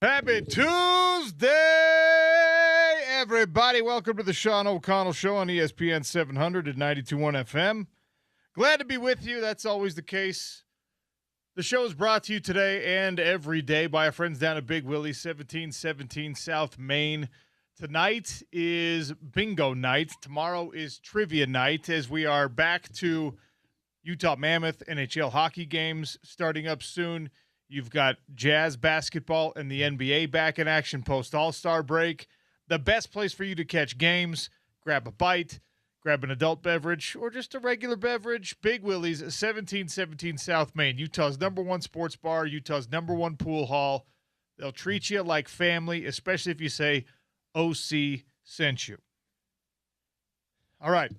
Happy Tuesday, everybody. Welcome to the Sean O'Connell Show on ESPN 700 at 92.1 FM. Glad to be with you. That's always the case. The show is brought to you today and every day by our friends down at Big Willie's, 1717 South Main. Tonight is bingo night. Tomorrow is trivia night as we are back to Utah Mammoth NHL hockey games starting up soon. You've got Jazz basketball and the NBA back in action post All-Star break. The best place for you to catch games, grab a bite, grab an adult beverage, or just a regular beverage. Big Willie's, 1717 South Main, Utah's #1 sports bar, Utah's #1 pool hall. They'll treat you like family, especially if you say OC sent you. All right.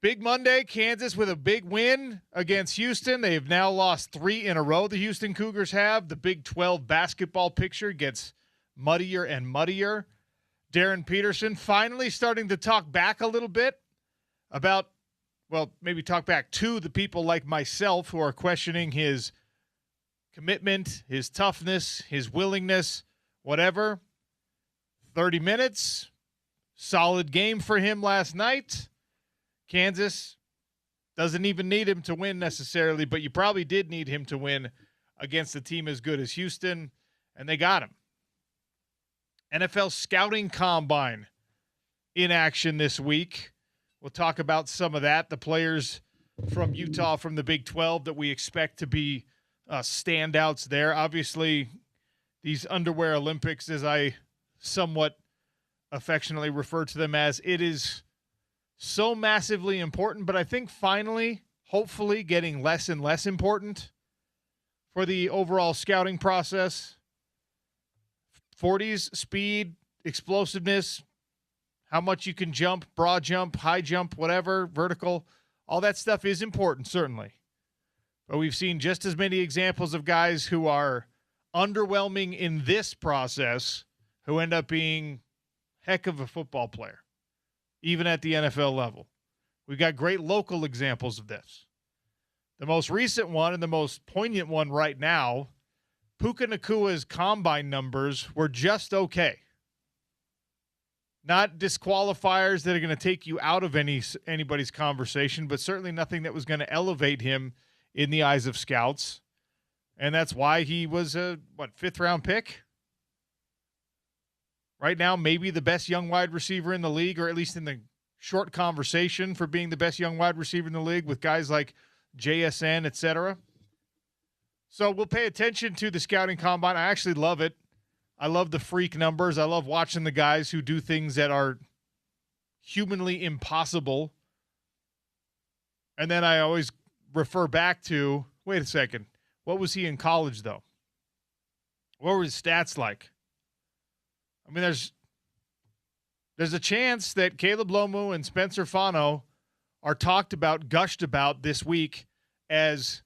Big Monday, Kansas with a big win against Houston. They have now lost 3 in a row, the Houston Cougars have. The Big 12 basketball picture gets muddier and muddier. Darren Peterson finally starting to talk back a little bit about, well, maybe talk back to the people like myself who are questioning his commitment, his toughness, his willingness, whatever. 30 minutes, solid game for him last night. Kansas doesn't even need him to win necessarily, but you probably did need him to win against a team as good as Houston, and they got him. NFL Scouting Combine in action this week. We'll talk about some of that, the players from Utah from the Big 12 that we expect to be standouts there. Obviously, these underwear Olympics, as I somewhat affectionately refer to them as, it is so massively important, but I think finally, hopefully, getting less and less important for the overall scouting process. 40s, speed, explosiveness, how much you can jump, broad jump, high jump, whatever, vertical, all that stuff is important, certainly. But we've seen just as many examples of guys who are underwhelming in this process who end up being heck of a football player, even at the NFL level. We've got great local examples of this. The most recent one and the most poignant one right now, Puka Nakua's combine numbers were just okay. Not disqualifiers that are going to take you out of anybody's conversation, but certainly nothing that was going to elevate him in the eyes of scouts. And that's why he was a, 5th-round pick? Right now, maybe the best young wide receiver in the league, or at least in the short conversation for being the best young wide receiver in the league with guys like JSN, et cetera. So we'll pay attention to the scouting combine. I actually love it. I love the freak numbers. I love watching the guys who do things that are humanly impossible. And then I always refer back to, wait a second, what was he in college, though? What were his stats like? I mean, there's a chance that Caleb Lomu and Spencer Fano are talked about, gushed about this week as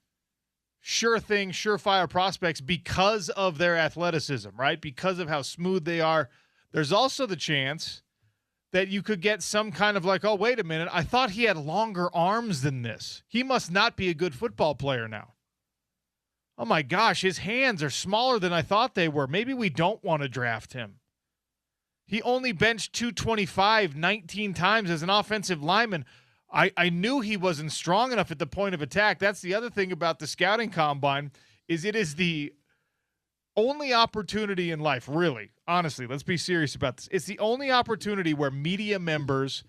sure thing, surefire prospects because of their athleticism, right? Because of how smooth they are. There's also the chance that you could get some kind of like, oh, wait a minute, I thought he had longer arms than this. He must not be a good football player now. Oh, my gosh, his hands are smaller than I thought they were. Maybe we don't want to draft him. He only benched 225 19 times as an offensive lineman. I knew he wasn't strong enough at the point of attack. That's the other thing about the scouting combine is it is the only opportunity in life, really, honestly, let's be serious about this. It's the only opportunity where media members,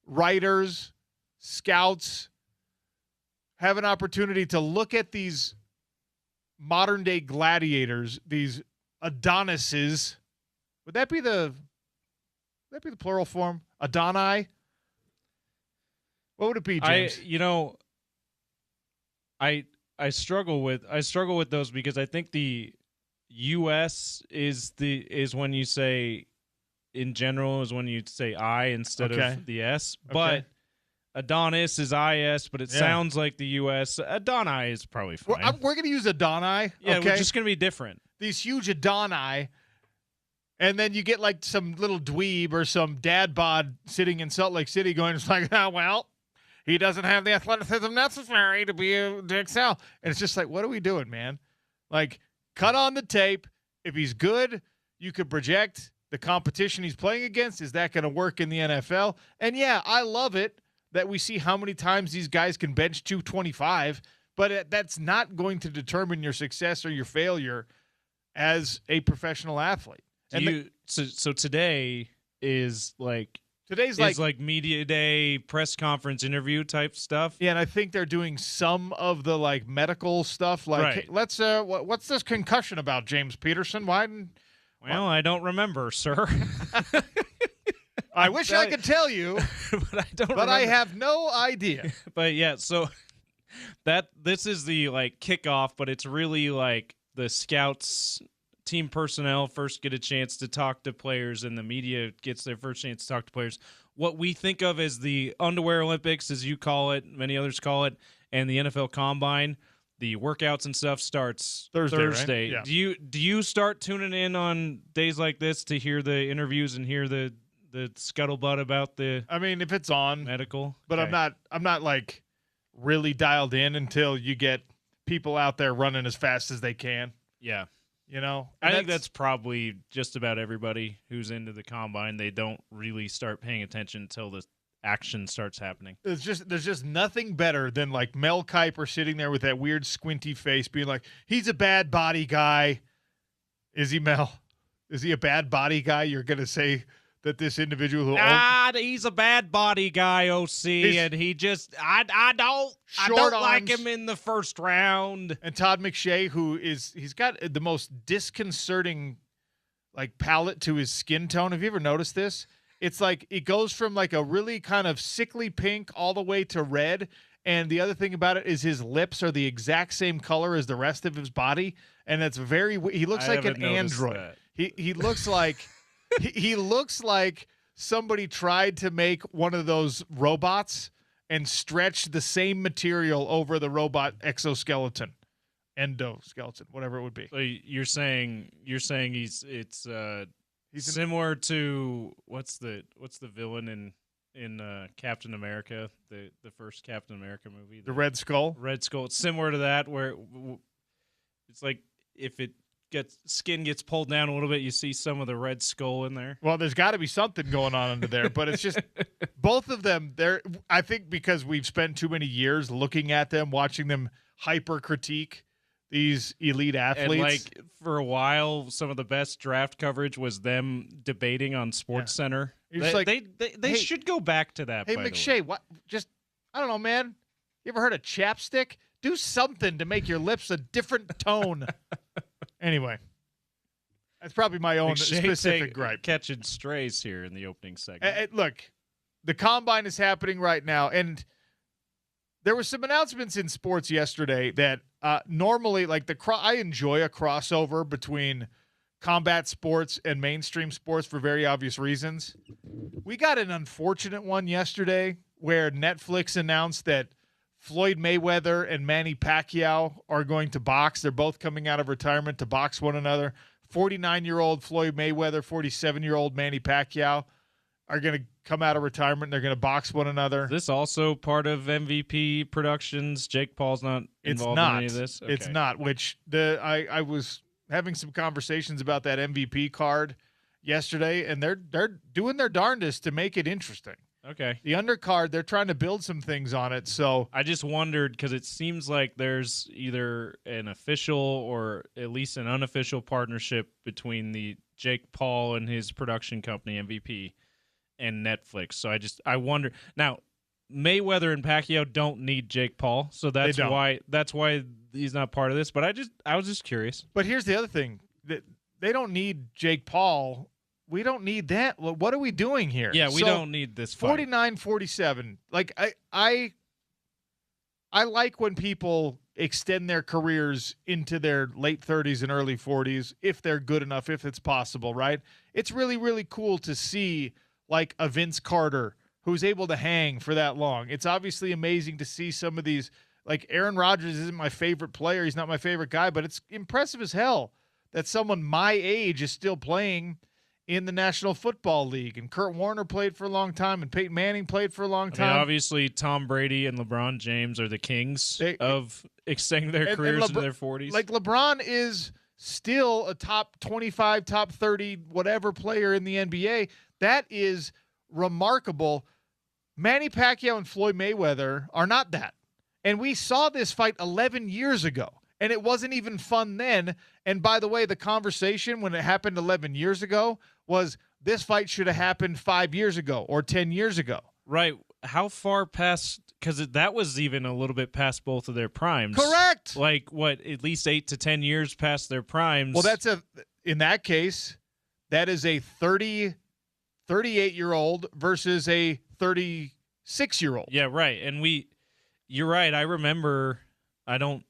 writers, scouts have an opportunity to look at these modern-day gladiators, these Adonises. Would that be the plural form? Adonai? What would it be, James? I struggle with those because I think the U.S. is when you say in general is when you say I instead of the S. But Adonis is IS, but it sounds like the U.S. Adonai is probably fine. We're going to use Adonai. Yeah, we're just going to be different. These huge Adonai. And then you get like some little dweeb or some dad bod sitting in Salt Lake City going, it's like, oh, well, he doesn't have the athleticism necessary to excel. And it's just like, what are we doing, man? Like, cut on the tape, if he's good, you could project the competition he's playing against. Is that going to work in the NFL? And yeah, I love it that we see how many times these guys can bench 225, but that's not going to determine your success or your failure as a professional athlete. So today is like today's like media day, press conference, interview type stuff. Yeah, and I think they're doing some of the like medical stuff. Like, right. Hey, let's what's this concussion about, James Peterson? Well, I don't remember, sir. I wish I could tell you, but I don't. But I have no idea. But yeah, so this is the like kickoff, but it's really like the scouts, team personnel first get a chance to talk to players, and the media gets their first chance to talk to players. What we think of as the underwear Olympics, as you call it, many others call it, and the NFL Combine. The workouts and stuff starts Thursday. Right? Yeah. Do you start tuning in on days like this to hear the interviews and hear the scuttlebutt about the? I mean, if it's on medical, but okay. I'm not like really dialed in until you get people out there running as fast as they can. Yeah, I think that's probably just about everybody who's into the combine. They don't really start paying attention until the action starts happening. There's just nothing better than like Mel Kiper sitting there with that weird squinty face being like, he's a bad body guy. Is he, Mel? Is he a bad body guy? You're going to say that this individual who he's a bad body guy, OC, and he just I don't like him in the first round. And Todd McShay, he's got the most disconcerting like palette to his skin tone. Have you ever noticed this? It's like it goes from like a really kind of sickly pink all the way to red. And the other thing about it is his lips are the exact same color as the rest of his body. And it's he looks like an android. He looks like he looks like somebody tried to make one of those robots and stretch the same material over the robot exoskeleton, endoskeleton, whatever it would be. So you're saying it's similar to what's the villain in Captain America, the first Captain America movie, the Red Skull. Red Skull. It's similar to that, where it's like if skin gets pulled down a little bit, you see some of the Red Skull in there. Well, there's got to be something going on under there, but it's just both of them. I think because we've spent too many years looking at them, watching them hyper critique these elite athletes. And like for a while, some of the best draft coverage was them debating on Sports Center. They should go back to that. Hey, McShay, what? Just I don't know, man. You ever heard of chapstick? Do something to make your lips a different tone. Anyway, that's probably my own specific gripe. Catching strays here in the opening segment. Look, the combine is happening right now, and there were some announcements in sports yesterday that normally, like I enjoy a crossover between combat sports and mainstream sports for very obvious reasons. We got an unfortunate one yesterday where Netflix announced that Floyd Mayweather and Manny Pacquiao are going to box. They're both coming out of retirement to box one another. 49-year-old Floyd Mayweather, 47-year-old Manny Pacquiao are going to come out of retirement. And they're going to box one another. Is this also part of MVP Productions? Jake Paul's not involved in any of this? Okay. It's not, which I was having some conversations about that MVP card yesterday, and they're doing their darndest to make it interesting. Okay. The undercard, they're trying to build some things on it. So I just wondered because it seems like there's either an official or at least an unofficial partnership between the Jake Paul and his production company MVP and Netflix. So I wonder now. Mayweather and Pacquiao don't need Jake Paul, so that's why he's not part of this. But I was just curious. But here's the other thing: they don't need Jake Paul. We don't need that. What are we doing here? Yeah, we don't need this fight. 49-47. Like I like when people extend their careers into their late 30s and early 40s if they're good enough, if it's possible, right? It's really, really cool to see like a Vince Carter who's able to hang for that long. It's obviously amazing to see some of these, like Aaron Rodgers isn't my favorite player. He's not my favorite guy, but it's impressive as hell that someone my age is still playing in the National Football League. And Kurt Warner played for a long time, and Peyton Manning played for a long time. I mean, obviously, Tom Brady and LeBron James are the kings of extending their careers into their 40s. Like LeBron is still a top 25, top 30, whatever player in the NBA. That is remarkable. Manny Pacquiao and Floyd Mayweather are not that. And we saw this fight 11 years ago, and it wasn't even fun then. And by the way, the conversation when it happened 11 years ago was this fight should have happened 5 years ago or 10 years ago. Right. How far past, because that was even a little bit past both of their primes. Correct. Like, what, at least 8 to 10 years past their primes. Well, in that case, that is a 38-year-old versus a 36-year-old. Yeah, right. And you're right. I remember, I don't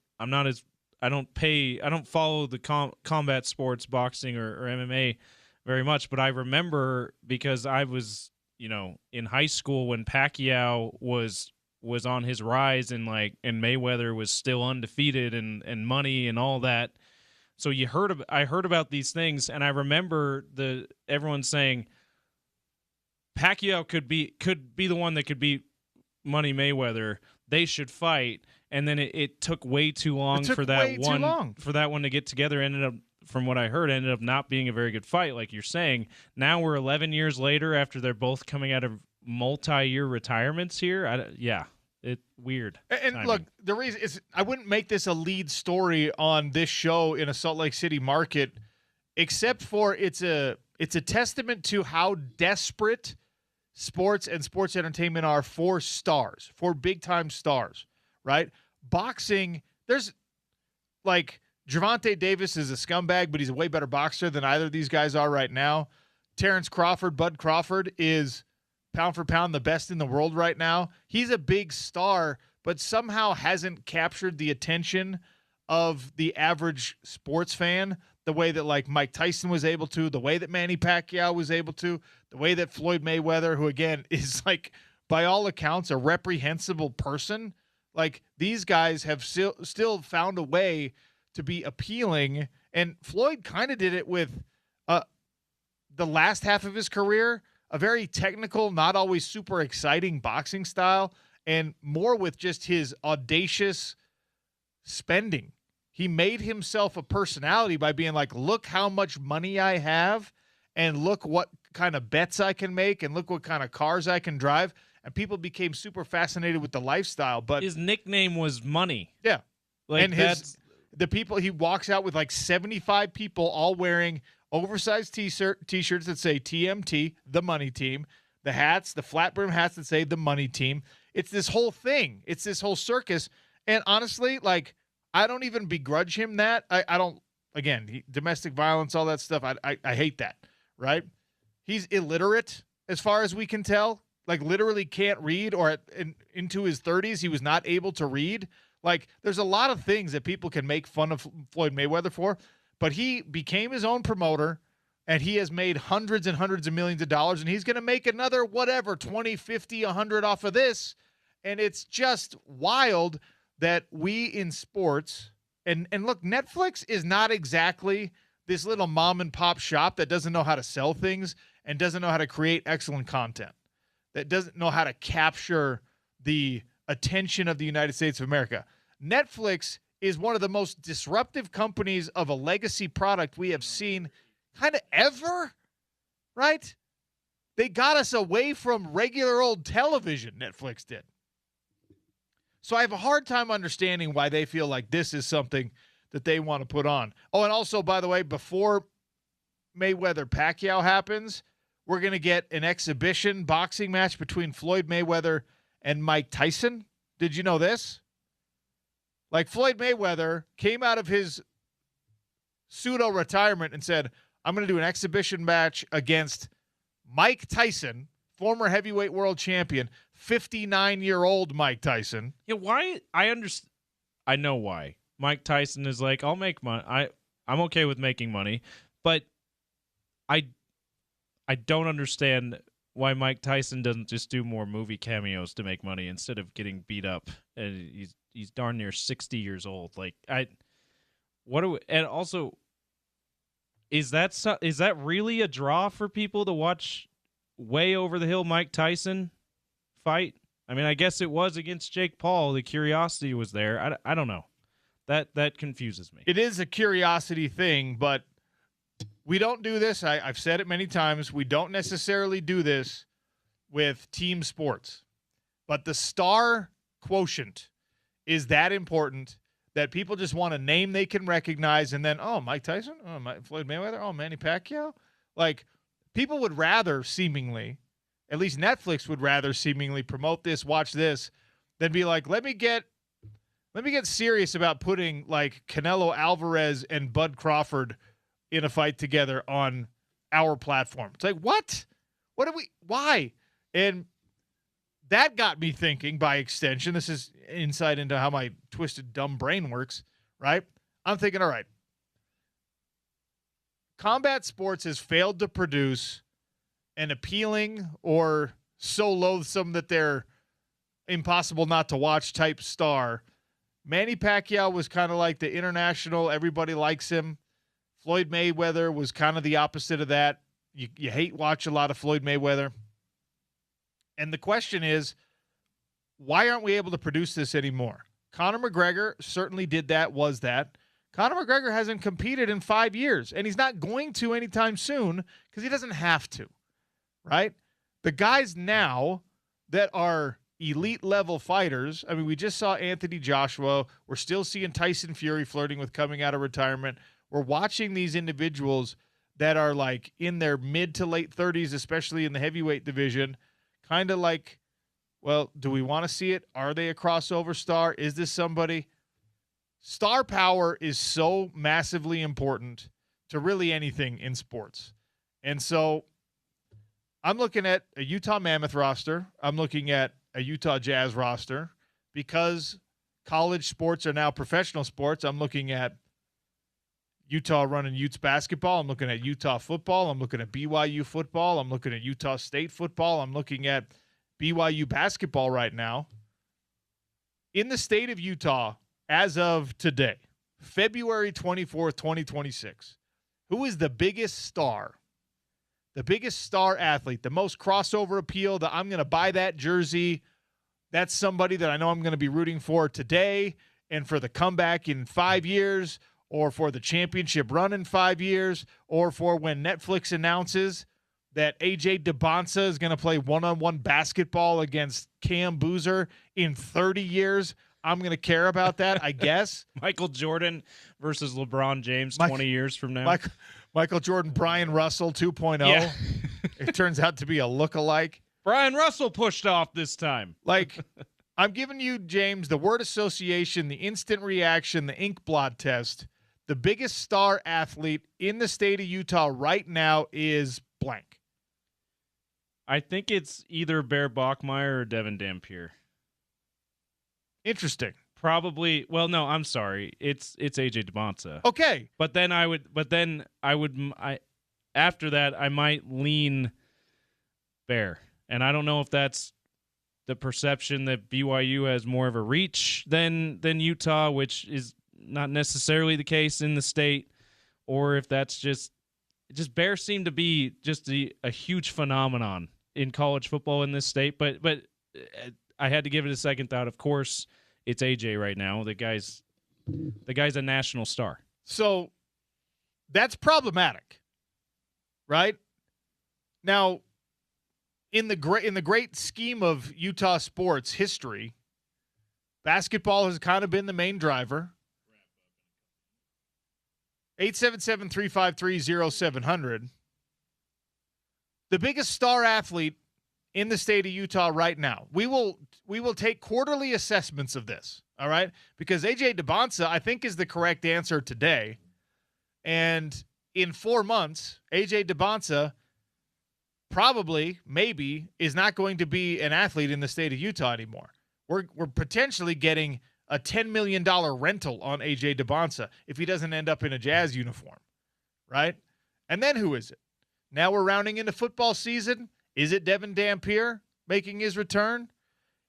follow the combat sports, boxing or MMA very much, but I remember because I was, in high school when Pacquiao was on his rise and Mayweather was still undefeated and money and all that. So I heard about these things, and I remember everyone saying Pacquiao could be the one that could beat Money Mayweather. They should fight. And then it took way too long for that one to get together. Ended up, from what I heard, not being a very good fight, like you're saying. Now we're 11 years later after they're both coming out of multi-year retirements here. Weird. And look, the reason is I wouldn't make this a lead story on this show in a Salt Lake City market, except for it's a testament to how desperate sports and sports entertainment are for stars, for big-time stars, right? Boxing, there's Gervonta Davis is a scumbag, but he's a way better boxer than either of these guys are right now. Terrence Crawford, Bud Crawford, is pound for pound the best in the world right now. He's a big star, but somehow hasn't captured the attention of the average sports fan the way that Mike Tyson was able to, the way that Manny Pacquiao was able to, the way that Floyd Mayweather, who again is by all accounts a reprehensible person, these guys have still found a way to be appealing. And Floyd kind of did it with the last half of his career, a very technical, not always super exciting boxing style, and more with just his audacious spending. He made himself a personality by being look how much money I have, and look what kind of bets I can make, and look what kind of cars I can drive. And people became super fascinated with the lifestyle. But his nickname was Money. Yeah. The people, he walks out with 75 people all wearing oversized t-shirts that say TMT, the money team, the hats, the flat brim hats that say the money team. It's this whole thing. It's this whole circus. And honestly, I don't even begrudge him that. I don't, again, domestic violence, all that stuff. I hate that, right? He's illiterate as far as we can tell, literally can't read, or into his 30s, he was not able to read. There's a lot of things that people can make fun of Floyd Mayweather for, but he became his own promoter, and he has made hundreds and hundreds of millions of dollars, and he's going to make another, 20, 50, 100 off of this. And it's just wild that we in sports, and look, Netflix is not exactly this little mom and pop shop that doesn't know how to sell things and doesn't know how to create excellent content, that doesn't know how to capture the attention of the United States of America. Netflix is one of the most disruptive companies of a legacy product we have seen kind of ever, right? They got us away from regular old television, Netflix did. So I have a hard time understanding why they feel like this is something that they want to put on. Oh, and also, by the way, before Mayweather-Pacquiao happens, we're going to get an exhibition boxing match between Floyd Mayweather and Mike Tyson. Did you know this? Floyd Mayweather came out of his pseudo-retirement and said, I'm going to do an exhibition match against Mike Tyson, former heavyweight world champion, 59-year-old Mike Tyson. Yeah, why? I know why. Mike Tyson is I'll make money. I'm okay with making money, but I don't understand why Mike Tyson doesn't just do more movie cameos to make money instead of getting beat up. And he's darn near 60 years old. And also, is that really a draw for people to watch way over the hill Mike Tyson fight? I mean, I guess it was against Jake Paul. The curiosity was there. I don't know. That confuses me. It is a curiosity thing, but we don't do this. I've said it many times. We don't necessarily do this with team sports. But the star quotient is that important that people just want a name they can recognize, and then, oh, Mike Tyson? Oh, Floyd Mayweather? Oh, Manny Pacquiao? Like, people would rather seemingly, at least Netflix would rather seemingly promote this, watch this, than be like, let me get serious about putting like Canelo Alvarez and Bud Crawford in a fight together on our platform. It's like, what? Why? And that got me thinking by extension. This is insight into how my twisted, dumb brain works, right? I'm thinking, all right, combat sports has failed to produce an appealing or so loathsome that they're impossible not to watch type star. Manny Pacquiao was kind of like the international, everybody likes him. Floyd Mayweather was kind of the opposite of that. You hate watch a lot of Floyd Mayweather. And the question is, why aren't we able to produce this anymore? Conor McGregor certainly did that, was that. Conor McGregor hasn't competed in 5 years, and he's not going to anytime soon because he doesn't have to, right? The guys now that are elite level fighters. I mean, we just saw Anthony Joshua. We're still seeing Tyson Fury flirting with coming out of retirement. We're watching these individuals that are like in their mid to late 30s, especially in the heavyweight division, kind of like, well, do we want to see it? Are they a crossover star? Is this somebody? Star power is so massively important to really anything in sports. And so I'm looking at a Utah Mammoth roster. I'm looking at a Utah Jazz roster. Because college sports are now professional sports, I'm looking at Utah running Utes basketball. I'm looking at Utah football. I'm looking at BYU football. I'm looking at Utah State football. I'm looking at BYU basketball right now. In the state of Utah, as of today, February 24th, 2026, who is the biggest star? The biggest star athlete, the most crossover appeal, that I'm going to buy that jersey. That's somebody that I know I'm going to be rooting for today and for the comeback in 5 years, or for the championship run in 5 years, or for when Netflix announces that A.J. DeBonsa is going to play one-on-one basketball against Cam Boozer in 30 years. I'm going to care about that, I guess. Michael Jordan versus LeBron James 20 years from now. Michael Jordan, Brian Russell 2.0. Yeah. It turns out to be a lookalike. Brian Russell pushed off this time. Like, I'm giving you, James, the word association, the instant reaction, the ink blot test. The biggest star athlete in the state of Utah right now is blank. I think it's either Bear Bachmeier or Devin Dampier. Interesting. Probably. Well, no, I'm sorry. It's AJ DeBonsa. Okay. After that I might lean Bear. And I don't know if that's the perception that BYU has more of a reach than Utah, which is not necessarily the case in the state, or if that's just Bear seemed to be just a huge phenomenon in college football in this state. But I had to give it a second thought. Of course, it's AJ right now. The guy's a national star. So that's problematic, right? Now, in the great scheme of Utah sports history, basketball has kind of been the main driver. 877-353-0700. The biggest star athlete in the state of Utah right now. We will take quarterly assessments of this, all right? Because A.J. DeBonsa, I think, is the correct answer today. And in 4 months, A.J. DeBonsa probably, maybe, is not going to be an athlete in the state of Utah anymore. We're potentially getting a $10 million rental on A.J. DeBonsa if he doesn't end up in a Jazz uniform, right? And then who is it? Now we're rounding into football season. Is it Devin Dampier making his return?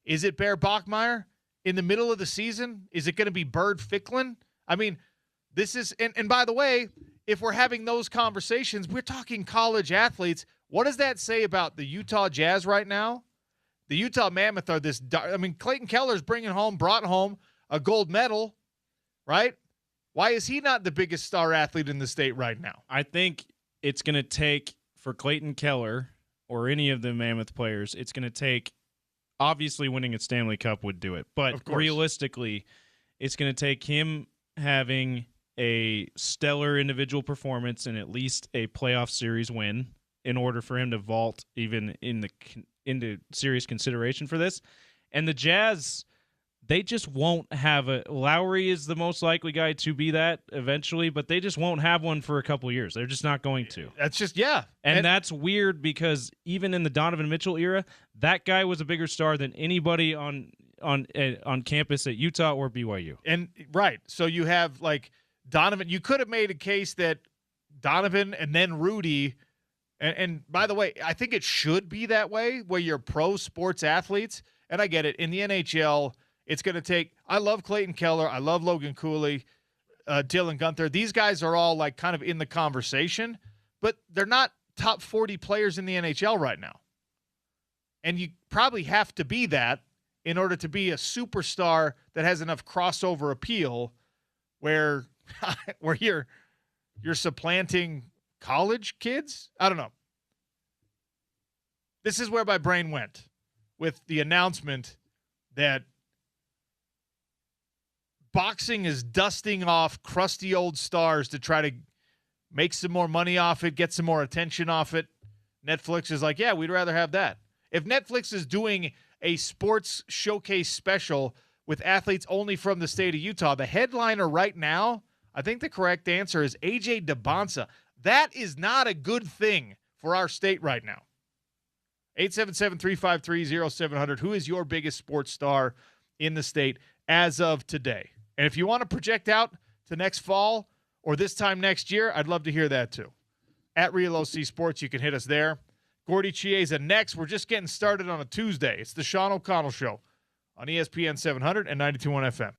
Is it Bear Bachmeier in the middle of the season? Is it going to be Bird Ficklin? I mean, this is – and by the way, if we're having those conversations, we're talking college athletes. What does that say about the Utah Jazz right now? The Utah Mammoth are this – I mean, Clayton Keller's brought home a gold medal, right? Why is he not the biggest star athlete in the state right now? I think it's going to take, for Clayton Keller or any of the Mammoth players, it's going to take, obviously winning a Stanley Cup would do it, but realistically, it's going to take him having a stellar individual performance and at least a playoff series win in order for him to vault even into serious consideration for this. And the Jazz, they just won't have a – Lowry is the most likely guy to be that eventually, but they just won't have one for a couple of years. They're just not going to. That's just – yeah. And that's weird because even in the Donovan Mitchell era, that guy was a bigger star than anybody on campus at Utah or BYU. And right. So you have like Donovan. You could have made a case that Donovan and then Rudy – and by the way, I think it should be that way where you're pro sports athletes. And I get it. In the NHL – it's going to take – I love Clayton Keller. I love Logan Cooley, Dylan Gunther. These guys are all like kind of in the conversation, but they're not top 40 players in the NHL right now. And you probably have to be that in order to be a superstar that has enough crossover appeal where you're supplanting college kids. I don't know. This is where my brain went with the announcement that boxing is dusting off crusty old stars to try to make some more money off it, get some more attention off it. Netflix is like, yeah, we'd rather have that. If Netflix is doing a sports showcase special with athletes only from the state of Utah, the headliner right now, I think the correct answer is AJ DeBonsa. That is not a good thing for our state right now. 877-353-0700. Who is your biggest sports star in the state as of today? And if you want to project out to next fall or this time next year, I'd love to hear that too. At Real OC Sports, you can hit us there. Gordy Chiesa next. We're just getting started on a Tuesday. It's the Sean O'Connell Show on ESPN 700 and 92.1 FM.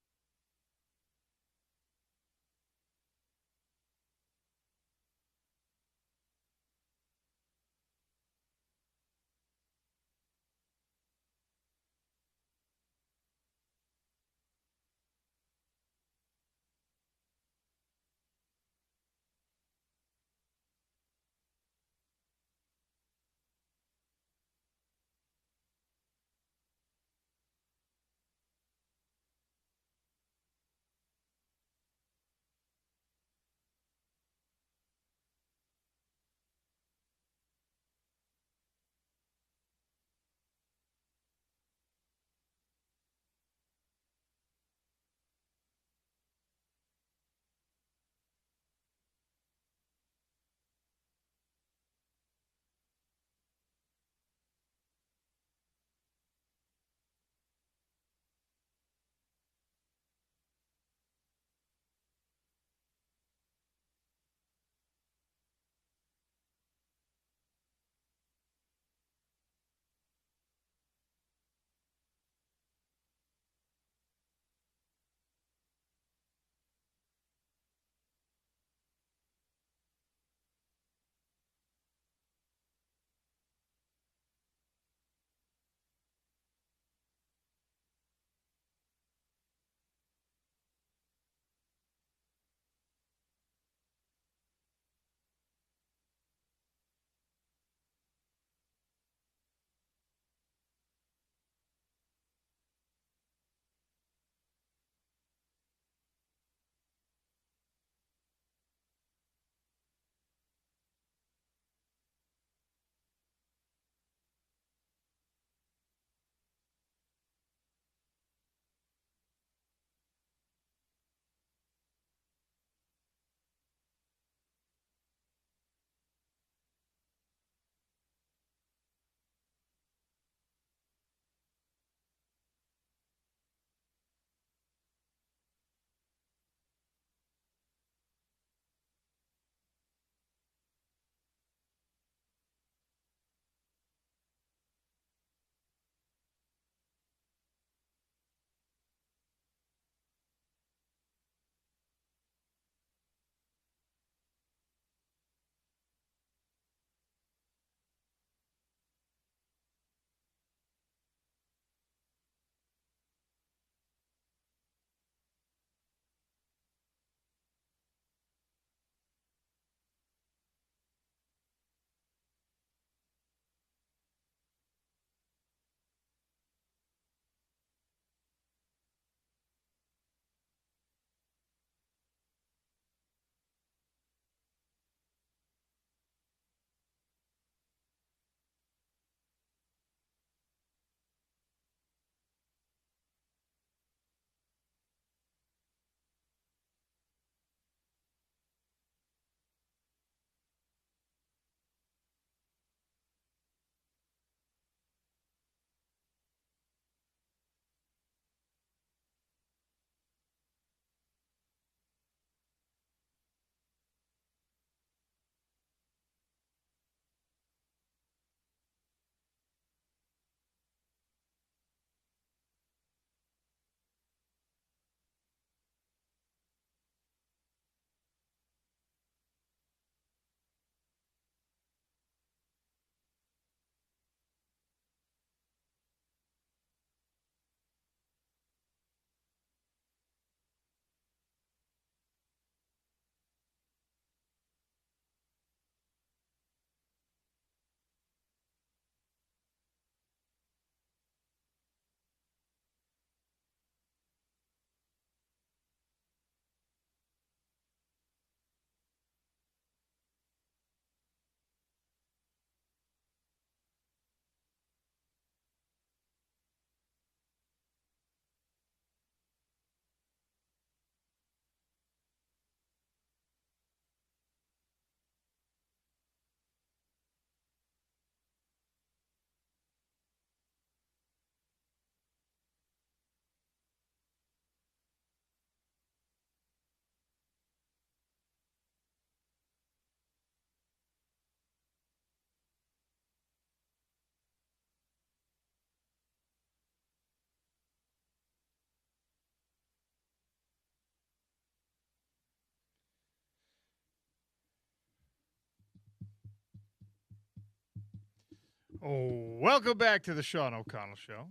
Oh, welcome back to the Sean O'Connell Show.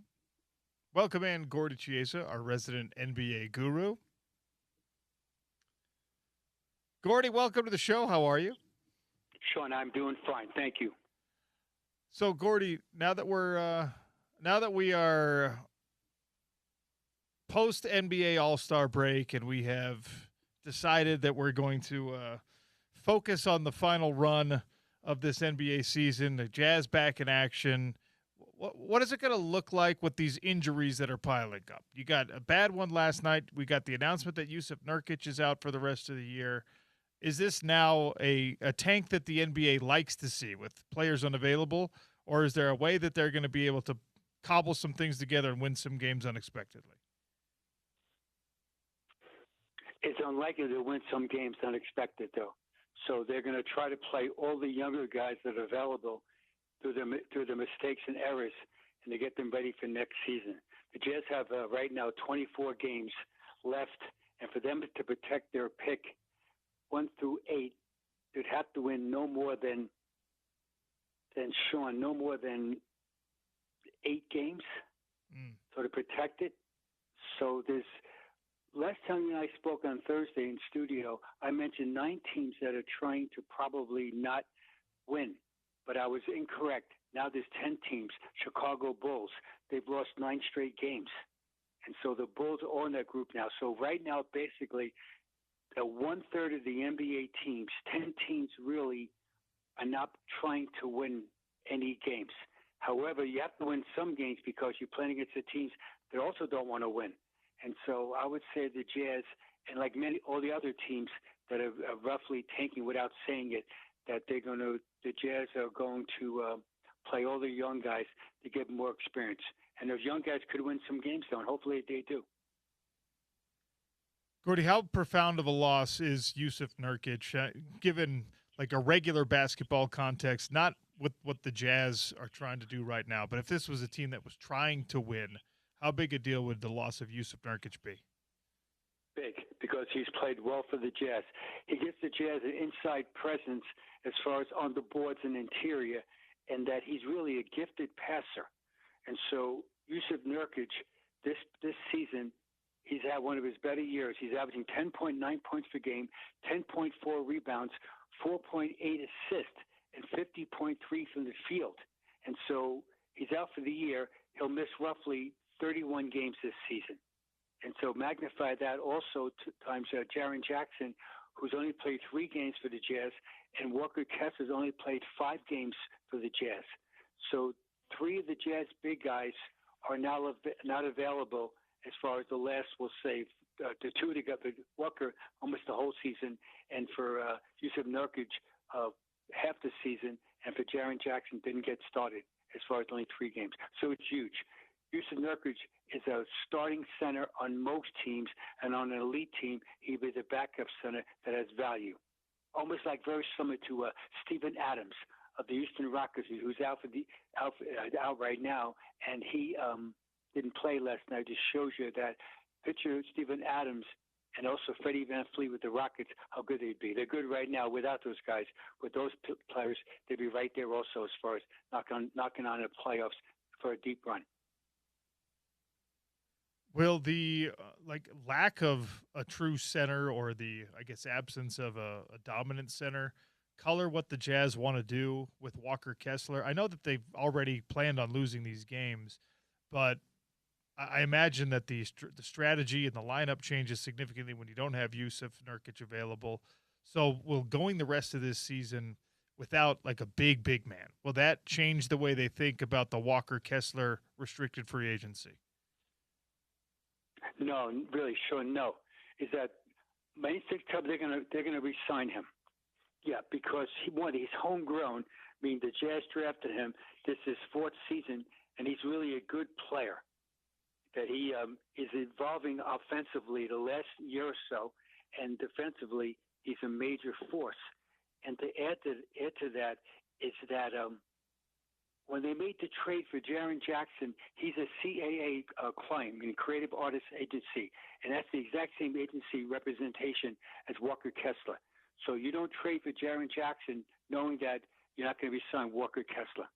Welcome in Gordy Chiesa, our resident NBA guru. Gordy, welcome to the show. How are you? Sean, I'm doing fine. Thank you. So, Gordy, now that we are post NBA All-Star break and we have decided that we're going to focus on the final run of this NBA season, the Jazz back in action. What is it going to look like with these injuries that are piling up? You got a bad one last night. We got the announcement that Jusuf Nurkic is out for the rest of the year. Is this now a tank that the NBA likes to see with players unavailable, or is there a way that they're going to be able to cobble some things together and win some games unexpectedly? It's unlikely to win some games unexpected, though. So they're going to try to play all the younger guys that are available through the mistakes and errors, and to get them ready for next season. The Jazz have right now 24 games left, and for them to protect their pick 1 through 8, they'd have to win no more than 8 games. So to protect it. So there's last time you and I spoke on Thursday in studio, I mentioned 9 teams that are trying to probably not win, but I was incorrect. Now there's 10 teams. Chicago Bulls, they've lost 9 straight games, and so the Bulls are in that group now. So right now, basically, 1/3 of the NBA teams, 10 teams really, are not trying to win any games. However, you have to win some games because you're playing against the teams that also don't want to win. And so I would say the Jazz, and like all the other teams that are roughly tanking without saying it, that the Jazz are going to play all the young guys to get more experience. And those young guys could win some games, though, and hopefully they do. Gordy, how profound of a loss is Jusuf Nurkic, given like a regular basketball context, not with what the Jazz are trying to do right now, but if this was a team that was trying to win, how big a deal would the loss of Jusuf Nurkic be? Big, because he's played well for the Jazz. He gives the Jazz an inside presence as far as on the boards and interior, and that he's really a gifted passer. And so Jusuf Nurkic, this season, he's had one of his better years. He's averaging 10.9 points per game, 10.4 rebounds, 4.8 assists, and 50.3 from the field. And so he's out for the year. He'll miss roughly 31 games this season. And so magnify that also times Jaren Jackson, who's only played 3 games for the Jazz, and Walker Kessler's only played 5 games for the Jazz. So 3 of the Jazz big guys are now not available as far as the last, we'll say, the 2 to get Walker almost the whole season, and for Jusuf Nurkic half the season, and for Jaren Jackson didn't get started as far as only 3 games. So it's huge. Jusuf Nurkic is a starting center on most teams, and on an elite team, he'd be the backup center that has value. Almost like very similar to Steven Adams of the Houston Rockets, who's out right now, and he didn't play last night. Just shows you that picture of Steven Adams and also Freddie VanVleet with the Rockets, how good they'd be. They're good right now without those guys. With those players, they'd be right there also as far as knocking on the playoffs for a deep run. Will the lack of a true center, or the, I guess, absence of a dominant center, color what the Jazz want to do with Walker Kessler? I know that they've already planned on losing these games, but I imagine that the strategy and the lineup changes significantly when you don't have Jusuf Nurkic available. So will going the rest of this season without like a big man, will that change the way they think about the Walker Kessler restricted free agency? No, really, sure, no. Is that many think they're gonna re-sign him? Yeah, because he's homegrown. I mean, the Jazz drafted him. This is his 4th season, and he's really a good player. That he is evolving offensively the last year or so, and defensively he's a major force. And to add to that is that when they made the trade for Jaren Jackson, he's a CAA client, meaning Creative Artists Agency, and that's the exact same agency representation as Walker Kessler. So you don't trade for Jaren Jackson knowing that you're not going to re-sign Walker Kessler.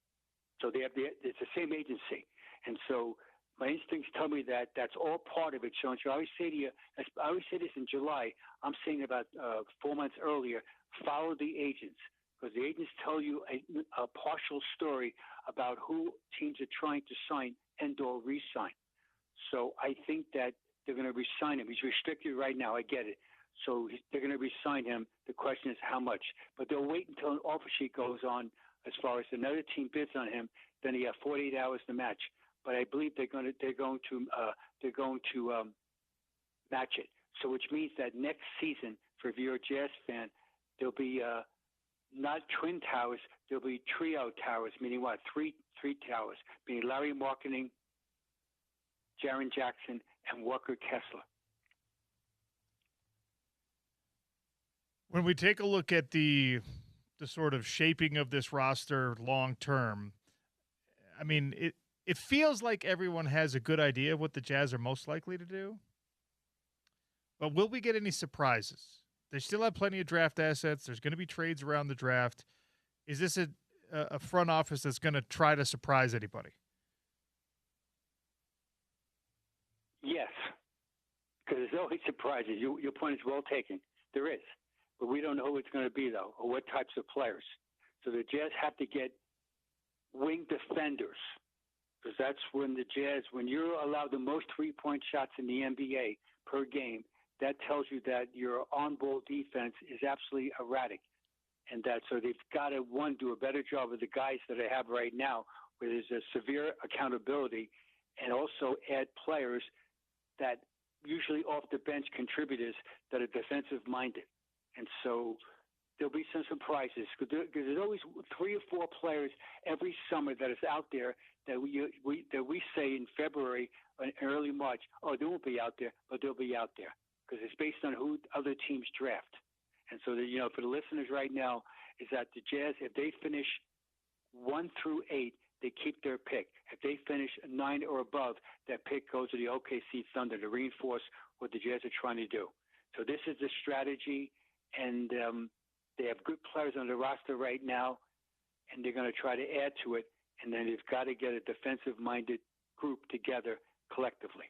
So it's the same agency. And so my instincts tell me that that's all part of it, Sean. So I always say to you, I always say this in July. I'm saying about 4 months earlier, follow the agents, because the agents tell you a partial story about who teams are trying to sign and/or re-sign. So I think that they're going to re-sign him. He's restricted right now. I get it. So they're going to re-sign him. The question is how much. But they'll wait until an offer sheet goes on as far as another team bids on him. Then he has 48 hours to match. But I believe they're going to match it. So which means that next season, for if you're a Jazz fan, there'll be not twin towers, there'll be trio towers, meaning what? Three towers, meaning Larry Marketing, Jaren Jackson, and Walker Kessler. When we take a look at the sort of shaping of this roster long term, I mean, it feels like everyone has a good idea of what the Jazz are most likely to do. But will we get any surprises? They still have plenty of draft assets. There's going to be trades around the draft. Is this a front office that's going to try to surprise anybody? Yes, because there's always surprises. Your point is well taken. There is. But we don't know who it's going to be, though, or what types of players. So the Jazz have to get wing defenders, because that's when the Jazz, when you're allowed the most three-point shots in the NBA per game, that tells you that your on-ball defense is absolutely erratic. And that so they've got to, one, do a better job with the guys that they have right now, where there's a severe accountability, and also add players that usually off the bench contributors that are defensive-minded. And so there'll be some surprises, because there's always 3 or 4 players every summer that is out there that we say in February and early March, oh, they won't be out there, but they'll be out there, because it's based on who other teams draft. And so, for the listeners right now, is that the Jazz, if they finish 1 through 8, they keep their pick. If they finish 9 or above, that pick goes to the OKC Thunder to reinforce what the Jazz are trying to do. So this is the strategy, and they have good players on the roster right now, and they're going to try to add to it, and then they've got to get a defensive-minded group together collectively.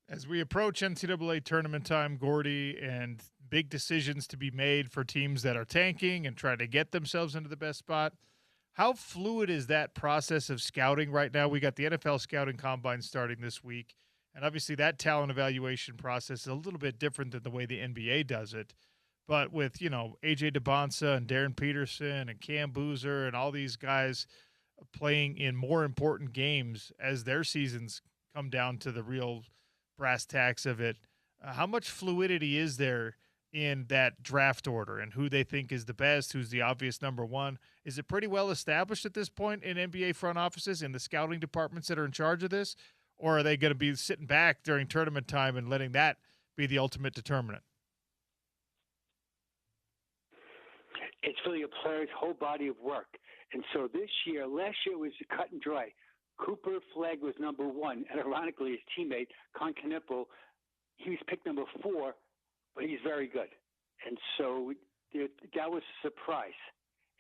As we approach NCAA tournament time, Gordy, and big decisions to be made for teams that are tanking and trying to get themselves into the best spot, how fluid is that process of scouting right now? We got the NFL scouting combine starting this week, and obviously that talent evaluation process is a little bit different than the way the NBA does it. But with, A.J. DeBonsa and Darren Peterson and Cam Boozer and all these guys playing in more important games as their seasons come down to the real brass tacks of it, how much fluidity is there in that draft order and who they think is the best, who's the obvious number one? Is it pretty well established at this point in NBA front offices and the scouting departments that are in charge of this? Or are they going to be sitting back during tournament time and letting that be the ultimate determinant? It's really a player's whole body of work. And so last year was cut and dry. Cooper Flagg was number 1, and ironically, his teammate, Con Knippel, he was picked number 4, but he's very good. And so that was a surprise.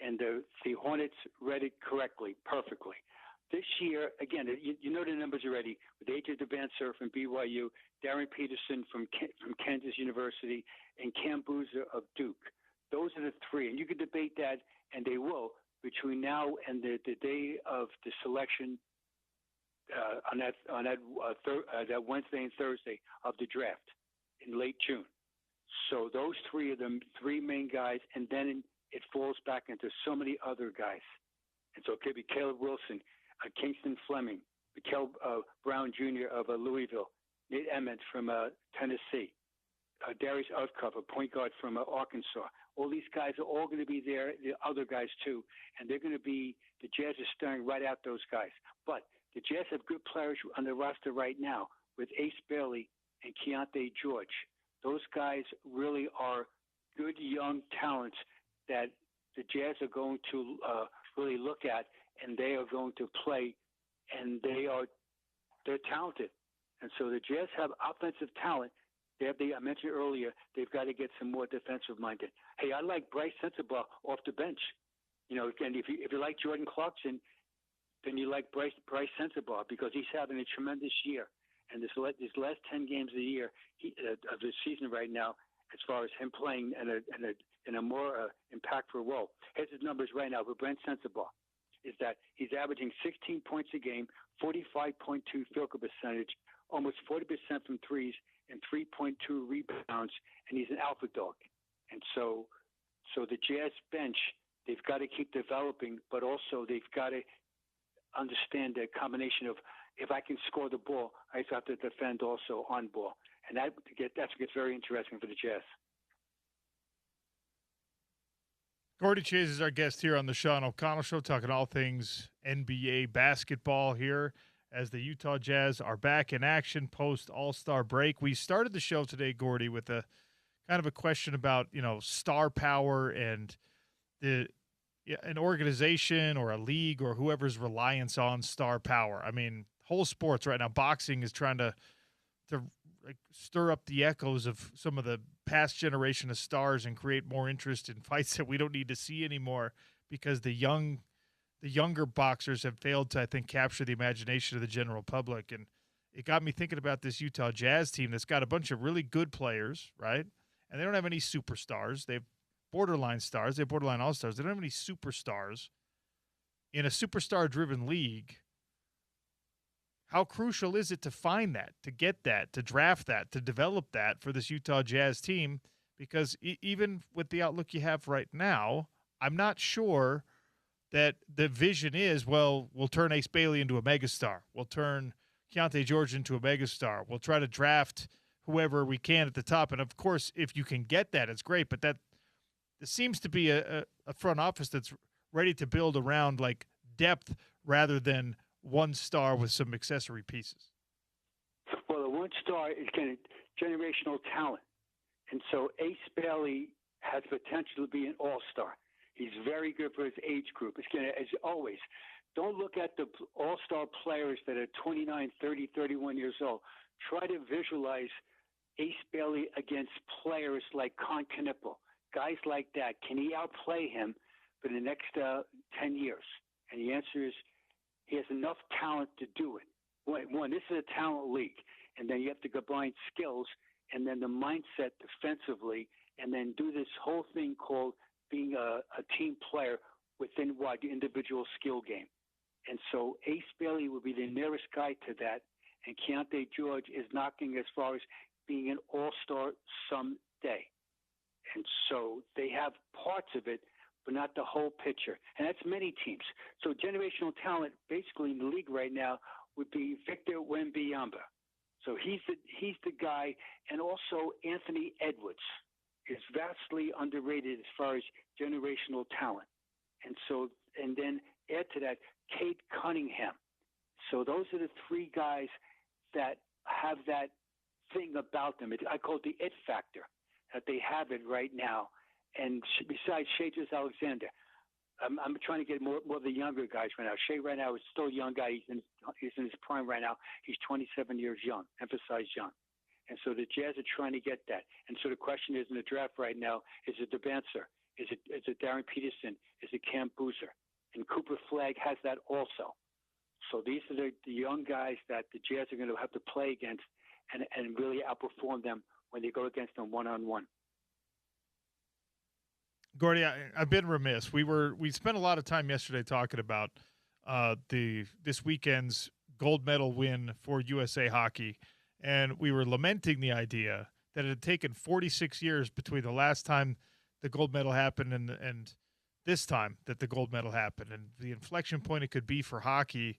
And the Hornets read it correctly, perfectly. This year, again, you know the numbers already, with A.J. DeBonsa from BYU, Darren Peterson from Kansas University, and Cam Boozer of Duke. Those are the 3, and you could debate that, and they will, between now and the day of the selection on that Wednesday and Thursday of the draft in late June. So those 3 of them, 3 main guys, and then it falls back into so many other guys. And so it could be Caleb Wilson, Kingston Fleming, Mikael Brown Jr. of Louisville, Nate Emmett from Tennessee, Darius Ufkov, a point guard from Arkansas. All these guys are all going to be there, the other guys too, and they're going to be, the Jazz are staring right at those guys. But the Jazz have good players on the roster right now with Ace Bailey and Keontae George. Those guys really are good young talents that the Jazz are going to really look at, and they are going to play, and they're talented. And so the Jazz have offensive talent. I mentioned earlier, they've got to get some more defensive-minded. Hey, I like Bryce Sensabaugh off the bench. You know, again, if you like Jordan Clarkson, then you like Bryce Sensabaugh because he's having a tremendous year. And these last 10 games of the year of the season right now, as far as him playing in a more impactful role. Here's his numbers right now for Brent Sensabaugh, is that he's averaging 16 points a game, 45.2 field goal percentage, almost 40% from threes, and 3.2 rebounds, and he's an alpha dog. And so the Jazz bench, they've got to keep developing, but also they've got to understand the combination of, if I can score the ball, I have to defend also on ball. And that's what gets very interesting for the Jazz. Gordy Chase is our guest here on the Sean O'Connell Show, talking all things NBA basketball here as the Utah Jazz are back in action post All-Star break. We started the show today, Gordy, with a kind of a question about, star power and an organization or a league or whoever's reliance on star power. I mean, whole sports right now, boxing is trying to stir up the echoes of some of the past generation of stars and create more interest in fights that we don't need to see anymore because the younger boxers have failed to, I think, capture the imagination of the general public. And it got me thinking about this Utah Jazz team that's got a bunch of really good players, right? And they don't have any superstars. They have borderline stars. They have borderline all-stars. They don't have any superstars. In a superstar-driven league, how crucial is it to find that, to get that, to draft that, to develop that for this Utah Jazz team? Because even with the outlook you have right now, I'm not sure that the vision is, well, we'll turn Ace Bailey into a megastar. We'll turn Keontae George into a megastar. We'll try to draft whoever we can at the top. And, of course, if you can get that, it's great. But that seems to be a front office that's ready to build around, like, depth rather than one star with some accessory pieces. Well, the one star is generational talent. And so Ace Bailey has potential to be an all-star. He's very good for his age group. It's as always, don't look at the all-star players that are 29, 30, 31 years old. Try to visualize Ace Bailey against players like Con Knipple, guys like that. Can he outplay him for the next 10 years? And the answer is, he has enough talent to do it. One, this is a talent league, and then you have to combine skills and then the mindset defensively, and then do this whole thing called being a team player within the individual skill game. And so Ace Bailey will be the nearest guy to that, and Keontae George is knocking as far as being an all-star someday. And so they have parts of it, but not the whole picture. And that's many teams. So generational talent basically in the league right now would be Victor Wembanyama. So he's the guy, and also Anthony Edwards is vastly underrated as far as generational talent. And then add to that Cade Cunningham. So those are the three guys that have that thing about them. I call it the it factor, that they have it right now. And besides Shai Alexander, I'm trying to get more of the younger guys right now. Shai right now is still a young guy. He's in his prime right now. He's 27 years young, emphasize young. And so the Jazz are trying to get that. And so the question is in the draft right now, is it DeBancer? Is it Darren Peterson? Is it Cam Boozer? And Cooper Flagg has that also. So these are the young guys that the Jazz are going to have to play against and really outperform them when they go against them one-on-one. Gordy, I've been remiss. We spent a lot of time yesterday talking about this weekend's gold medal win for USA Hockey, and we were lamenting the idea that it had taken 46 years between the last time the gold medal happened and this time that the gold medal happened, and the inflection point it could be for hockey.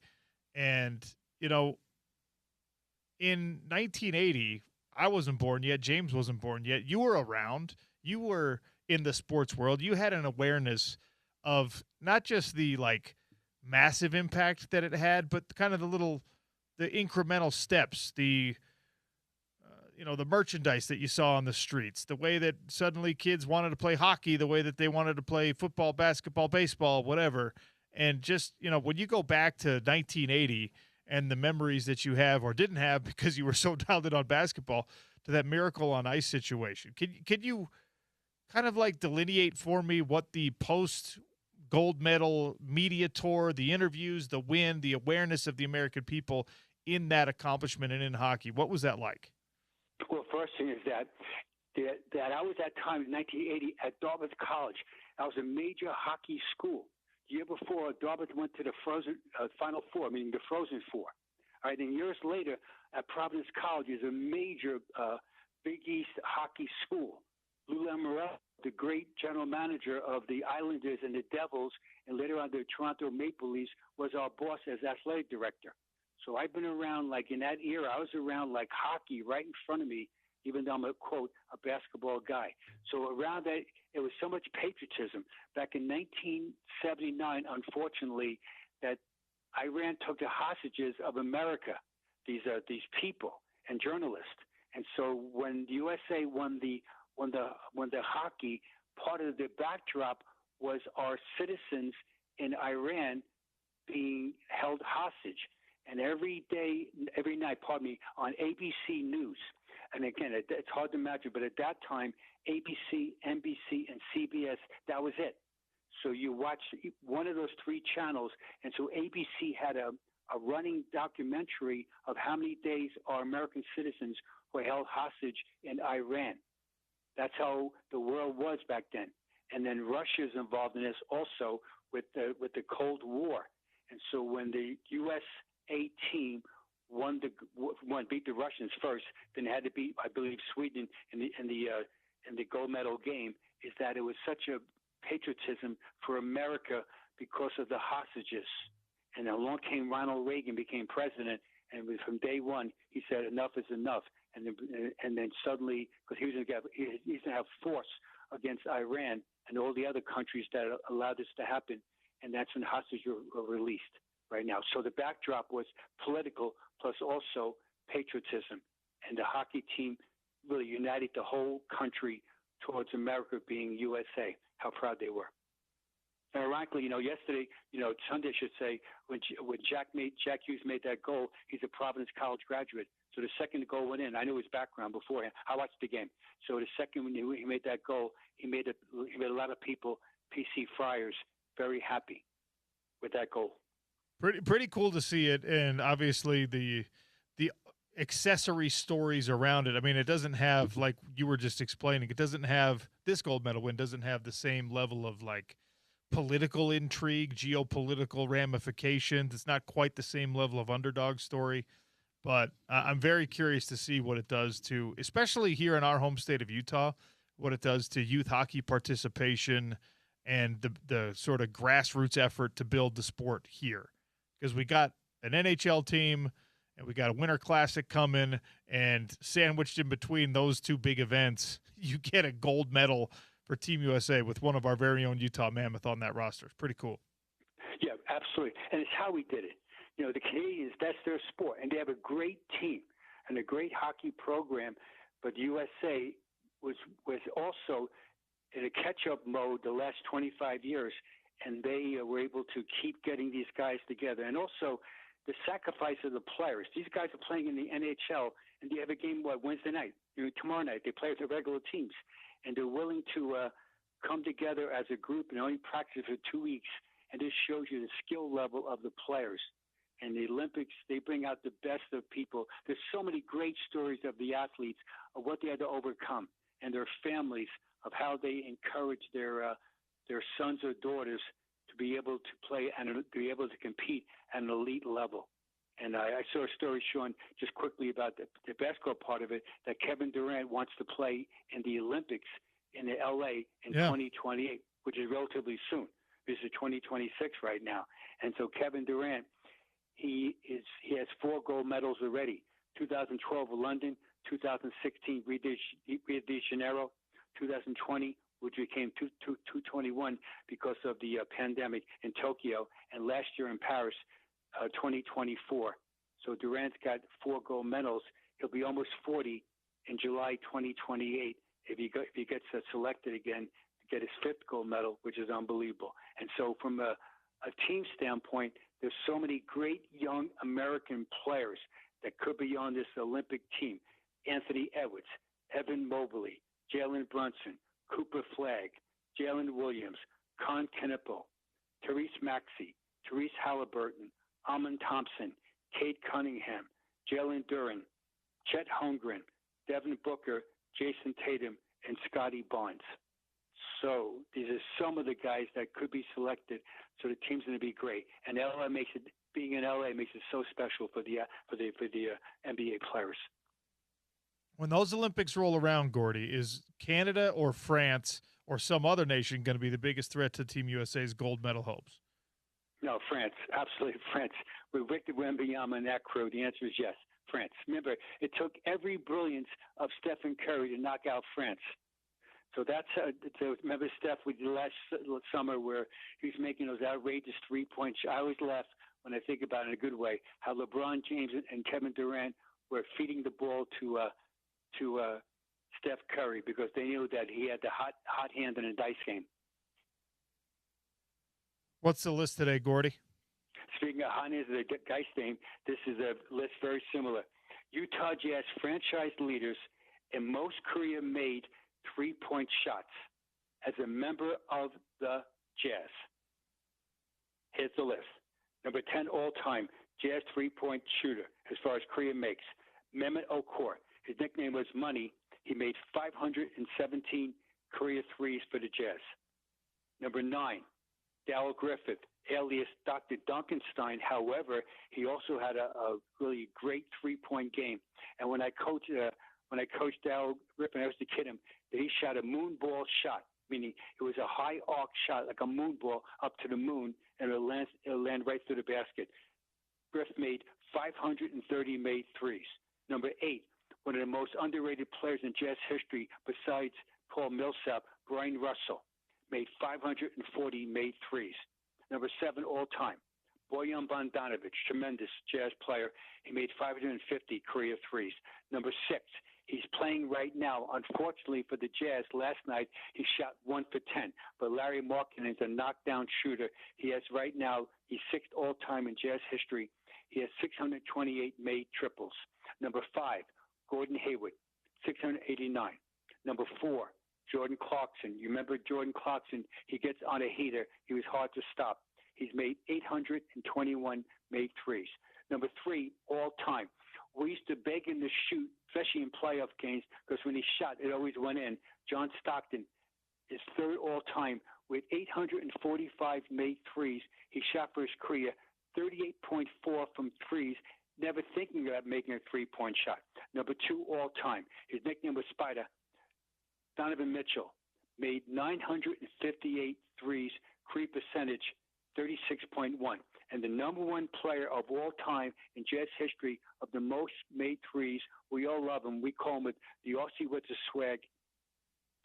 And, in 1980, I wasn't born yet. James wasn't born yet. You were around. You were in the sports world. You had an awareness of not just the massive impact that it had, but kind of the incremental steps, the merchandise that you saw on the streets, the way that suddenly kids wanted to play hockey, the way that they wanted to play football, basketball, baseball, whatever. And just, when you go back to 1980 and the memories that you have or didn't have because you were so dialed in on basketball to that Miracle on Ice situation, can you kind of delineate for me what the post gold medal media tour, the interviews, the win, the awareness of the American people in that accomplishment and in hockey. What was that like? Well, first thing is that I was at time in 1980 at Dartmouth College. I was a major hockey school. The year before, Dartmouth went to the Final Four, meaning the Frozen Four. All right, and years later, at Providence College is a major Big East hockey school. Lou Lamoriello, the great general manager of the Islanders and the Devils, and later on the Toronto Maple Leafs, was our boss as athletic director. So I've been around, like in that era, I was around like hockey right in front of me, even though I'm a, quote, a basketball guy. So around that, it was so much patriotism. Back in 1979, unfortunately, that Iran took the hostages of America, these people and journalists. And so when the USA won the hockey, part of the backdrop was our citizens in Iran being held hostage. And every night, on ABC News, and again, it's hard to imagine, but at that time, ABC, NBC, and CBS, that was it. So you watched one of those three channels, and so ABC had a running documentary of how many days our American citizens were held hostage in Iran. That's how the world was back then. And then Russia's involved in this also with the Cold War. And so when the USA team beat the Russians first, then they had to beat, I believe, Sweden in the gold medal game, is that it was such a patriotism for America because of the hostages. And along came Ronald Reagan, became president, and from day one he said enough is enough. And then suddenly, because he's going to have force against Iran and all the other countries that allowed this to happen, and that's when hostages were released right now. So the backdrop was political plus also patriotism, and the hockey team really united the whole country towards America being USA. How proud they were. And ironically, yesterday, Sunday, I should say, when Jack Hughes made that goal, he's a Providence College graduate. So the second goal went in. I knew his background beforehand. I watched the game. So the second when he made that goal, he made a lot of people, PC Friars, very happy with that goal. Pretty cool to see it, and obviously the accessory stories around it. I mean, it doesn't have, like you were just explaining, it doesn't have, this gold medal win doesn't have the same level of like political intrigue, geopolitical ramifications. It's not quite the same level of underdog story, but I'm very curious to see what it does to, especially here in our home state of Utah, what it does to youth hockey participation and the sort of grassroots effort to build the sport here. Because we got an NHL team and we got a Winter Classic coming, and sandwiched in between those two big events, you get a gold medal for Team USA with one of our very own Utah Mammoth on that roster. It's pretty cool. Yeah, absolutely. And it's how we did it. The Canadians, that's their sport, and they have a great team and a great hockey program, but the USA was also in a catch-up mode the last 25 years, and they were able to keep getting these guys together. And also the sacrifice of the players. These guys are playing in the NHL, and they have a game, Wednesday night? Tomorrow night. They play with their regular teams, and they're willing to come together as a group and only practice for 2 weeks. And this shows you the skill level of the players. And the Olympics, they bring out the best of people. There's so many great stories of the athletes, of what they had to overcome, and their families, of how they encourage their sons or daughters to be able to play and to be able to compete at an elite level. And I saw a story, Sean, just quickly about the basketball part of it, that Kevin Durant wants to play in the Olympics in LA in 2028, which is relatively soon. This is 2026 right now. And so Kevin Durant, he has 4 gold medals already. 2012 London, 2016 Rio de Janeiro, 2020, which became 221 because of the pandemic in Tokyo, and last year in Paris, 2024. So Durant's got 4 gold medals. He'll be almost 40 in July 2028 if he gets selected again to get his 5th gold medal, which is unbelievable. And so from a team standpoint, there's so many great young American players that could be on this Olympic team. Anthony Edwards, Evan Mobley, Jalen Brunson, Cooper Flagg, Jalen Williams, Con Kneppel, Therese Maxey, Therese Halliburton, Amon Thompson, Kate Cunningham, Jalen Duran, Chet Holmgren, Devin Booker, Jason Tatum, and Scotty Barnes. So these are some of the guys that could be selected. So the team's going to be great, and LA being in LA makes it so special for the NBA players. When those Olympics roll around, Gordy, is Canada or France or some other nation going to be the biggest threat to Team USA's gold medal hopes? No, France, absolutely France. With Victor Wembanyama and that crew, the answer is yes, France. Remember, it took every brilliance of Stephen Curry to knock out France. So that's remember Steph we did last summer where he was making those outrageous three-point shots. I always laugh when I think about it in a good way how LeBron James and Kevin Durant were feeding the ball to Steph Curry because they knew that he had the hot hand in a dice game. What's the list today, Gordy? Speaking of hot hands in the dice game, this is a list very similar. Utah Jazz franchise leaders in most career-made three-point shots as a member of the Jazz. Here's the list. Number 10 all-time Jazz three-point shooter as far as career makes, Mehmet Okur. His nickname was Money. He made 517 career threes for the Jazz. Number 9, Darrell Griffith, alias Dr. Duncanstein. However, he also had a really great three-point game. And when I coached Darrell Griffith, I used to kid him that he shot a moon ball shot, meaning it was a high arc shot, like a moon ball up to the moon, and it'll land right through the basket. Griff made 530 made threes. Number 8, one of the most underrated players in Jazz history besides Paul Millsap, Brian Russell, made 540 made threes. Number 7 all-time, Bojan Bogdanovic, tremendous Jazz player. He made 550 career threes. Number 6, he's playing right now. Unfortunately for the Jazz, last night he shot 1 for 10. But Larry Markkinen is a knockdown shooter. He's 6th all-time in Jazz history. He has 628 made triples. Number 5, Gordon Hayward, 689. Number 4, Jordan Clarkson. You remember Jordan Clarkson? He gets on a heater. He was hard to stop. He's made 821 made threes. Number 3, all time. We used to beg him to shoot, especially in playoff games, because when he shot, it always went in. John Stockton is 3rd all time with 845 made threes. He shot for his career 38.4 from threes, never thinking about making a three-point shot. Number 2 all time. His nickname was Spider. Donovan Mitchell made 958 threes, career percentage 36.1, and the number 1 player of all time in Jazz history of the most made threes. We all love him. We call him the Aussie with the swag,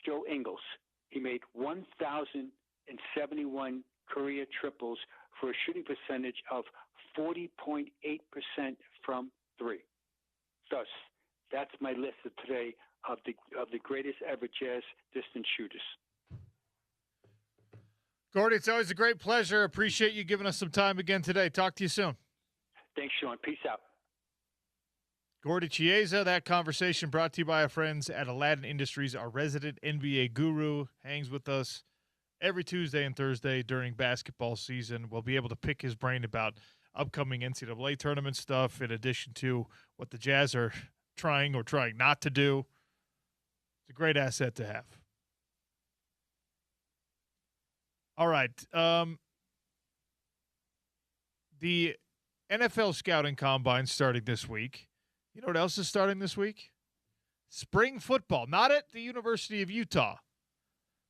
Joe Ingles. He made 1,071 career triples for a shooting percentage of 40.8% from 3. Thus, that's my list of today of the greatest ever Jazz distance shooters. Gordy, it's always a great pleasure. Appreciate you giving us some time again today. Talk to you soon. Thanks, Sean. Peace out. Gordy Chiesa, that conversation brought to you by our friends at Aladdin Industries. Our resident NBA guru hangs with us every Tuesday and Thursday during basketball season. We'll be able to pick his brain about upcoming NCAA tournament stuff in addition to what the Jazz are trying or trying not to do. It's a great asset to have. All right. The NFL scouting combine starting this week. You know what else is starting this week? Spring football. Not at the University of Utah,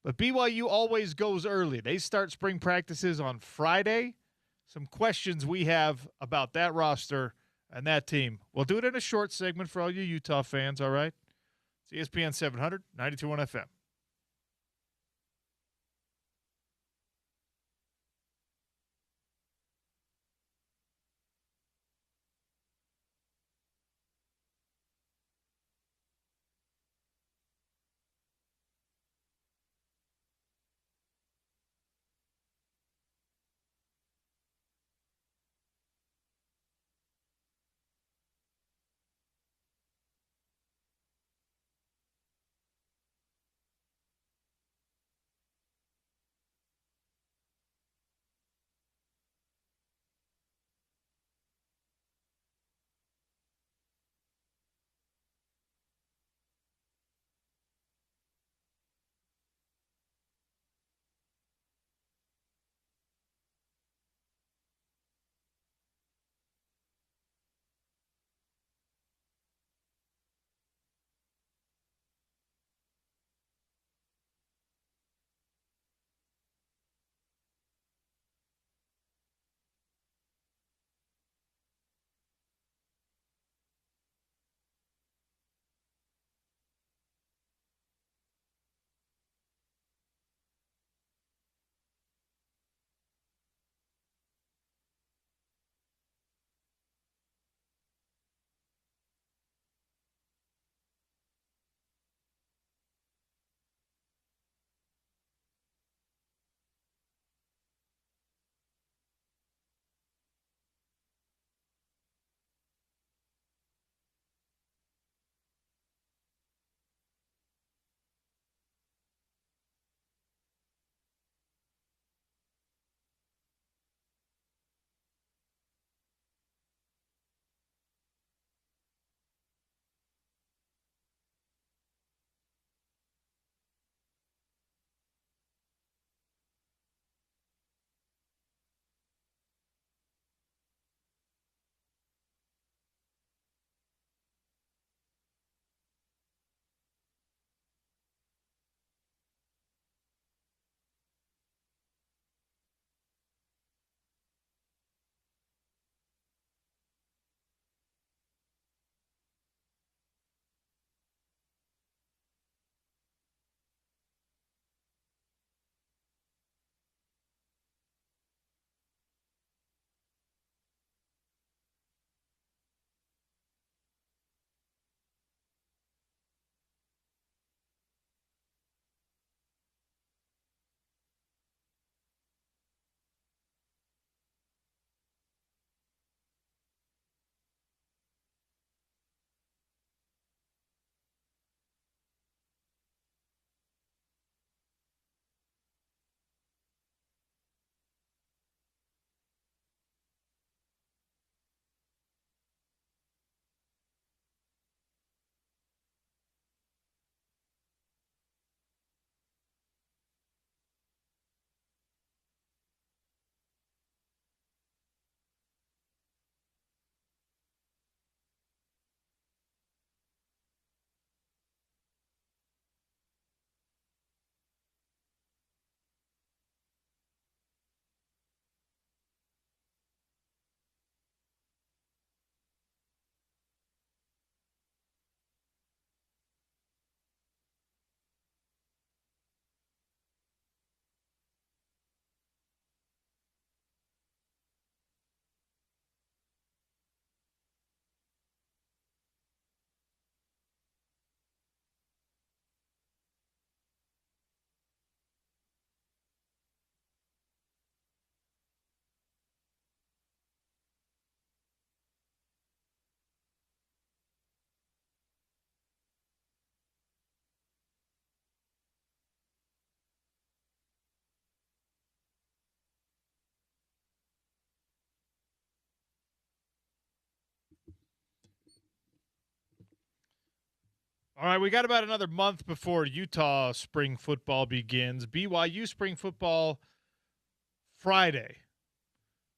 but BYU always goes early. They start spring practices on Friday. Some questions we have about that roster and that team. We'll do it in a short segment for all you Utah fans, all right? It's ESPN 700, 92.1 FM. All right, we got about another month before Utah spring football begins. BYU spring football Friday.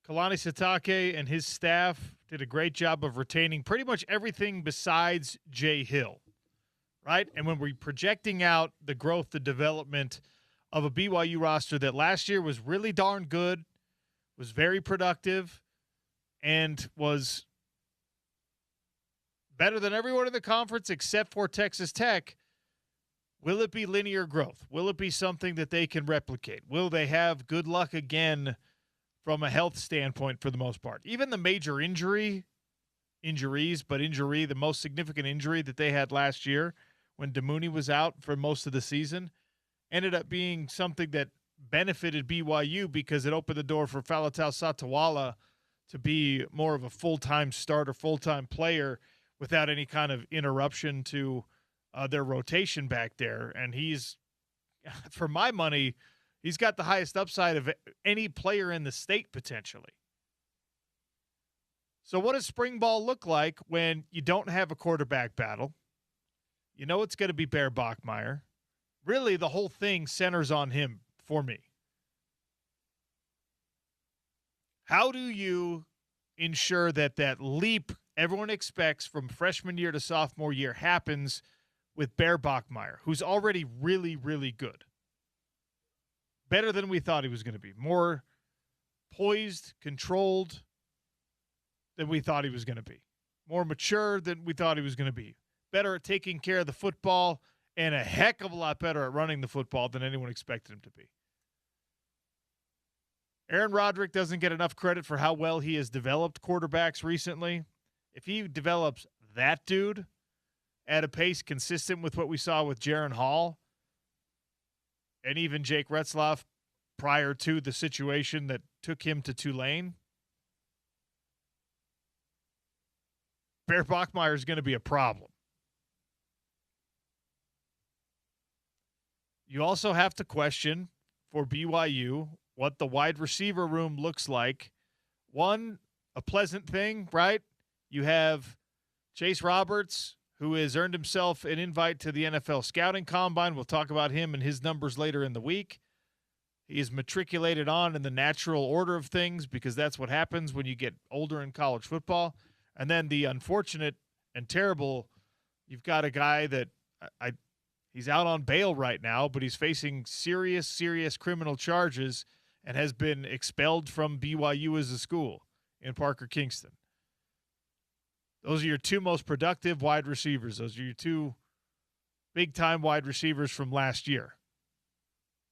Kalani Sitake and his staff did a great job of retaining pretty much everything besides Jay Hill, right? And when we're projecting out the growth, the development of a BYU roster that last year was really darn good, was very productive, and was better than everyone in the conference except for Texas Tech, will it be linear growth? Will it be something that they can replicate? Will they have good luck again from a health standpoint for the most part? Even the major the most significant injury that they had last year when Demooney was out for most of the season, ended up being something that benefited BYU because it opened the door for Faletau Satawala to be more of a full-time starter, full-time player without any kind of interruption to their rotation back there. And he's, for my money, he's got the highest upside of any player in the state potentially. So what does spring ball look like when you don't have a quarterback battle? You know it's going to be Bear Bachmeier. Really, the whole thing centers on him for me. How do you ensure that that leap everyone expects from freshman year to sophomore year happens with Bear Bachmeier, who's already really, really good? Better than we thought he was going to be. More poised, controlled than we thought he was going to be. More mature than we thought he was going to be. Better at taking care of the football, and a heck of a lot better at running the football than anyone expected him to be. Aaron Roderick doesn't get enough credit for how well he has developed quarterbacks recently. If he develops that dude at a pace consistent with what we saw with Jaron Hall and even Jake Retzlaff prior to the situation that took him to Tulane, Bear Bachmeier is going to be a problem. You also have to question for BYU what the wide receiver room looks like. One, a pleasant thing, right? You have Chase Roberts, who has earned himself an invite to the NFL Scouting Combine. We'll talk about him and his numbers later in the week. He is matriculated on in the natural order of things because that's what happens when you get older in college football. And then the unfortunate and terrible, you've got a guy that he's out on bail right now, but he's facing serious criminal charges and has been expelled from BYU as a school in Parker Kingston. Those are your two most productive wide receivers. Those are your two big-time wide receivers from last year.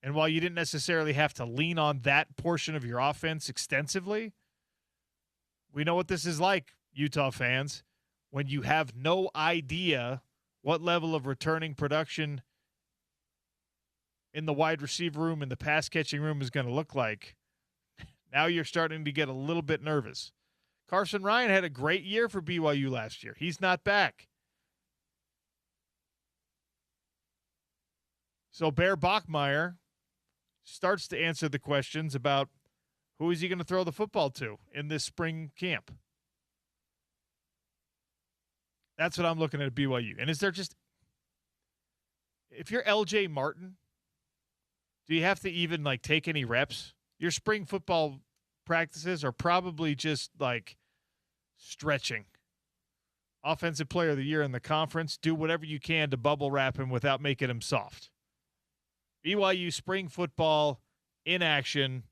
And while you didn't necessarily have to lean on that portion of your offense extensively, we know what this is like, Utah fans, when you have no idea what level of returning production in the wide receiver room and the pass catching room is going to look like. Now you're starting to get a little bit nervous. Carson Ryan had a great year for BYU last year. He's not back. So Bear Bachmeier starts to answer the questions about who is he going to throw the football to in this spring camp. That's what I'm looking at BYU. And is there just, if you're LJ Martin, do you have to even like take any reps? Your spring football practices are probably just like stretching. Offensive player of the year in the conference, do whatever you can to bubble wrap him without making him soft. BYU spring football in action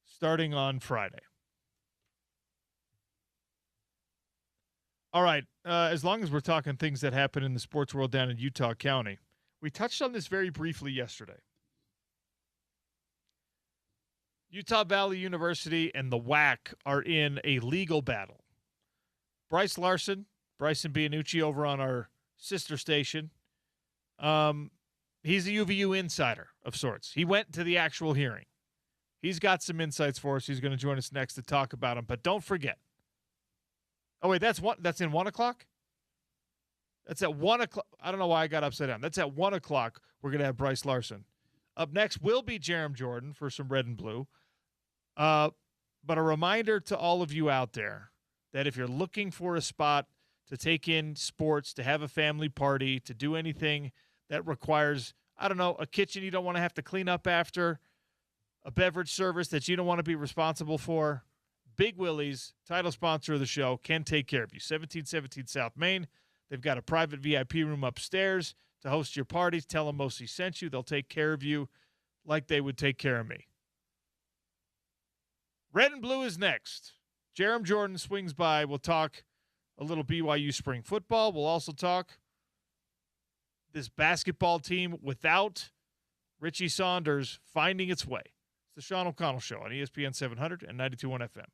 starting on Friday. All right, as long as we're talking things that happen in the sports world down in Utah County, we touched on this very briefly yesterday. Utah Valley University and the WAC are in a legal battle. Bryson Bianucci over on our sister station, he's a UVU insider of sorts. He went to the actual hearing. He's got some insights for us. He's going to join us next to talk about them. But don't forget. Oh, wait, that's in 1 o'clock? That's at 1 o'clock. I don't know why I got upside down. That's at 1 o'clock. We're going to have Bryce Larson. Up next will be Jerem Jordan for some red and blue. But a reminder to all of you out there that if you're looking for a spot to take in sports, to have a family party, to do anything that requires, I don't know, a kitchen you don't want to have to clean up after, a beverage service that you don't want to be responsible for, Big Willie's, title sponsor of the show, can take care of you. 1717 South Main. They've got a private VIP room upstairs to host your parties. Tell them Mosi sent you. They'll take care of you like they would take care of me. Red and Blue is next. Jerem Jordan swings by. We'll talk a little BYU spring football. We'll also talk this basketball team without Richie Saunders finding its way. It's the Sean O'Connell Show on ESPN 700 and 92.1 FM.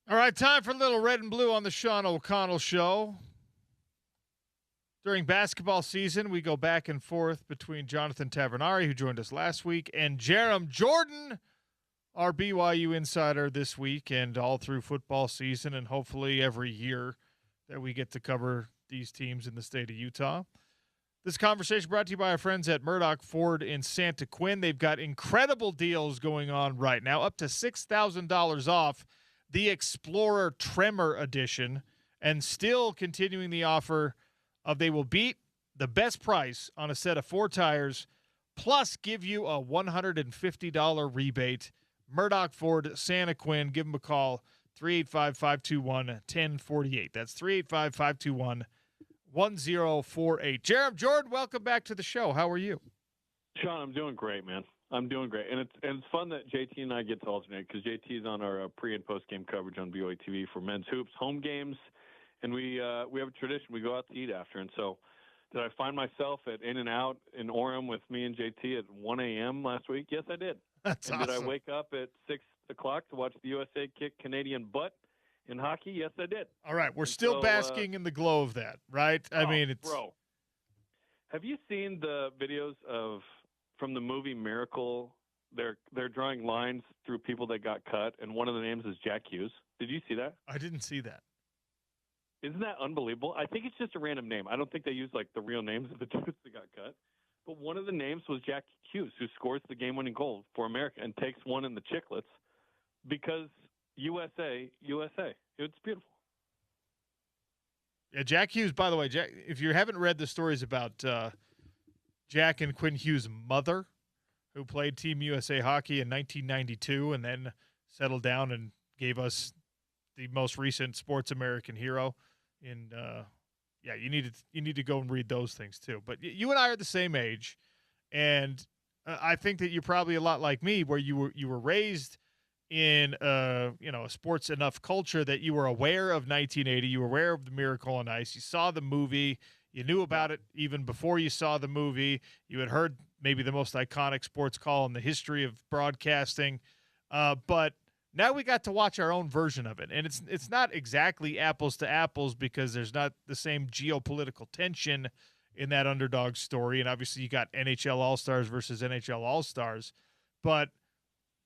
All right, time for a little red and blue on the Sean O'Connell Show. During basketball season, we go back and forth between Jonathan Tavernari, who joined us last week, and Jerem Jordan, our BYU insider this week and all through football season, and hopefully every year that we get to cover these teams in the state of Utah. This conversation brought to you by our friends at Murdoch Ford in Santa Quin. They've got incredible deals going on right now, up to $6,000 off the Explorer Tremor Edition, and still continuing the offer of they will beat the best price on a set of 4 tires, plus give you a $150 rebate. Murdoch Ford, Santa Quin. Give them a call, 385-521-1048. That's 385-521-1048. 1048. Jerem Jordan, welcome back to the show. How are you? Sean, I'm doing great, man. I'm doing great, and it's fun that JT and I get to alternate because JT is on our pre and post game coverage on BYU TV for men's hoops, home games, and we have a tradition. We go out to eat after, and so did I find myself at In-N-Out in Orem with me and JT at 1 a.m. last week? Yes, I did. That's and awesome. Did I wake up at 6 o'clock to watch the USA kick Canadian butt in hockey? Yes, I did. All right, we're still basking in the glow of that, right? I mean, it's bro. Have you seen the videos from the movie Miracle? They're drawing lines through people that got cut, and one of the names is Jack Hughes. Did you see that? I didn't see that. Isn't that unbelievable? I think it's just a random name. I don't think they use like the real names of the dudes that got cut. But one of the names was Jack Hughes, who scores the game-winning goal for America and takes one in the Chicklets because USA. It's beautiful. Yeah, Jack Hughes, by the way, Jack, if you haven't read the stories about Jack and Quinn Hughes' mother, who played Team USA hockey in 1992 and then settled down and gave us the most recent Sports American hero. And you need to go and read those things too. But you and I are the same age, and I think that you're probably a lot like me, where you were raised in a sports enough culture that you were aware of 1980, you were aware of the Miracle on Ice, you saw the movie, you knew about it even before you saw the movie, you had heard maybe the most iconic sports call in the history of broadcasting, but now we got to watch our own version of it, and it's not exactly apples to apples because there's not the same geopolitical tension in that underdog story, and obviously you got NHL All-Stars versus NHL All-Stars, but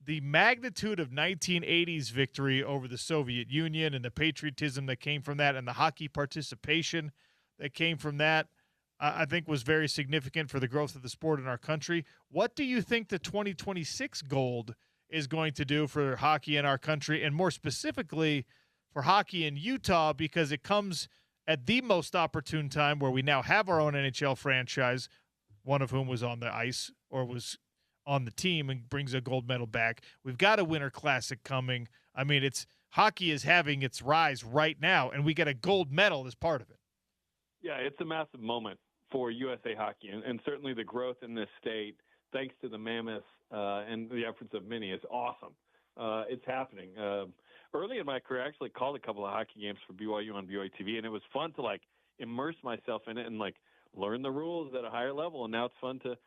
the magnitude of 1980's victory over the Soviet Union and the patriotism that came from that and the hockey participation that came from that, I think was very significant for the growth of the sport in our country. What do you think the 2026 gold is going to do for hockey in our country, and more specifically for hockey in Utah, because it comes at the most opportune time where we now have our own NHL franchise, one of whom was on the ice or was on the team and brings a gold medal back. We've got a Winter Classic coming. I mean, hockey is having its rise right now, and we get a gold medal as part of it. Yeah, it's a massive moment for USA hockey, and certainly the growth in this state, thanks to the Mammoths and the efforts of many, is awesome. It's happening. Early in my career, I actually called a couple of hockey games for BYU on BYU TV, and it was fun to immerse myself in it and learn the rules at a higher level. And now it's fun to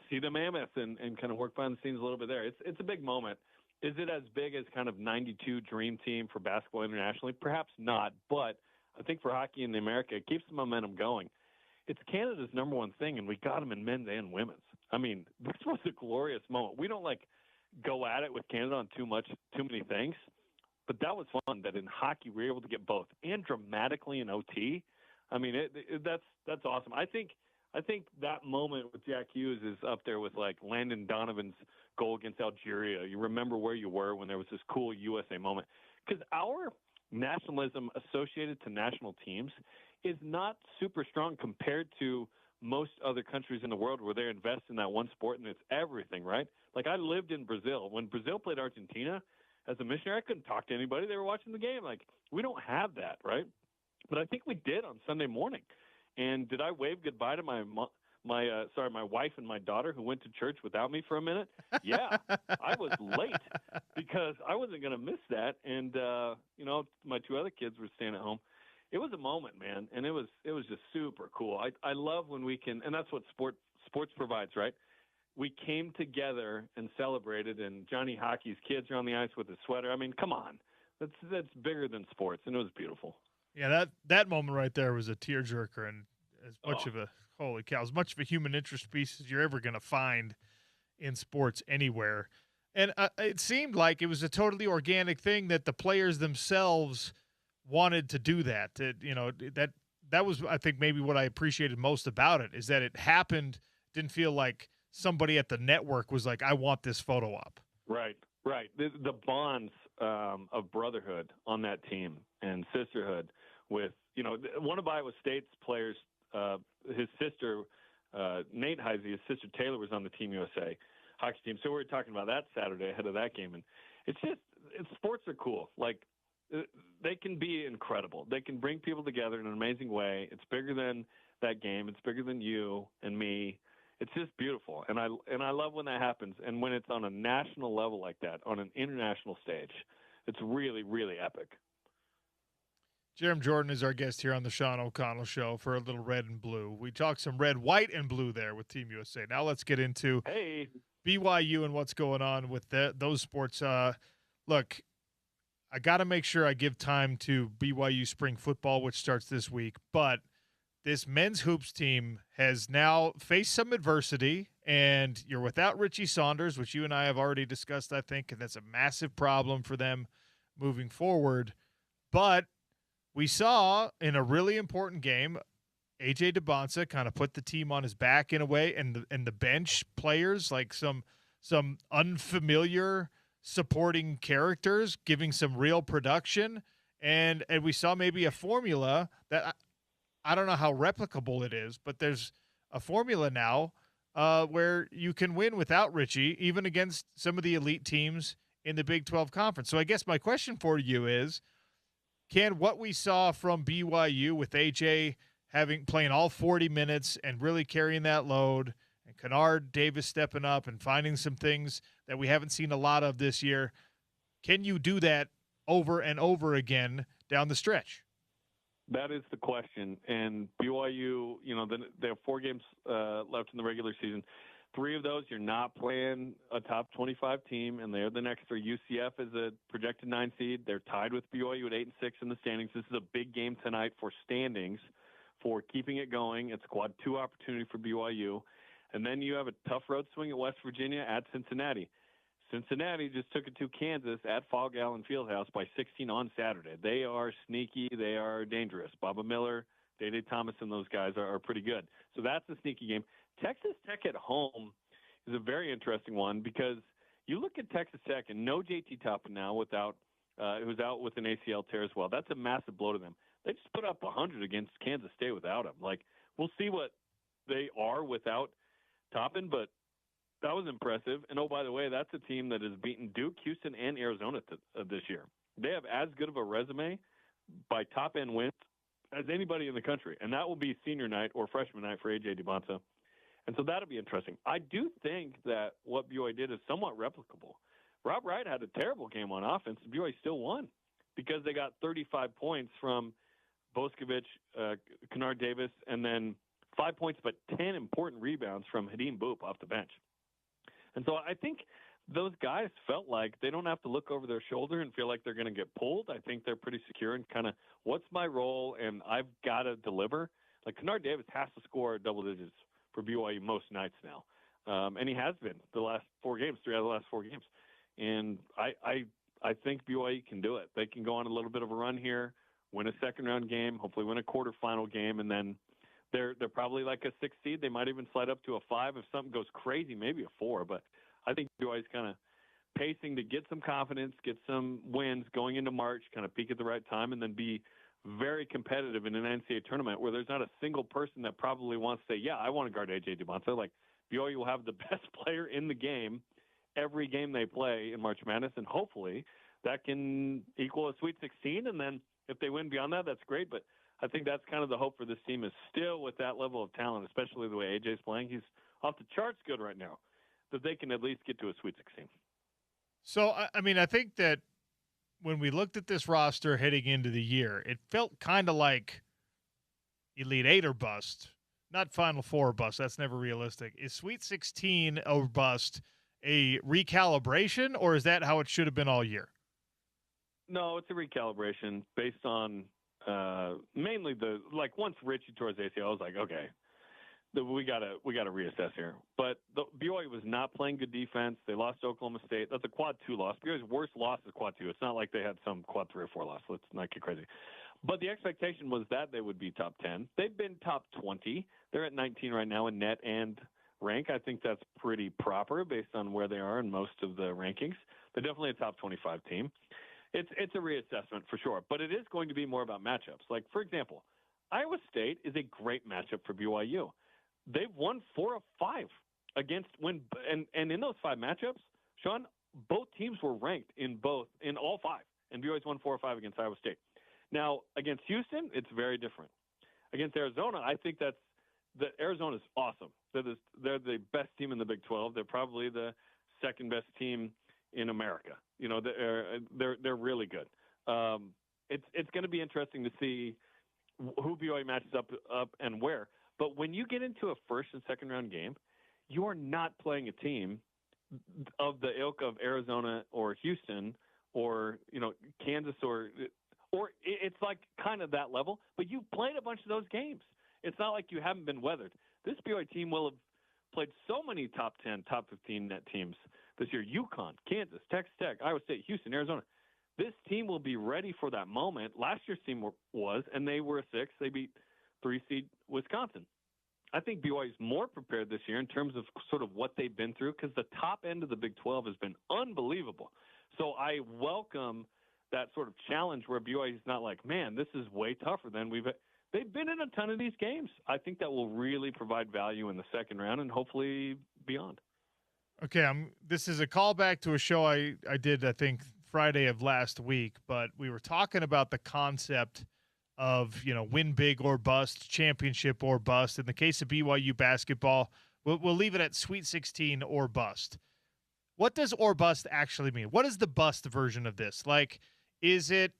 see the Mammoths and kind of work behind the scenes a little bit there. It's a big moment. Is it as big as kind of 92 Dream Team for basketball internationally? Perhaps not, but I think for hockey in America, it keeps the momentum going. It's Canada's number one thing, and we got them in men's and women's. I mean, this was a glorious moment. We don't go at it with Canada on too many things, but that was fun that in hockey we were able to get both, and dramatically in OT. I mean, that's awesome. I think that moment with Jack Hughes is up there with Landon Donovan's goal against Algeria. You remember where you were when there was this cool USA moment, because our nationalism associated to national teams is not super strong compared to most other countries in the world where they invest in that one sport and it's everything, right? I lived in Brazil. When Brazil played Argentina as a missionary, I couldn't talk to anybody. They were watching the game. We don't have that, right? But I think we did on Sunday morning. And did I wave goodbye to my wife and my daughter who went to church without me for a minute? Yeah, I was late because I wasn't going to miss that. And, my 2 other kids were staying at home. It was a moment, man, and it was just super cool. I love when we can, and that's what sports provides, right? We came together and celebrated, and Johnny Hockey's kids are on the ice with his sweater. I mean, come on, that's bigger than sports, and it was beautiful. Yeah, that moment right there was a tearjerker, and as much of as much of a human interest piece as you're ever going to find in sports anywhere. And it seemed like it was a totally organic thing that the players themselves wanted to do that. That was, I think, maybe what I appreciated most about it is that it happened. Didn't feel like somebody at the network was like, "I want this photo up." Right, right. The bonds of brotherhood on that team and sisterhood with, one of Iowa State's players, his sister, Nate Heisey, his sister Taylor was on the Team USA hockey team. So we were talking about that Saturday ahead of that game. And sports are cool. Like, they can be incredible. They can bring people together in an amazing way. It's bigger than that game. It's bigger than you and me. It's just beautiful, and I love when that happens. And when it's on a national level like that, on an international stage, it's really, really epic. Jerem Jordan is our guest here on the Sean O'Connell Show for a little red and blue. We talked some red, white, and blue there with Team USA. Now let's get into BYU and what's going on with those sports. Look, I got to make sure I give time to BYU spring football, which starts this week, but this men's hoops team has now faced some adversity, and you're without Richie Saunders, which you and I have already discussed, I think, and that's a massive problem for them moving forward. But we saw in a really important game, A.J. DeBonsa kind of put the team on his back in a way, and the bench players, like some unfamiliar supporting characters, giving some real production, and we saw maybe a formula that I don't know how replicable it is, but there's a formula now where you can win without Richie, even against some of the elite teams in the Big 12 Conference. So I guess my question for you is, can what we saw from BYU with AJ playing all 40 minutes and really carrying that load, and Kennard Davis stepping up and finding some things that we haven't seen a lot of this year, can you do that over and over again down the stretch? That is the question. And BYU, they have 4 games left in the regular season. 3 of those, you're not playing a top 25 team, and they're the next 3. UCF is a projected 9 seed. They're tied with BYU at 8 and 6 in the standings. This is a big game tonight for standings, for keeping it going. It's quad 2 opportunity for BYU. And then you have a tough road swing at West Virginia, at Cincinnati. Cincinnati just took it to Kansas at Fog Allen Fieldhouse by 16 on Saturday. They are sneaky. They are dangerous. Baba Miller, Day-Day Thomas, and those guys are pretty good. So that's a sneaky game. Texas Tech at home is a very interesting one, because you look at Texas Tech and no JT Toppin now who's out with an ACL tear as well. That's a massive blow to them. They just put up 100 against Kansas State without him. Like, we'll see what they are without Toppin, but that was impressive. And, oh, by the way, that's a team that has beaten Duke, Houston, and Arizona this year. They have as good of a resume by top-end wins as anybody in the country, and that will be senior night or freshman night for A.J. DeBonsa. And so that'll be interesting. I do think that what BYU did is somewhat replicable. Rob Wright had a terrible game on offense. BYU still won because they got 35 points from Boskovic, Kennard Davis, and then 5 points but 10 important rebounds from Hadim Boop off the bench. And so I think those guys felt like they don't have to look over their shoulder and feel like they're going to get pulled. I think they're pretty secure in kind of, what's my role, and I've got to deliver. Like, Kennard Davis has to score double digits for BYU most nights now. And he has been the last 4 games, 3 out of the last 4 games. And I think BYU can do it. They can go on a little bit of a run here, win a second-round game, hopefully win a quarterfinal game, and then they're probably like a 6 seed. They might even slide up to a 5 if something goes crazy, maybe a 4. But I think BYU's kind of pacing to get some confidence, get some wins going into March, kind of peak at the right time, and then be very competitive in an NCAA tournament where there's not a single person that probably wants to say, yeah, I want to guard A.J. DeBonsa. Like, BYU will have the best player in the game every game they play in March Madness, and hopefully that can equal a Sweet 16. And then if they win beyond that, that's great. But I think that's kind of the hope for this team, is still with that level of talent, especially the way AJ's playing. He's off the charts good right now, that they can at least get to a Sweet 16. So, I mean, I think that when we looked at this roster heading into the year, it felt kind of like Elite 8 or bust, not Final 4 or bust. That's never realistic. Is Sweet 16 or bust a recalibration, or is that how it should have been all year? No, it's a recalibration based on mainly once Richie tore his ACL, I was like, okay, we gotta reassess here. But BYU was not playing good defense. They lost to Oklahoma State. That's a quad 2 loss. BYU's worst loss is quad 2. It's not like they had some quad 3 or 4 loss. Let's not get crazy. But the expectation was that they would be top 10. They've been top 20. They're at 19 right now in net and rank. I think that's pretty proper based on where they are in most of the rankings. They're definitely a top 25 team. It's a reassessment for sure, but it is going to be more about matchups. Like, for example, Iowa State is a great matchup for BYU. They've won 4 of 5 against and in those 5 matchups, Sean, both teams were ranked in all 5, and BYU's won 4 or 5 against Iowa State. Now, against Houston, it's very different. Against Arizona, I think Arizona's awesome. They're the best team in the Big 12. They're probably the second best team in America. You know, they're really good. It's going to be interesting to see who BYU matches up and where. But when you get into a first and second round game, you are not playing a team of the ilk of Arizona or Houston or Kansas or it's like kind of that level. But you played a bunch of those games. It's not like you haven't been weathered. This BYU team will have played so many top 10, top 15 net teams this year. UConn, Kansas, Texas Tech, Iowa State, Houston, Arizona. This team will be ready for that moment. Last year's team was, and they were a 6. They beat 3-seed Wisconsin. I think BYU is more prepared this year in terms of sort of what they've been through because the top end of the Big 12 has been unbelievable. So I welcome that sort of challenge where BYU is not like, man, this is way tougher than they've been in a ton of these games. I think that will really provide value in the second round and hopefully beyond. Okay, this is a callback to a show I did, I think, Friday of last week, but we were talking about the concept of, win big or bust, championship or bust. In the case of BYU basketball, we'll leave it at Sweet 16 or bust. What does or bust actually mean? What is the bust version of this? Like, is it,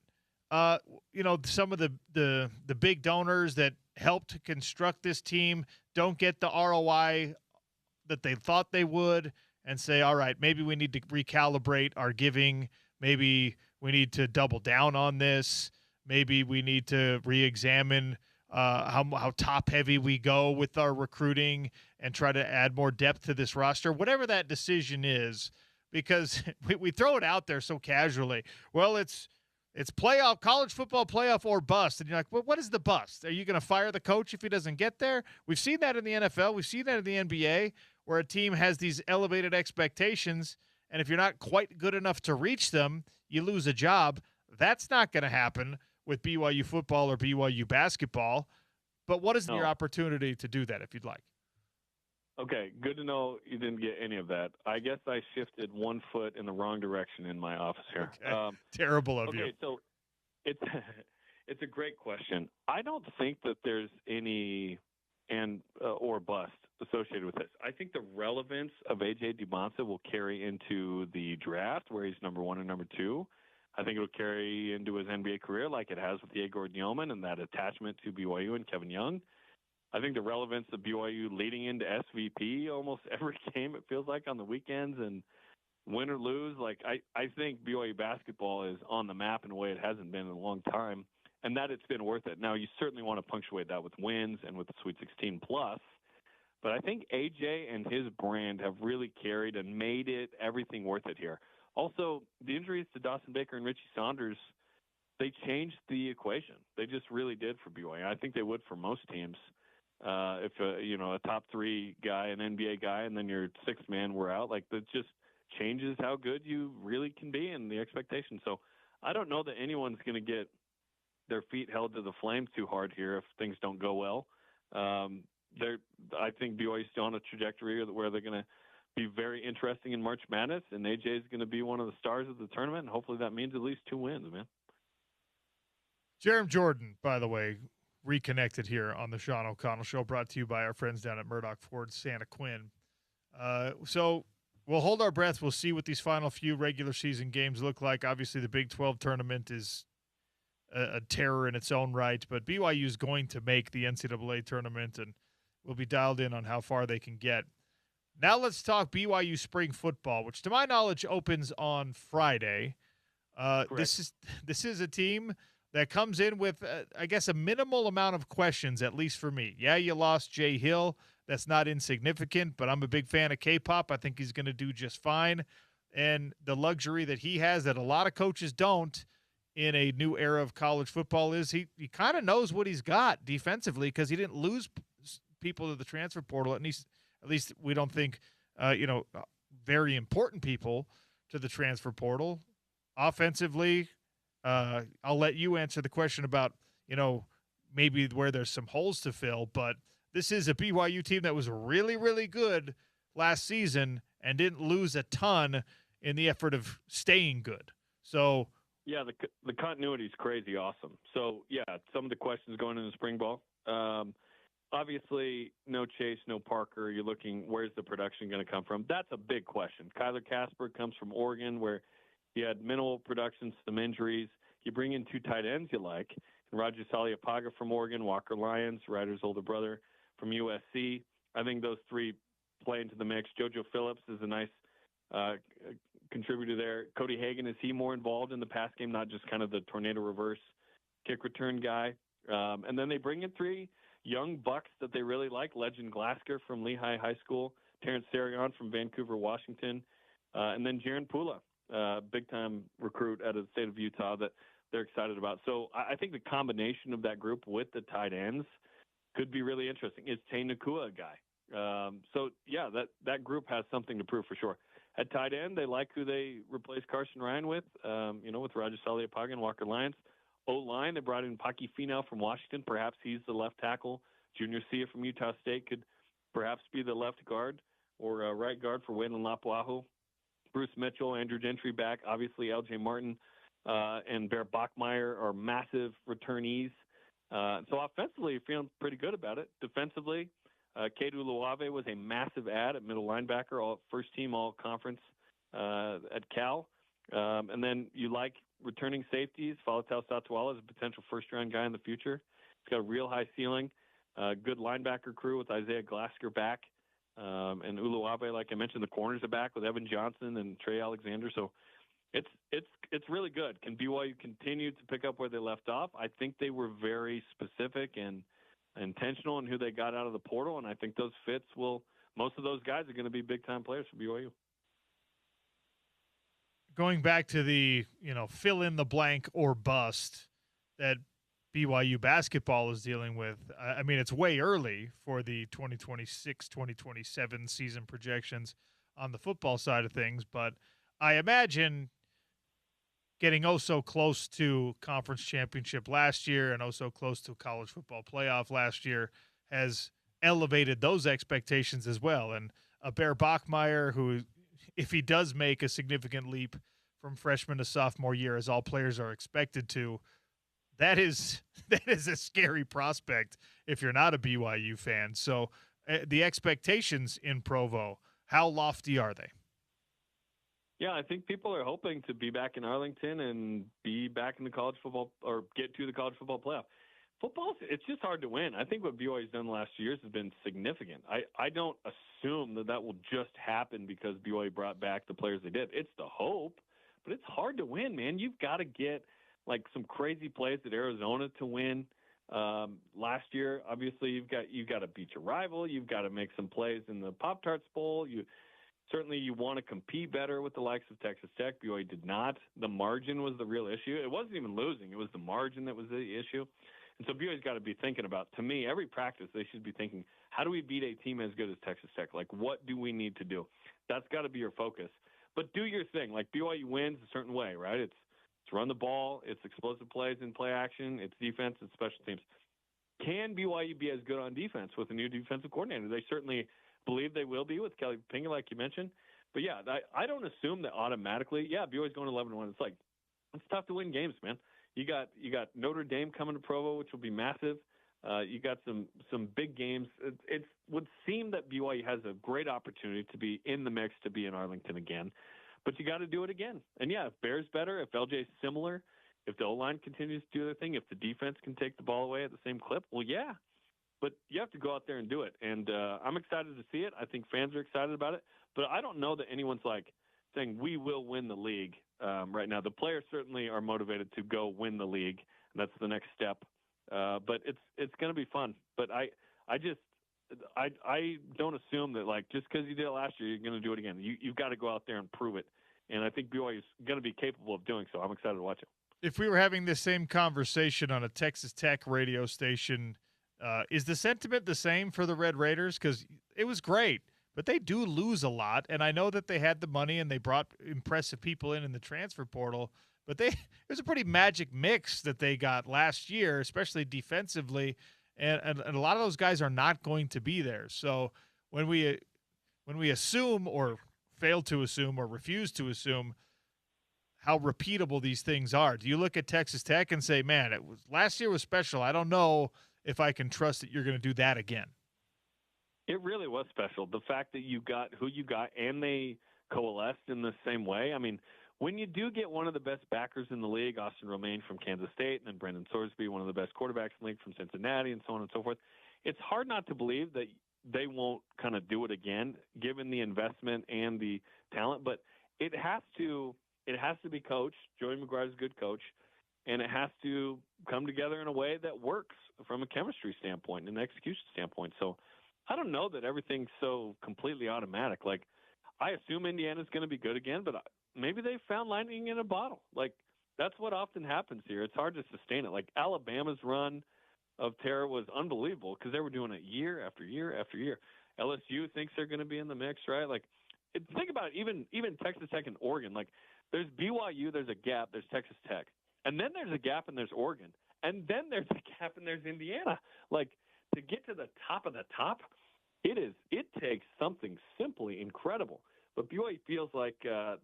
some of the big donors that helped to construct this team don't get the ROI that they thought they would and say, all right, maybe we need to recalibrate our giving. Maybe we need to double down on this. Maybe we need to re-examine how top-heavy we go with our recruiting and try to add more depth to this roster, whatever that decision is, because we throw it out there so casually. Well, it's playoff, college football playoff or bust. And you're like, well, what is the bust? Are you going to fire the coach if he doesn't get there? We've seen that in the NFL. We've seen that in the NBA where a team has these elevated expectations, and if you're not quite good enough to reach them, you lose a job. That's not going to happen with BYU football or BYU basketball. But what is your opportunity to do that if you'd like? Okay, good to know you didn't get any of that. I guess I shifted 1 foot in the wrong direction in my office here. Okay. Terrible of you. Okay, so it's a great question. I don't think that there's any or bust associated with this. I think the relevance of A.J. Dubonsa will carry into the draft where he's number 1 and number 2. I think it will carry into his NBA career like it has with Yegor Newman and that attachment to BYU and Kevin Young. I think the relevance of BYU leading into SVP almost every game, it feels like, on the weekends and win or lose. Like, I think BYU basketball is on the map in a way it hasn't been in a long time, and that it's been worth it. Now, you certainly want to punctuate that with wins and with the Sweet 16 plus, but I think AJ and his brand have really carried and made it everything worth it here. Also, the injuries to Dawson Baker and Richie Saunders, they changed the equation. They just really did for BYU. I think they would for most teams. If a top 3 guy, an NBA guy, and then your 6th man were out, like that just changes how good you really can be and the expectation. So I don't know that anyone's going to get their feet held to the flame too hard here if things don't go well. I think BYU's still on a trajectory where they're going to be very interesting in March Madness, and AJ is going to be one of the stars of the tournament, and hopefully that means at least 2 wins, man. Jerem Jordan, by the way, reconnected here on the Sean O'Connell Show, brought to you by our friends down at Murdoch Ford Santa Quinn. So we'll hold our breath. We'll see what these final few regular season games look like. Obviously, the Big 12 tournament is a terror in its own right, but BYU is going to make the NCAA tournament, and we'll be dialed in on how far they can get. Now let's talk BYU spring football, which to my knowledge opens on Friday. This is a team that comes in with, I guess, a minimal amount of questions, at least for me. Yeah, you lost Jay Hill. That's not insignificant, but I'm a big fan of K-pop. I think he's going to do just fine. And the luxury that he has that a lot of coaches don't in a new era of college football is he kind of knows what he's got defensively because he didn't lose people to the transfer portal. At least we don't think, very important people to the transfer portal. Offensively, I'll let you answer the question about, maybe where there's some holes to fill, but this is a BYU team that was really, really good last season and didn't lose a ton in the effort of staying good. So, yeah, the continuity is crazy awesome. So, yeah, some of the questions going into spring ball. Obviously, no Chase, no Parker. You're looking, where's the production going to come from? That's a big question. Kyler Casper comes from Oregon, where he had minimal production, some injuries. You bring in two tight ends you like. Roger Saliapaga from Oregon, Walker Lyons, Ryder's older brother from USC. I think those three play into the mix. JoJo Phillips is a nice contributor there. Cody Hagan, is he more involved in the pass game, not just kind of the tornado reverse kick return guy? And then they bring in three young bucks that they really like. Legend Glasker from Lehigh High School, Terrence Sarion from Vancouver, Washington, and then Jaron Pula, big-time recruit out of the state of Utah that they're excited about. So I think the combination of that group with the tight ends could be really interesting. Is Tay Nakua a guy? So, yeah, that group has something to prove for sure. At tight end, they like who they replaced Carson Ryan with, with Roger Saliapaga and Walker Lyons. O-line, they brought in Paki Finau from Washington. Perhaps he's the left tackle. Junior Sia from Utah State could perhaps be the left guard or right guard for Waylon Lapuaho. Bruce Mitchell, Andrew Gentry back. Obviously, LJ Martin and Bear Bachmeier are massive returnees. So offensively, feeling pretty good about it. Defensively, Kedu Luave was a massive add at middle linebacker, all first team, all conference at Cal. And then you like returning safeties. Faletau Satuala is a potential first-round guy in the future. He's got a real high ceiling. Good linebacker crew with Isaiah Glasker back. And Uluave, like I mentioned, the corners are back with Evan Johnson and Trey Alexander. So it's really good. Can BYU continue to pick up where they left off? I think they were very specific and intentional in who they got out of the portal, and I think those fits will – most of those guys are going to be big-time players for BYU. Going back to the, fill in the blank or bust that BYU basketball is dealing with, I mean, it's way early for the 2026-2027 season projections on the football side of things, but I imagine getting so close to conference championship last year and so close to college football playoff last year has elevated those expectations as well. And a Bear Bachmeier, who, if he does make a significant leap from freshman to sophomore year, as all players are expected to, that is a scary prospect if you're not a BYU fan. So the expectations in Provo, how lofty are they? Yeah, I think people are hoping to be back in Arlington and be back in the college football or get to the college football playoff. Football, it's just hard to win. I think what BYU's done the last 2 years has been significant. I don't assume that will just happen because BYU brought back the players they did. It's the hope, but it's hard to win, man. You've got to get like some crazy plays at Arizona to win. Last year, obviously, you've got to beat your rival. You've got to make some plays in the Pop-Tarts Bowl. Certainly, you want to compete better with the likes of Texas Tech. BYU did not. The margin was the real issue. It wasn't even losing. It was the margin that was the issue. And so BYU's got to be thinking about, to me, every practice, they should be thinking, how do we beat a team as good as Texas Tech? Like, what do we need to do? That's got to be your focus. But do your thing. Like, BYU wins a certain way, right? It's run the ball. It's explosive plays in play action. It's defense. It's special teams. Can BYU be as good on defense with a new defensive coordinator? They certainly believe they will be with Kelly Pinga, like you mentioned. But, yeah, I don't assume that automatically, BYU's going 11-1. It's like, it's tough to win games, man. You got Notre Dame coming to Provo, which will be massive. You got some big games. It would seem that BYU has a great opportunity to be in the mix to be in Arlington again. But you got to do it again. And, yeah, if Bear's better, if LJ's similar, if the O-line continues to do their thing, if the defense can take the ball away at the same clip, well, yeah. But you have to go out there and do it. And I'm excited to see it. I think fans are excited about it. But I don't know that anyone's, like, saying we will win the league right now. The players certainly are motivated to go win the league, and that's the next step. But it's going to be fun. But I don't assume that, like, just because you did it last year, you're going to do it again. You've got to go out there and prove it. And I think BYU is going to be capable of doing so. I'm excited to watch it. If we were having this same conversation on a Texas Tech radio station, is the sentiment the same for the Red Raiders? Because it was great, but they do lose a lot. And I know that they had the money and they brought impressive people in the transfer portal, but it was a pretty magic mix that they got last year, especially defensively. And a lot of those guys are not going to be there. So when we assume or fail to assume or refuse to assume how repeatable these things are, do you look at Texas Tech and say, man, last year was special. I don't know if I can trust that you're going to do that again. It really was special. The fact that you got who you got and they coalesced in the same way. I mean, when you do get one of the best backers in the league, Austin Romaine from Kansas State, and then Brendan Sorsby, one of the best quarterbacks in the league from Cincinnati, and so on and so forth, it's hard not to believe that they won't kind of do it again, given the investment and the talent. But it has to be coached. Joey McGuire's a good coach, and it has to come together in a way that works from a chemistry standpoint and an execution standpoint. So I don't know that everything's so completely automatic. Like, I assume Indiana's going to be good again, but maybe they found lightning in a bottle. Like, that's what often happens here. It's hard to sustain it. Like, Alabama's run of terror was unbelievable because they were doing it year after year after year. LSU thinks they're going to be in the mix, right? Like, think about it, even Texas Tech and Oregon. Like, there's BYU, there's a gap, there's Texas Tech. And then there's a gap and there's Oregon. And then there's a gap and there's Indiana. Like, to get to the top of the top, it takes something simply incredible. But BYU feels like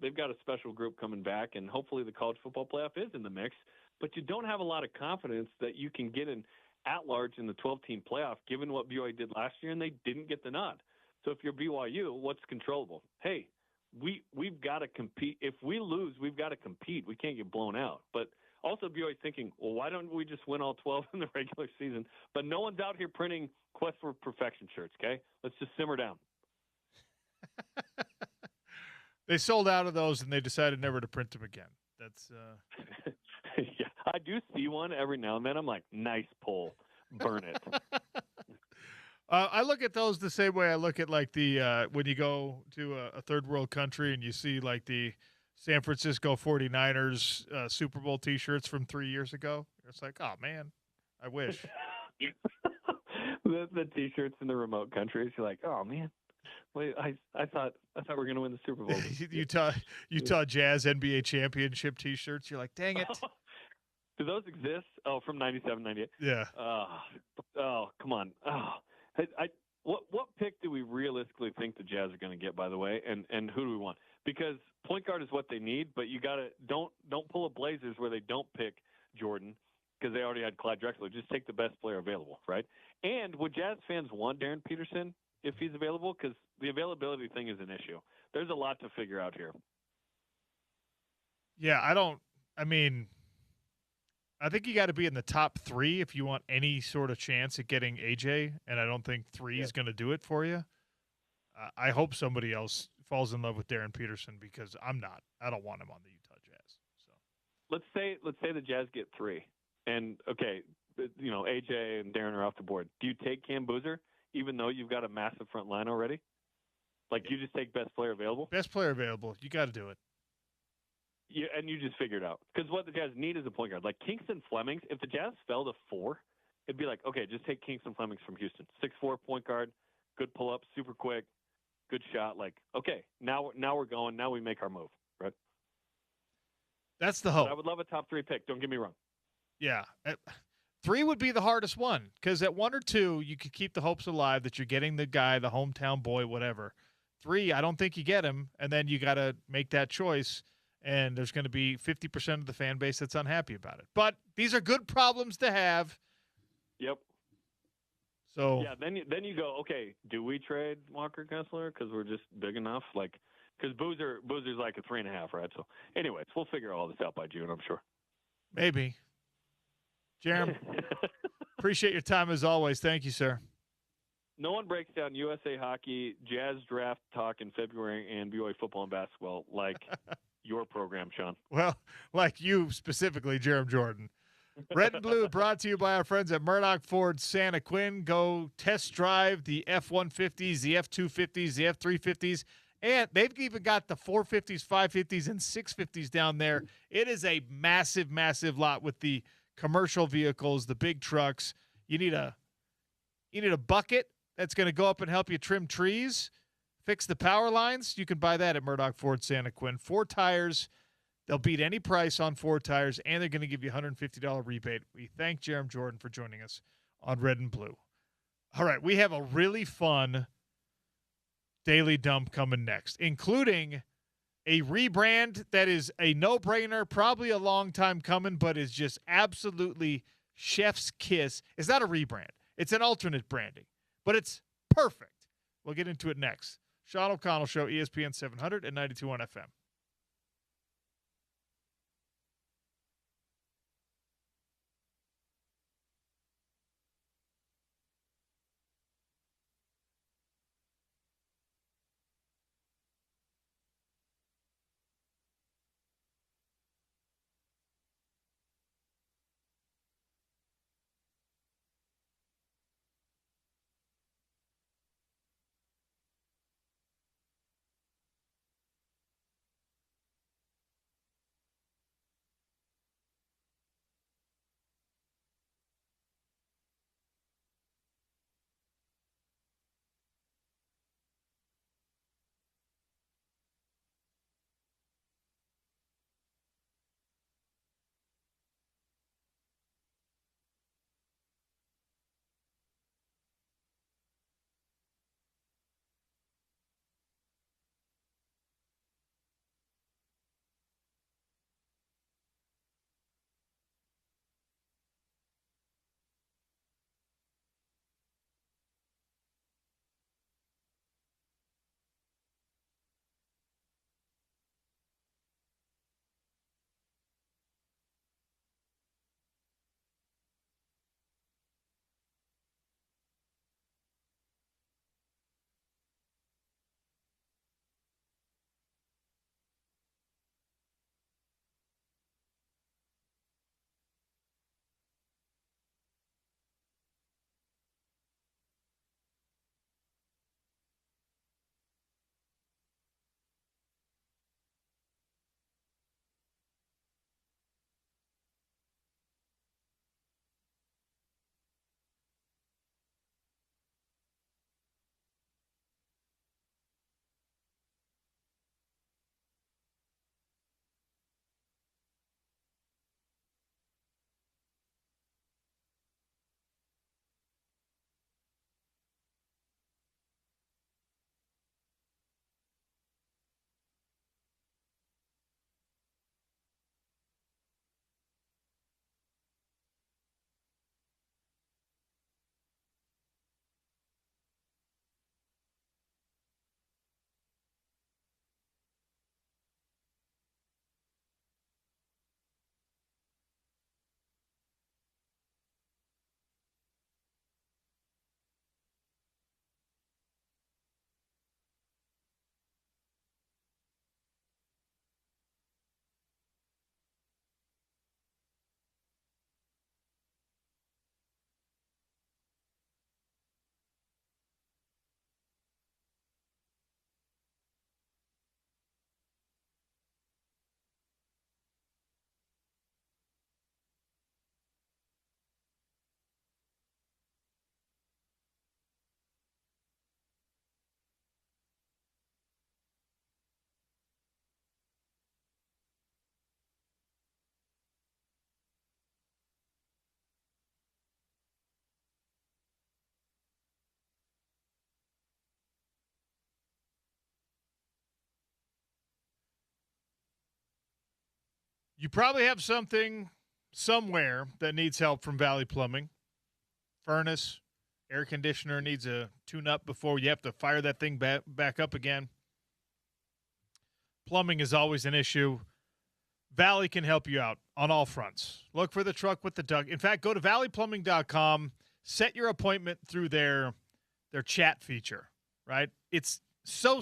they've got a special group coming back, and hopefully the college football playoff is in the mix. But you don't have a lot of confidence that you can get an at-large in the 12-team playoff, given what BYU did last year, and they didn't get the nod. So if you're BYU, what's controllable? Hey, we've got to compete. If we lose, we've got to compete. We can't get blown out. But also BYU's thinking, well, why don't we just win all 12 in the regular season? But no one's out here printing Quest for Perfection shirts, okay? Let's just simmer down. They sold out of those, and they decided never to print them again. That's yeah, I do see one every now and then. I'm like, nice pull, burn it. I look at those the same way I look at, like, the when you go to a third world country and you see, like, the San Francisco 49ers Super Bowl T-shirts from 3 years ago. It's like, oh man, I wish. the T-shirts in the remote countries. You're like, oh man. Wait, I thought we were going to win the Super Bowl. Utah Jazz NBA championship T-shirts. You're like, dang it. Do those exist? Oh, from 97, 98. Yeah. Oh, come on. Oh, what pick do we realistically think the Jazz are going to get? By the way, and who do we want? Because point guard is what they need, but you got to don't pull a Blazers where they don't pick Jordan because they already had Clyde Drexler. Just take the best player available, right? And would Jazz fans want Darren Peterson if he's available? Because the availability thing is an issue. There's a lot to figure out here. Yeah, I think you got to be in the top 3 if you want any sort of chance at getting AJ, and I don't think 3 is going to do it for you. I hope somebody else falls in love with Darren Peterson because I'm not. I don't want him on the Utah Jazz. So let's say the Jazz get 3, and okay, AJ and Darren are off the board. Do you take Cam Boozer? Even though you've got a massive front line already? Like, you just take best player available? Best player available. You got to do it. Yeah, and you just figure it out. Because what the Jazz need is a point guard. Like, Kingston Flemings, if the Jazz fell to 4, it'd be like, okay, just take Kingston Flemings from Houston. 6'4" point guard, good pull-up, super quick, good shot. Like, okay, now we're going. Now we make our move, right? That's the hope. But I would love a top 3 pick. Don't get me wrong. Yeah. 3 would be the hardest one because at 1 or 2, you could keep the hopes alive that you're getting the guy, the hometown boy, whatever. 3, I don't think you get him, and then you got to make that choice, and there's going to be 50% of the fan base that's unhappy about it. But these are good problems to have. Yep. So yeah, then you go, okay, do we trade Walker Kessler because we're just big enough? Like, because Boozer's like a 3.5, right? So, anyways, we'll figure all this out by June, I'm sure. Maybe. Jerem, appreciate your time as always. Thank you, sir. No one breaks down USA hockey, Jazz draft talk in February, and BYU football and basketball like your program, Sean. Well, like you specifically, Jerem Jordan. Red and Blue brought to you by our friends at Murdoch Ford Santa Quin. Go test drive the F-150s, the F-250s, the F-350s, and they've even got the 450s, 550s, and 650s down there. It is a massive, massive lot with the commercial vehicles, the big trucks. You need a bucket that's going to go up and help you trim trees, fix the power lines. You can buy that at Murdoch Ford Santa Quin. 4 tires. They'll beat any price on 4 tires, and they're going to give you a $150 rebate. We thank Jerem Jordan for joining us on Red and Blue. All right, we have a really fun Daily Dump coming next, including a rebrand that is a no-brainer, probably a long time coming, but is just absolutely chef's kiss. It's not a rebrand. It's an alternate branding, but it's perfect. We'll get into it next. Sean O'Connell Show, ESPN 700 and 92.1 FM. You probably have something somewhere that needs help from Valley Plumbing. Furnace, air conditioner needs a tune-up before you have to fire that thing back up again. Plumbing is always an issue. Valley can help you out on all fronts. Look for the truck with the duct. In fact, go to valleyplumbing.com. Set your appointment through their chat feature, right? It's so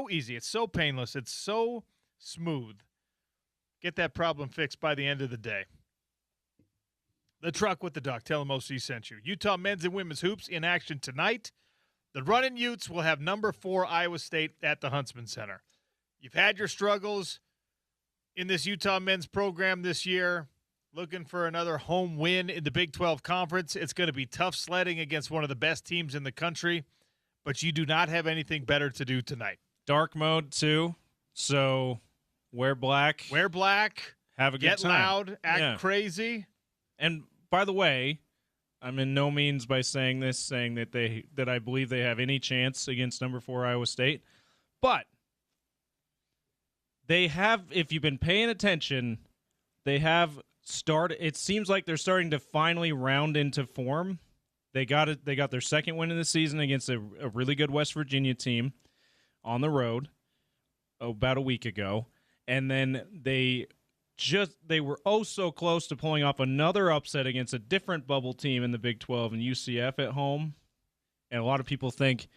easy. It's so painless. It's so smooth. Get that problem fixed by the end of the day. The Truck with the Duck. Tell them OC sent you. Utah men's and women's hoops in action tonight. The Runnin' Utes will have number 4 Iowa State at the Huntsman Center. You've had your struggles in this Utah men's program this year, looking for another home win in the Big 12 Conference. It's going to be tough sledding against one of the best teams in the country, but you do not have anything better to do tonight. Dark mode, too, so wear black. Wear black. Have a good Get time. loud. Act crazy. And, by the way, I'm in no means by saying that I believe they have any chance against number 4 Iowa State, but they have, if you've been paying attention, they have started. It seems like they're starting to finally round into form. They got it. They got their second win of the season against a really good West Virginia team on the road about a week ago, and then they were so close to pulling off another upset against a different bubble team in the Big 12 and UCF at home. And a lot of people think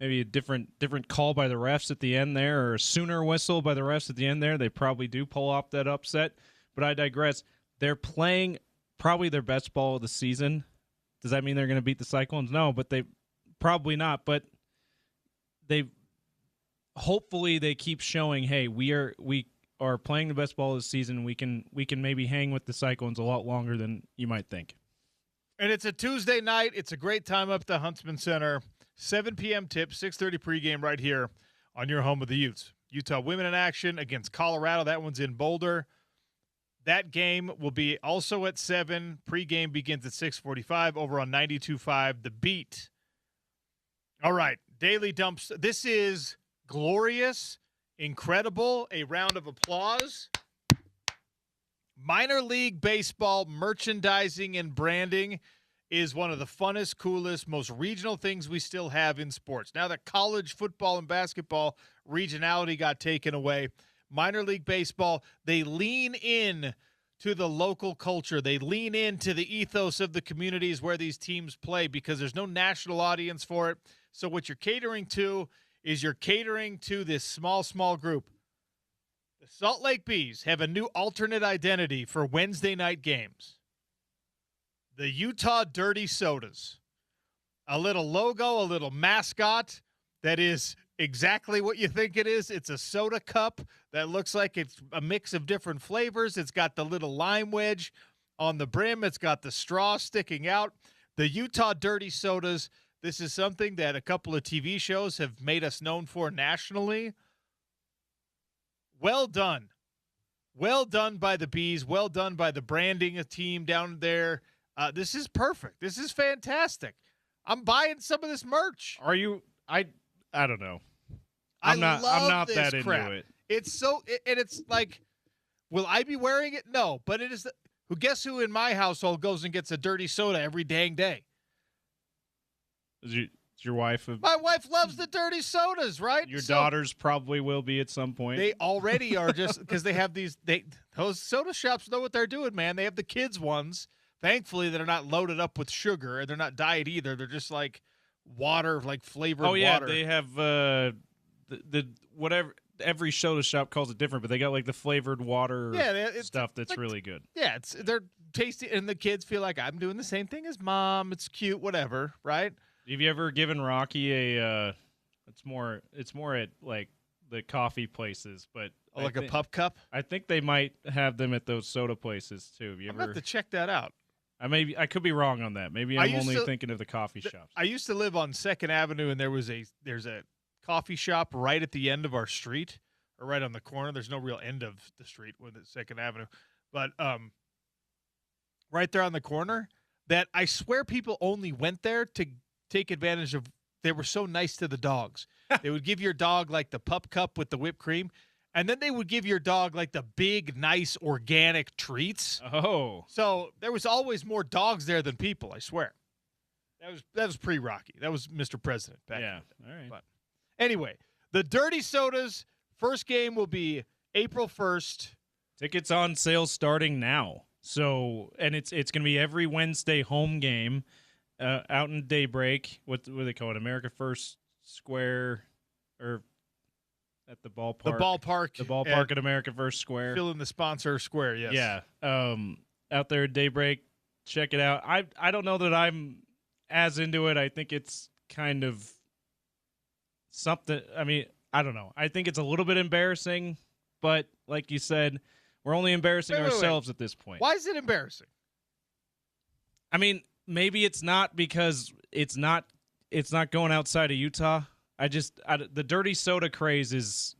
maybe a different call by the refs at the end there, or a sooner whistle by the refs at the end there. They probably do pull off that upset, but I digress. They're playing probably their best ball of the season. Does that mean they're going to beat the Cyclones? No, but they probably not. But hopefully they keep showing, hey, we are playing the best ball of the season. We can maybe hang with the Cyclones a lot longer than you might think. And it's a Tuesday night. It's a great time up at the Huntsman Center. 7 p.m. tip, 6:30 pregame right here on your home of the Utes. Utah women in action against Colorado. That one's in Boulder. That game will be also at 7. Pregame begins at 6:45 over on 92.5 The Beat. All right, Daily Dumps. This is glorious, incredible. A round of applause. Minor League Baseball merchandising and branding is one of the funnest, coolest, most regional things we still have in sports. Now that college football and basketball regionality got taken away, minor league baseball, they lean in to the local culture. They lean into the ethos of the communities where these teams play because there's no national audience for it. So what you're catering to is you're catering to this small group. The Salt Lake Bees have a new alternate identity for Wednesday night games. The Utah Dirty Sodas. A little logo, a little mascot that is exactly what you think it is. It's a soda cup that looks like it's a mix of different flavors. It's got the little lime wedge on the brim. It's got the straw sticking out. The Utah Dirty Sodas. This is something that a couple of TV shows have made us known for nationally. Well done. Well done by the Bees. Well done by the branding team down there. This is perfect. This is fantastic. I'm buying some of this merch. Are you? I don't know. I'm not that crap. into it. It's so, and it's like, will I be wearing it? No, but it is. Guess who in my household goes and gets a dirty soda every dang day? Is your wife? My wife loves the dirty sodas, right? Your daughters probably will be at some point. They already are, just because they have those soda shops know what they're doing, man. They have the kids ones. Thankfully, they're not loaded up with sugar, and they're not diet either. They're just like water, like flavored water. Oh yeah, they have the whatever. Every soda shop calls it different, but they got like the flavored water stuff that's like, really good. Yeah, they're tasty, and the kids feel like I'm doing the same thing as mom. It's cute, whatever, right? Have you ever given Rocky a? It's more at like the coffee places, but like a pup cup. I think they might have them at those soda places too. Have you I'm gonna have to check that out. I could be wrong on that. Maybe I'm only thinking of the coffee shops. I used to live on 2nd Avenue, and there's a coffee shop right at the end of our street, or right on the corner. There's no real end of the street with 2nd Avenue, but right there on the corner. That I swear people only went there to take advantage of. They were so nice to the dogs. They would give your dog like the pup cup with the whipped cream. And then they would give your dog like the big, nice, organic treats. Oh. So there was always more dogs there than people, I swear. That was pre-Rocky. That was Mr. President back then. All right. But anyway, the Dirty Sodas, first game will be April 1st. Tickets on sale starting now. So, and it's going to be every Wednesday home game out in Daybreak. What do they call it? America First Square or at the ballpark. The ballpark at America First Square. Fill in the sponsor square, yes. Yeah. Out there at Daybreak, check it out. I don't know that I'm as into it. I think it's kind of something. I mean, I don't know. I think it's a little bit embarrassing, but like you said, we're only embarrassing ourselves at this point. Why is it embarrassing? I mean, maybe it's not because it's not going outside of Utah. The dirty soda craze is.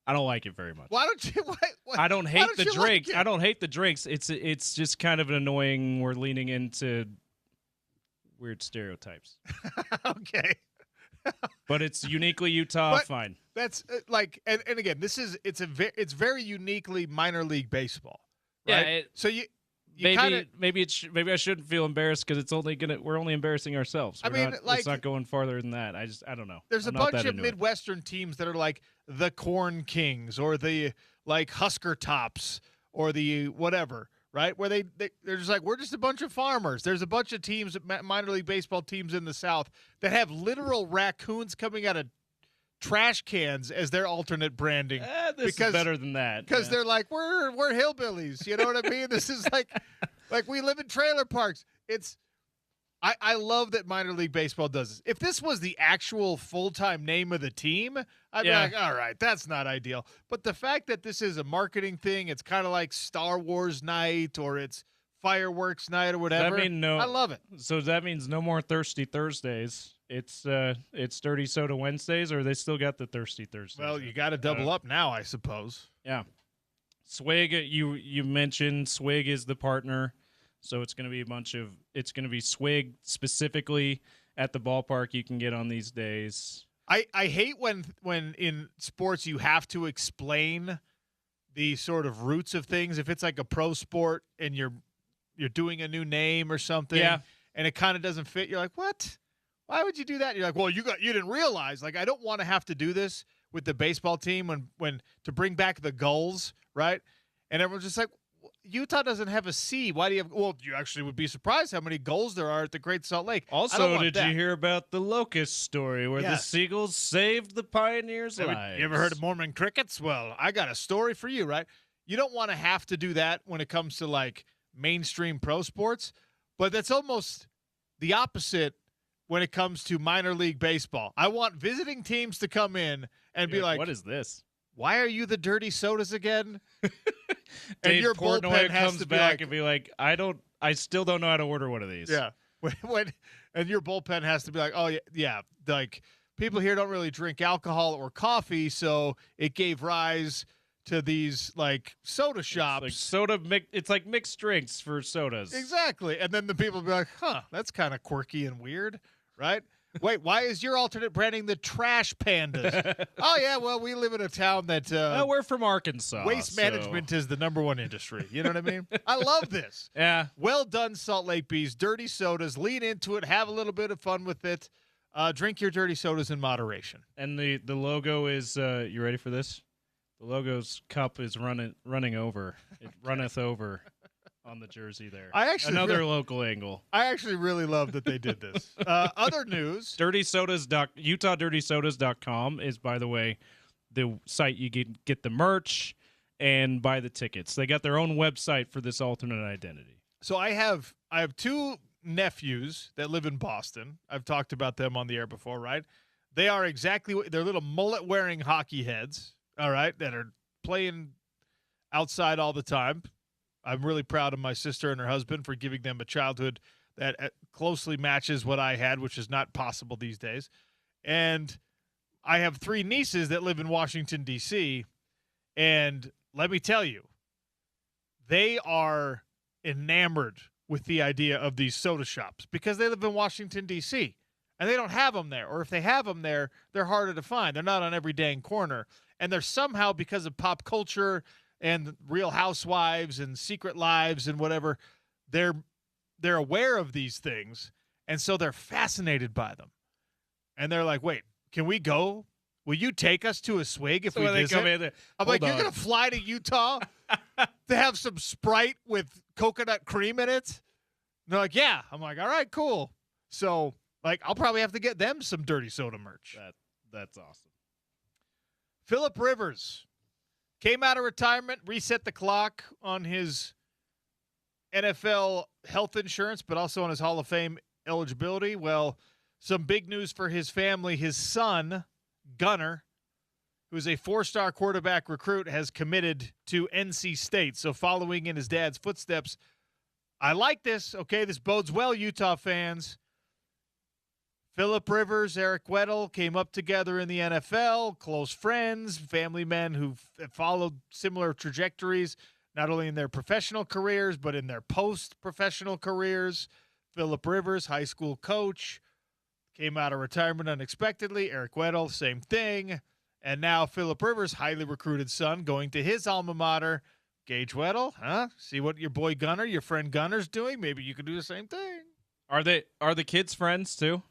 I don't like it very much. Why don't you? I don't hate the drinks. Like I don't hate the drinks. It's just kind of an annoying. We're leaning into weird stereotypes. Okay. But it's uniquely Utah. Fine. That's and again, it's very uniquely minor league baseball. Right? Yeah. So you maybe I shouldn't feel embarrassed because we're only embarrassing ourselves. It's not going farther than that. I don't know. There's a bunch of Midwestern teams that are like the Corn Kings or the like Husker Tops or the whatever, right? Where they're just like, we're just a bunch of farmers. There's a bunch of teams, minor league baseball teams in the South that have literal raccoons coming out of trash cans as their alternate branding. This is better than that. Because they're like, we're hillbillies. You know what I mean? This is like we live in trailer parks. I love that minor league baseball does this. If this was the actual full-time name of the team, I'd be like, all right, that's not ideal. But the fact that this is a marketing thing, it's kind of like Star Wars night or it's fireworks night or whatever. I love it. So that means no more Thirsty Thursdays. It's Dirty Soda Wednesdays, or they still got the Thirsty Thursdays? Well, you got to double up now, I suppose. Yeah. Swig, you mentioned Swig is the partner. So it's going to be Swig specifically at the ballpark you can get on these days. I hate when in sports you have to explain the sort of roots of things. If it's like a pro sport and you're doing a new name or something, and it kind of doesn't fit, you're like, what? Why would you do that? You're like, well, you didn't realize. Like, I don't want to have to do this with the baseball team when to bring back the Gulls, right? And everyone's just like, Utah doesn't have a C. Why do you have? Well, you actually would be surprised how many goals there are at the Great Salt Lake. Also, did you hear about the locust story where the seagulls saved the pioneers' lives? You ever heard of Mormon crickets? Well, I got a story for you, right? You don't want to have to do that when it comes to like mainstream pro sports, but that's almost the opposite when it comes to minor league baseball. I want visiting teams to come in and be like, what is this? Why are you the dirty sodas again? And your bullpen comes back and be like, I still don't know how to order one of these. Yeah. And your bullpen has to be like, oh yeah, like people here don't really drink alcohol or coffee, so it gave rise to these like soda shops. It's like mixed drinks for sodas. Exactly. And then the people be like, that's kind of quirky and weird, right? Wait, why is your alternate branding the Trash Pandas? Oh, yeah, well, we live in a town that we're from Arkansas. Waste management is the number one industry. You know what I mean? I love this. Yeah. Well done, Salt Lake Bees. Dirty sodas. Lean into it. Have a little bit of fun with it. Drink your dirty sodas in moderation. And the logo is, you ready for this? The logo's cup is running over. It runneth over. On the jersey there. Another local angle. I actually really love that they did this. Other news. UtahDirtySodas.com is, by the way, the site you get the merch and buy the tickets. They got their own website for this alternate identity. So I have two nephews that live in Boston. I've talked about them on the air before, right? They are they're little mullet-wearing hockey heads, all right, that are playing outside all the time. I'm really proud of my sister and her husband for giving them a childhood that closely matches what I had, which is not possible these days. And I have three nieces that live in Washington, D.C., and let me tell you, they are enamored with the idea of these soda shops because they live in Washington, D.C., and they don't have them there. Or if they have them there, they're harder to find. They're not on every dang corner. And they're somehow, because of pop culture and Real Housewives and Secret Lives and whatever, they're aware of these things, and so they're fascinated by them. And they're like, wait, can we go? Will you take us to a swig if we visit? Come in I'm like, you're going to fly to Utah to have some Sprite with coconut cream in it? And they're like, yeah. I'm like, all right, cool. So, like, I'll probably have to get them some dirty soda merch. That's awesome. Phillip Rivers came out of retirement, reset the clock on his NFL health insurance, but also on his Hall of Fame eligibility. Well, some big news for his family. His son, Gunner, who's a 4-star quarterback recruit, has committed to NC State. So following in his dad's footsteps, I like this. Okay, this bodes well, Utah fans. Phillip Rivers, Eric Weddle came up together in the NFL, close friends, family men who followed similar trajectories, not only in their professional careers, but in their post-professional careers. Phillip Rivers, high school coach, came out of retirement unexpectedly. Eric Weddle, same thing. And now Phillip Rivers, highly recruited son, going to his alma mater. Gage Weddle, huh? See what your boy Gunner, your friend Gunner's doing? Maybe you could do the same thing. Are the kids friends too?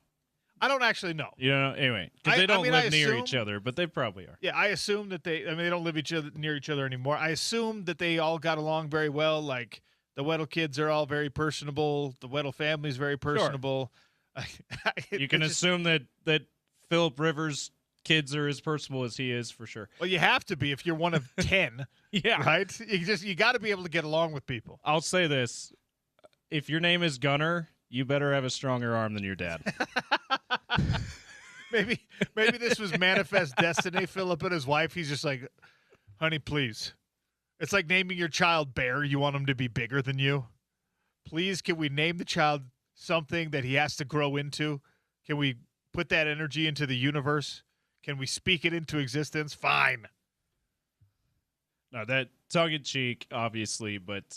I don't actually know. You know, anyway, because they don't live near each other, but they probably are. Yeah, I assume that they don't live near each other anymore. I assume that they all got along very well. Like, the Weddle kids are all very personable. The Weddle family is very personable. Sure. You can assume that Phillip Rivers' kids are as personable as he is, for sure. Well, you have to be if you're one of 10. Yeah. Right? You got to be able to get along with people. I'll say this. If your name is Gunner, you better have a stronger arm than your dad. Maybe this was manifest destiny. Phillip and his wife, he's just like, honey, please. It's like naming your child Bear. You want him to be bigger than you. Please, can we name the child something that he has to grow into? Can we put that energy into the universe? Can we speak it into existence? Fine. No, that tongue-in-cheek, obviously, but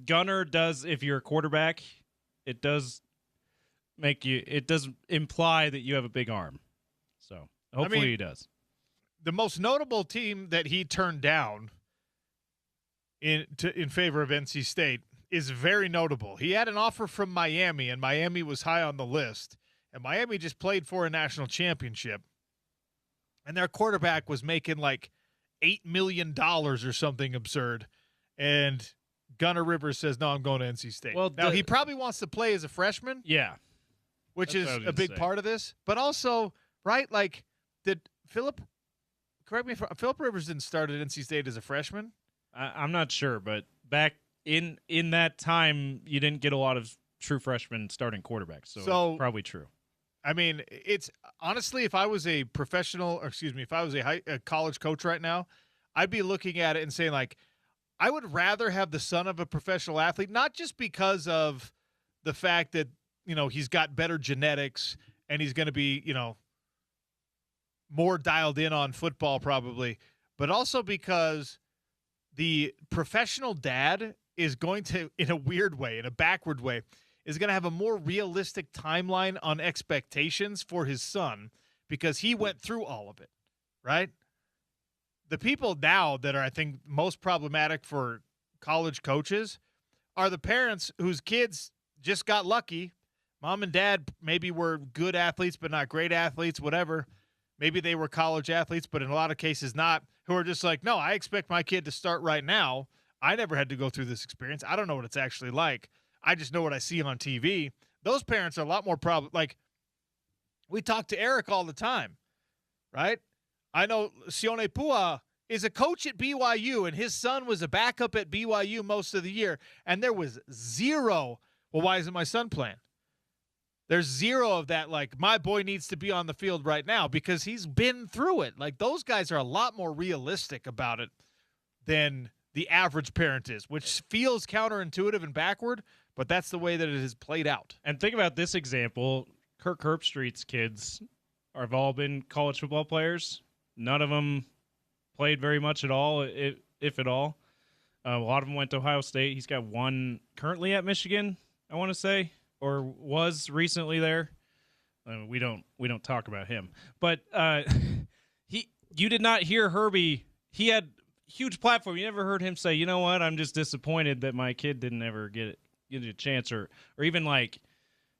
Gunner does, if you're a quarterback, it does imply that you have a big arm. So hopefully he does. The most notable team that he turned down in favor of NC State is very notable. He had an offer from Miami, and Miami was high on the list. And Miami just played for a national championship. And their quarterback was making like $8 million or something absurd. And Gunner Rivers says, no, I'm going to NC State. Well, now, he probably wants to play as a freshman. Yeah. Which is a big part of this. But also, right, like, did Phillip Rivers didn't start at NC State as a freshman? I'm not sure, but back in that time, you didn't get a lot of true freshmen starting quarterbacks. So it's probably true. I mean, it's honestly, if I was a college coach right now, I'd be looking at it and saying, like, I would rather have the son of a professional athlete, not just because of the fact that, you know, he's got better genetics and he's going to be, you know, more dialed in on football probably, but also because the professional dad is going to, in a weird way, in a backward way, is going to have a more realistic timeline on expectations for his son because he went through all of it, right? The people now that are, I think, most problematic for college coaches are the parents whose kids just got lucky. Mom and dad maybe were good athletes, but not great athletes, whatever. Maybe they were college athletes, but in a lot of cases not, who are just like, no, I expect my kid to start right now. I never had to go through this experience. I don't know what it's actually like. I just know what I see on TV. Those parents are a lot more like, we talk to Eric all the time, right? I know Sione Pua is a coach at BYU, and his son was a backup at BYU most of the year, and there was zero, well, why isn't my son playing? There's zero of that, like, my boy needs to be on the field right now because he's been through it. Like, those guys are a lot more realistic about it than the average parent is, which feels counterintuitive and backward, but that's the way that it has played out. And think about this example. Kirk Herbstreit's kids have all been college football players. None of them played very much at all, if at all. A lot of them went to Ohio State. He's got one currently at Michigan, I want to say, or was recently there. We don't talk about him. But you did not hear Herbie. He had huge platform. You never heard him say, you know what, I'm just disappointed that my kid didn't ever get a chance, or even like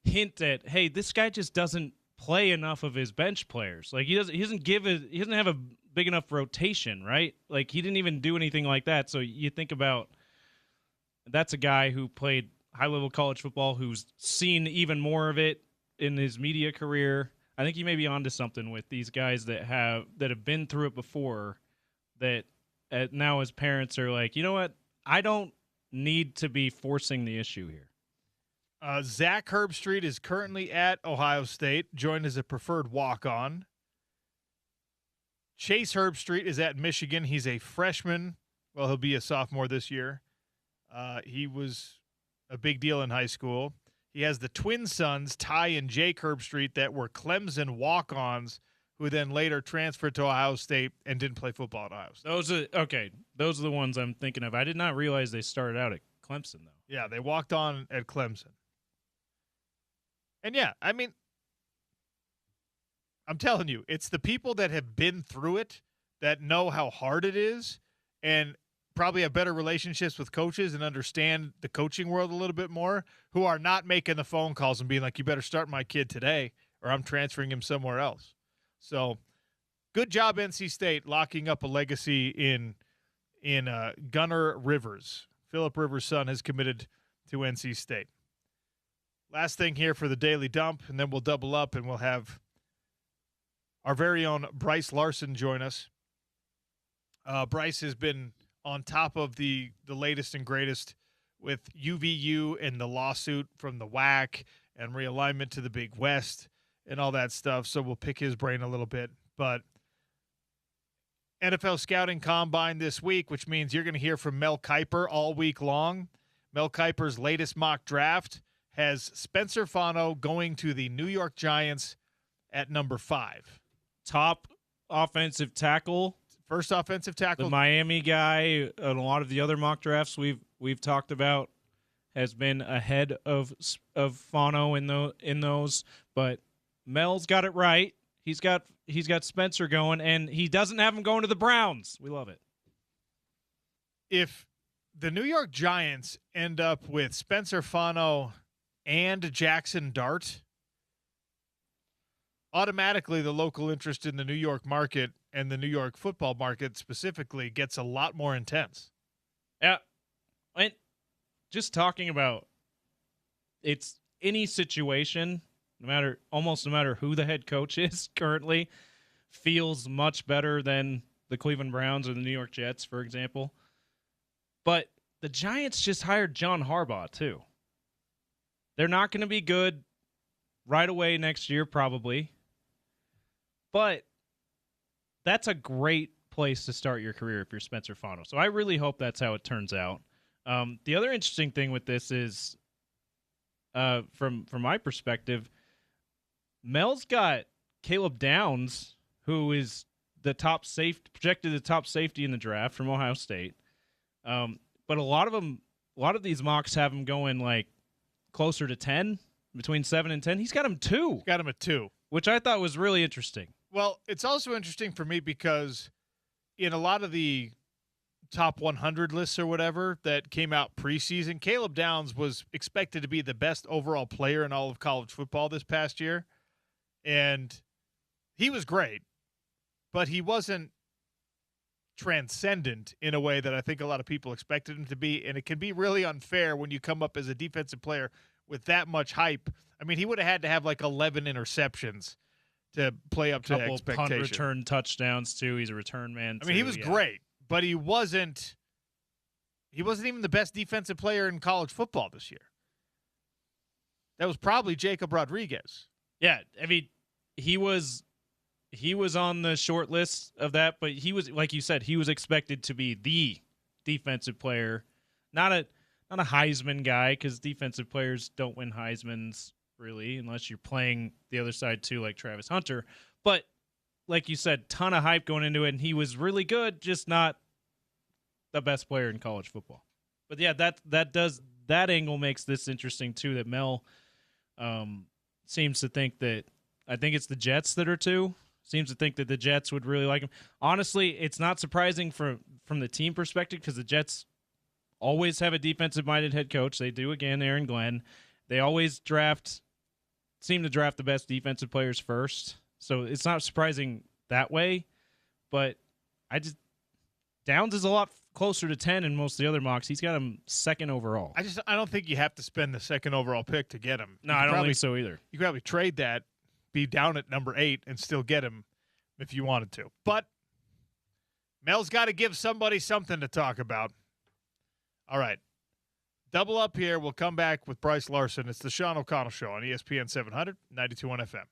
hint at, hey, this guy just doesn't play enough of his bench players. Like he doesn't have a big enough rotation, right? Like he didn't even do anything like that. So you think about, that's a guy who played high-level college football, who's seen even more of it in his media career. I think he may be onto something with these guys that have been through it before, that now as parents are like, you know what, I don't need to be forcing the issue here. Zach Herbstreit is currently at Ohio State, joined as a preferred walk-on. Chase Herbstreit is at Michigan. He's a freshman. Well, he'll be a sophomore this year. He was a big deal in high school. He has the twin sons, Ty and Jake Herbstreit, that were Clemson walk-ons, who then later transferred to Ohio State and didn't play football at Ohio State. Those are the ones I'm thinking of. I did not realize they started out at Clemson, though. Yeah, they walked on at Clemson. And yeah, I mean, I'm telling you, it's the people that have been through it that know how hard it is and probably have better relationships with coaches and understand the coaching world a little bit more, who are not making the phone calls and being like, you better start my kid today or I'm transferring him somewhere else. So good job, NC State, locking up a legacy in Gunnar Rivers. Phillip Rivers' son has committed to NC State. Last thing here for the Daily Dump, and then we'll double up and we'll have our very own Bryce Larson join us. Bryce has been on top of the latest and greatest with UVU and the lawsuit from the WAC and realignment to the Big West and all that stuff, so we'll pick his brain a little bit. But NFL Scouting Combine this week, which means you're going to hear from Mel Kiper all week long. Mel Kiper's latest mock draft has Spencer Fano going to the New York Giants at number 5. Top offensive tackle. First offensive tackle. The Miami guy, and a lot of the other mock drafts we've talked about, has been ahead of Fano in those. But Mel's got it right. He's got Spencer going, and he doesn't have him going to the Browns. We love it. If the New York Giants end up with Spencer Fano and Jackson Dart, automatically the local interest in the New York market and the New York football market specifically gets a lot more intense. Yeah. And just talking about it's any situation, almost no matter who the head coach is currently, feels much better than the Cleveland Browns or the New York Jets, for example. But the Giants just hired John Harbaugh, too. They're not going to be good right away next year, probably. But that's a great place to start your career if you're Spencer Fano. So I really hope that's how it turns out. The other interesting thing with this is, from my perspective, Mel's got Caleb Downs, who is projected the top safety in the draft from Ohio State. But a lot of these mocks have him going like closer to 10, between 7 and 10. He's got him 2. He's got him at 2, which I thought was really interesting. Well, it's also interesting for me because in a lot of the top 100 lists or whatever that came out preseason, Caleb Downs was expected to be the best overall player in all of college football this past year. And he was great, but he wasn't transcendent in a way that I think a lot of people expected him to be. And it can be really unfair when you come up as a defensive player with that much hype. I mean, he would have had to have like 11 interceptions to play up to expectation. Punt return touchdowns too. He's a return man. I mean, he was great, but he wasn't even the best defensive player in college football this year. That was probably Jacob Rodriguez. Yeah, I mean, he was on the short list of that, but he was, like you said, he was expected to be the defensive player, not a Heisman guy, because defensive players don't win Heismans really unless you're playing the other side too, like Travis Hunter. But like you said, ton of hype going into it, and he was really good, just not the best player in college football. But yeah, that angle makes this interesting too. That Mel seems to think that, I think it's the Jets that are 2. Seems to think that the Jets would really like him. Honestly, it's not surprising from the team perspective because the Jets always have a defensive-minded head coach. They do again, Aaron Glenn. They always seem to draft the best defensive players first. So it's not surprising that way. But Downs is a lot closer to 10 in most of the other mocks. He's got him 2nd overall. I don't think you have to spend the 2nd overall pick to get him. No, I don't think so either. You could probably trade that, be down at number 8, and still get him if you wanted to. But Mel's got to give somebody something to talk about. All right. Double up here. We'll come back with Bryce Larson. It's the Sean O'Connell Show on ESPN 700, 92.1 FM.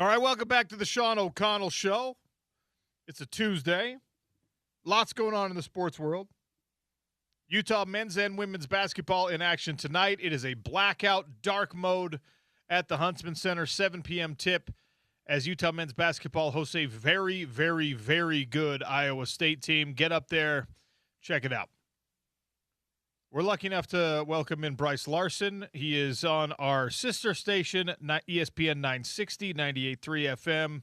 All right, welcome back to the Sean O'Connell Show. It's a Tuesday. Lots going on in the sports world. Utah men's and women's basketball in action tonight. It is a blackout dark mode at the Huntsman Center, 7 p.m. tip, as Utah men's basketball hosts a very, very, very good Iowa State team. Get up there, check it out. We're lucky enough to welcome in Bryce Larson. He is on our sister station, ESPN 960, 98.3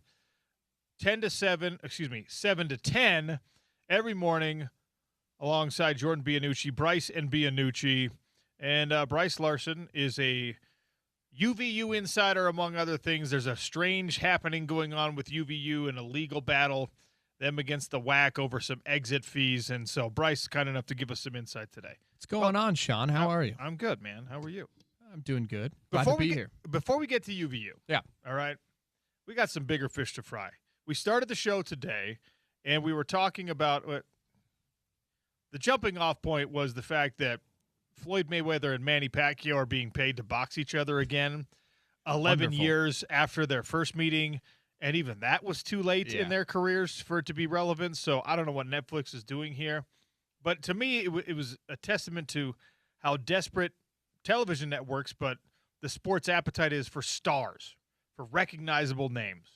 FM, 7 to 10 every morning, alongside Jordan Bianucci, Bryce and Bianucci. And Bryce Larson is a UVU insider, among other things. There's a strange happening going on with UVU in a legal battle, them against the WAC over some exit fees. And so Bryce is kind enough to give us some insight today. What's going on, Sean? How are you? I'm good, man. How are you? I'm doing good. Glad to be here. Before we get to UVU, yeah, all right, we got some bigger fish to fry. We started the show today, and we were talking about the jumping off point was the fact that Floyd Mayweather and Manny Pacquiao are being paid to box each other again 11 years after their first meeting, and even that was too late in their careers for it to be relevant. So I don't know what Netflix is doing here. But to me, it was a testament to how desperate television networks, but the sports appetite is for stars, for recognizable names,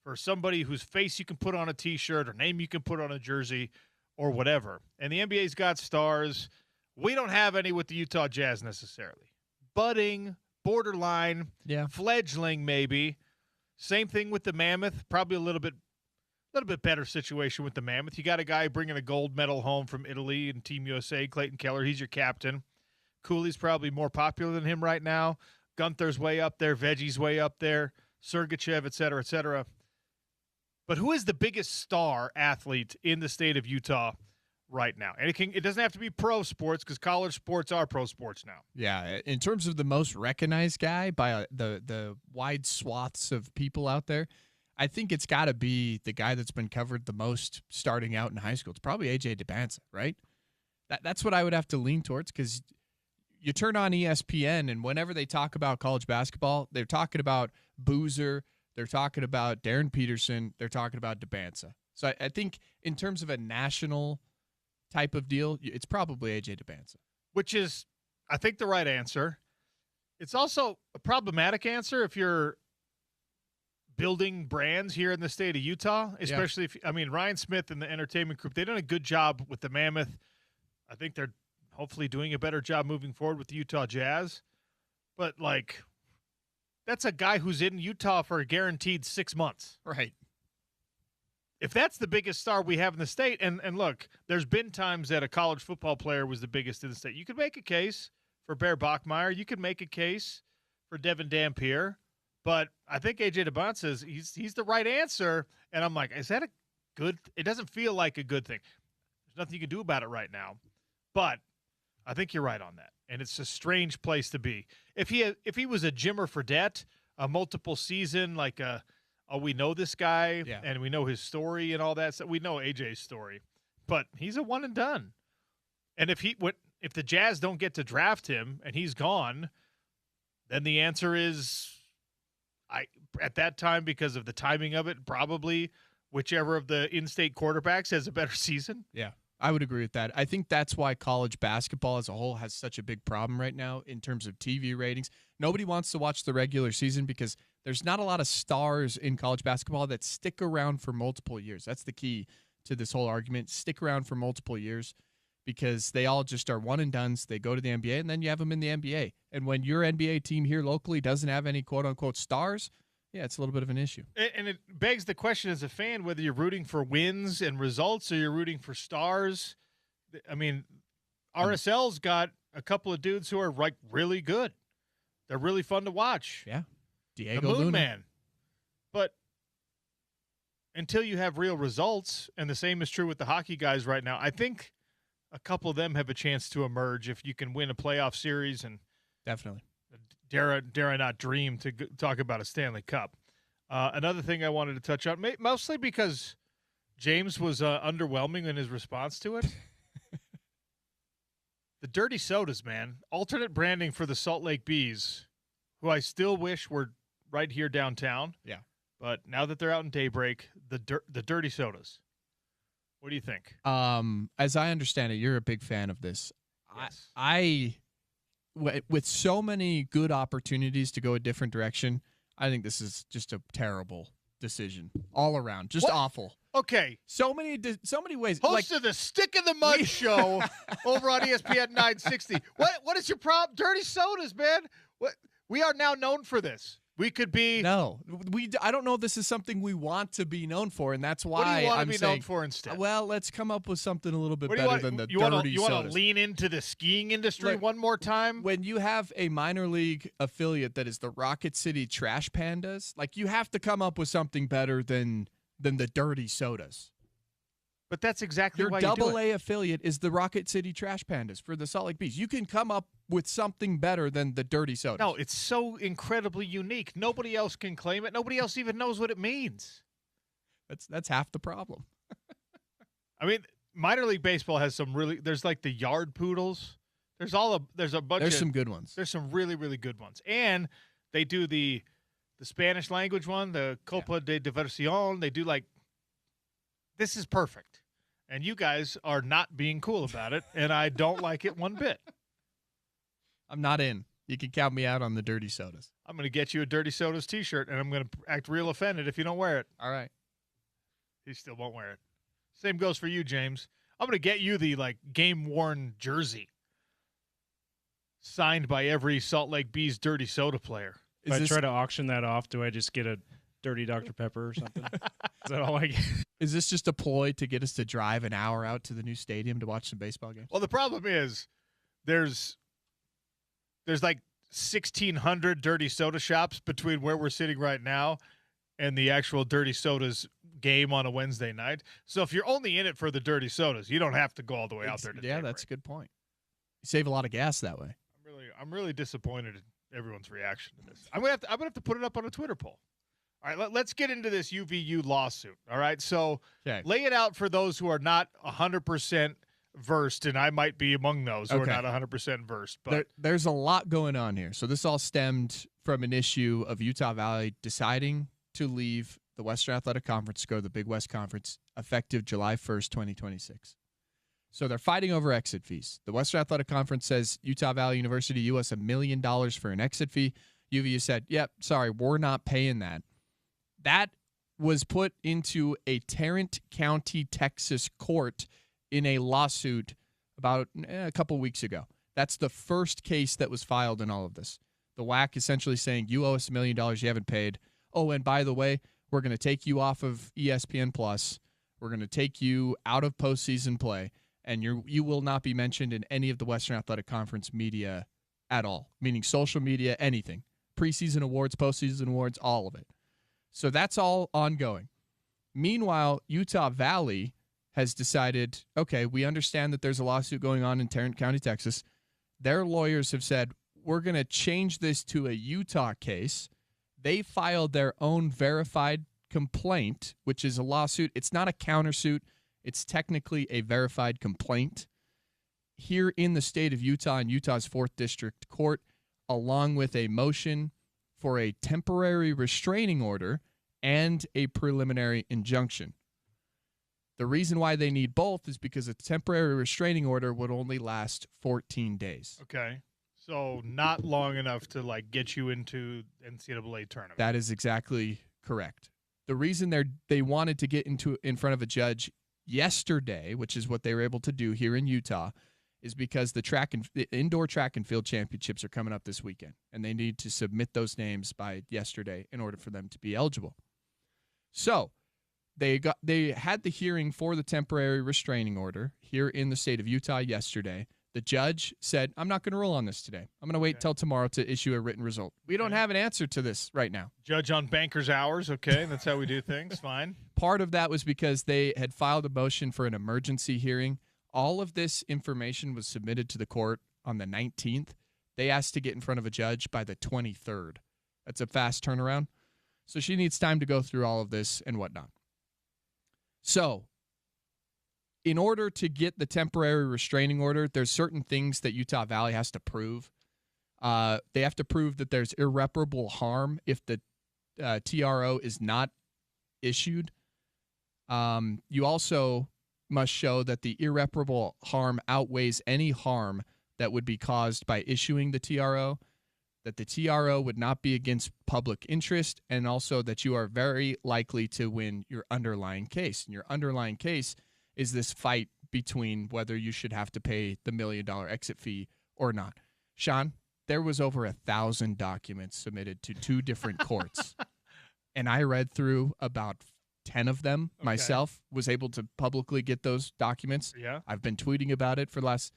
for somebody whose face you can put on a T-shirt or name you can put on a jersey or whatever. And the NBA's got stars. We don't have any with the Utah Jazz necessarily. Budding, borderline, fledgling maybe. Same thing with the Mammoth, probably a little bit better situation with the Mammoth. You got a guy bringing a gold medal home from Italy and Team USA, Clayton Keller. He's your captain. Cooley's probably more popular than him right now. Gunther's way up there. Veggie's way up there. Sergachev, et cetera, et cetera. But who is the biggest star athlete in the state of Utah right now? And it doesn't have to be pro sports because college sports are pro sports now. Yeah, in terms of the most recognized guy by the wide swaths of people out there, I think it's got to be the guy that's been covered the most starting out in high school. It's probably A.J. DeBanza, right? That's what I would have to lean towards because you turn on ESPN, and whenever they talk about college basketball, they're talking about Boozer, they're talking about Darren Peterson, they're talking about DeBanza. So I think in terms of a national type of deal, it's probably A.J. DeBanza. Which is, I think, the right answer. It's also a problematic answer if you're building brands here in the state of Utah, especially if Ryan Smith and the entertainment group, they've done a good job with the Mammoth. I think they're hopefully doing a better job moving forward with the Utah Jazz. But, that's a guy who's in Utah for a guaranteed 6 months. Right. If that's the biggest star we have in the state, and look, there's been times that a college football player was the biggest in the state. You could make a case for Bear Bachmeier. You could make a case for Devin Dampier. But I think A.J. DeBanza he's the right answer. And I'm like, is that a good – it doesn't feel like a good thing. There's nothing you can do about it right now. But I think you're right on that. And it's a strange place to be. If he was a Jimmer Fredette, a multiple season, we know this guy and we know his story and all that stuff. We know AJ's story. But he's a one and done. And if the Jazz don't get to draft him and he's gone, then the answer is – at that time, because of the timing of it, probably whichever of the in-state quarterbacks has a better season. Yeah, I would agree with that. I think that's why college basketball as a whole has such a big problem right now in terms of TV ratings. Nobody wants to watch the regular season because there's not a lot of stars in college basketball that stick around for multiple years. That's the key to this whole argument. Stick around for multiple years because they all just are one and dones. They go to the NBA, and then you have them in the NBA. And when your NBA team here locally doesn't have any quote-unquote stars, it's a little bit of an issue. And it begs the question as a fan whether you're rooting for wins and results or you're rooting for stars. I mean, RSL's got a couple of dudes who are really good. They're really fun to watch. Yeah. Diego the Moon Luna. Man. But until you have real results, and the same is true with the hockey guys right now, I think a couple of them have a chance to emerge if you can win a playoff series. And definitely. Dare I not dream to talk about a Stanley Cup. Another thing I wanted to touch on, mostly because James was underwhelming in his response to it. The dirty sodas, man. Alternate branding for the Salt Lake Bees, who I still wish were right here downtown. Yeah. But now that they're out in Daybreak, the dirty sodas. What do you think? As I understand it, you're a big fan of this. Yes. With so many good opportunities to go a different direction, I think this is just a terrible decision all around. Just awful. Okay. So many ways. Host of the Stick in the Mud show over on ESPN 960. What is your problem? Dirty sodas, man. We are now known for this. We could be. No, I don't know if this is something we want to be known for, and that's why what do you want I'm to be saying, known for instead? Well, let's come up with something a little bit better than the dirty sodas. You want to lean into the skiing industry one more time? When you have a minor league affiliate that is the Rocket City Trash Pandas, like you have to come up with something better than the dirty sodas. But that's exactly why your you do AA affiliate is the Rocket City Trash Pandas for the Salt Lake Bees. You can come up with something better than the dirty sodas. No, it's so incredibly unique. Nobody else can claim it. Nobody else even knows what it means. That's half the problem. I mean, minor league baseball has some really. There's like the Yard Poodles. There's a bunch. There's some good ones. There's some really, really good ones, and they do the Spanish language one, the Copa de Diversión. They do like. This is perfect. And you guys are not being cool about it, and I don't like it one bit. I'm not in. You can count me out on the dirty sodas. I'm going to get you a Dirty Sodas t-shirt, and I'm going to act real offended if you don't wear it. All right. He still won't wear it. Same goes for you, James. I'm going to get you the game-worn jersey signed by every Salt Lake Bees dirty soda player. If I try to auction that off, do I just get a dirty Dr. Pepper or something? Is that all I get? Is this just a ploy to get us to drive an hour out to the new stadium to watch some baseball games? Well, the problem is there's like 1,600 dirty soda shops between where we're sitting right now and the actual Dirty Sodas game on a Wednesday night. So if you're only in it for the dirty sodas, you don't have to go all the way out there to Yeah, that's a good point. You save a lot of gas that way. I'm really disappointed in everyone's reaction to this. I'm gonna have to put it up on a Twitter poll. All right, let's get into this UVU lawsuit. All right, so lay it out for those who are not 100% versed, and I might be among those who are not 100% versed. But there's a lot going on here. So this all stemmed from an issue of Utah Valley deciding to leave the Western Athletic Conference to go to the Big West Conference effective July 1st, 2026. So they're fighting over exit fees. The Western Athletic Conference says Utah Valley University owes us $1 million for an exit fee. UVU said, yep, sorry, we're not paying that. That was put into a Tarrant County, Texas court in a lawsuit about a couple weeks ago. That's the first case that was filed in all of this. The WAC essentially saying, you owe us $1 million you haven't paid. Oh, and by the way, we're going to take you off of ESPN Plus. We're going to take you out of postseason play, and you will not be mentioned in any of the Western Athletic Conference media at all, meaning social media, anything. Preseason awards, postseason awards, all of it. So that's all ongoing. Meanwhile, Utah Valley has decided, okay, we understand that there's a lawsuit going on in Tarrant County, Texas. Their lawyers have said, we're going to change this to a Utah case. They filed their own verified complaint, which is a lawsuit. It's not a countersuit. It's technically a verified complaint here in the state of Utah in Utah's 4th District Court, along with a motion for a temporary restraining order and a preliminary injunction. The reason why they need both is because a temporary restraining order would only last 14 days. Okay. So not long enough to get you into NCAA tournament. That is exactly correct. The reason they wanted to get in front of a judge yesterday, which is what they were able to do here in Utah, is because the indoor track and field championships are coming up this weekend, and they need to submit those names by yesterday in order for them to be eligible. So they had the hearing for the temporary restraining order here in the state of Utah yesterday. The judge said, I'm not going to rule on this today. I'm going to wait till tomorrow to issue a written result. We don't have an answer to this right now. Judge on banker's hours. Okay, that's how we do things. Fine. Part of that was because they had filed a motion for an emergency hearing. All of this information was submitted to the court on the 19th. They asked to get in front of a judge by the 23rd. That's a fast turnaround. So she needs time to go through all of this and whatnot. So in order to get the temporary restraining order, there's certain things that Utah Valley has to prove. They have to prove that there's irreparable harm if the TRO is not issued, you also must show that the irreparable harm outweighs any harm that would be caused by issuing the TRO, that the TRO would not be against public interest, and also that you are very likely to win your underlying case. And your underlying case is this fight between whether you should have to pay the $1 million exit fee or not. Sean, there was over 1,000 documents submitted to 2 different courts, and I read through about 10 of them myself, was able to publicly get those documents. Yeah. I've been tweeting about it for the last,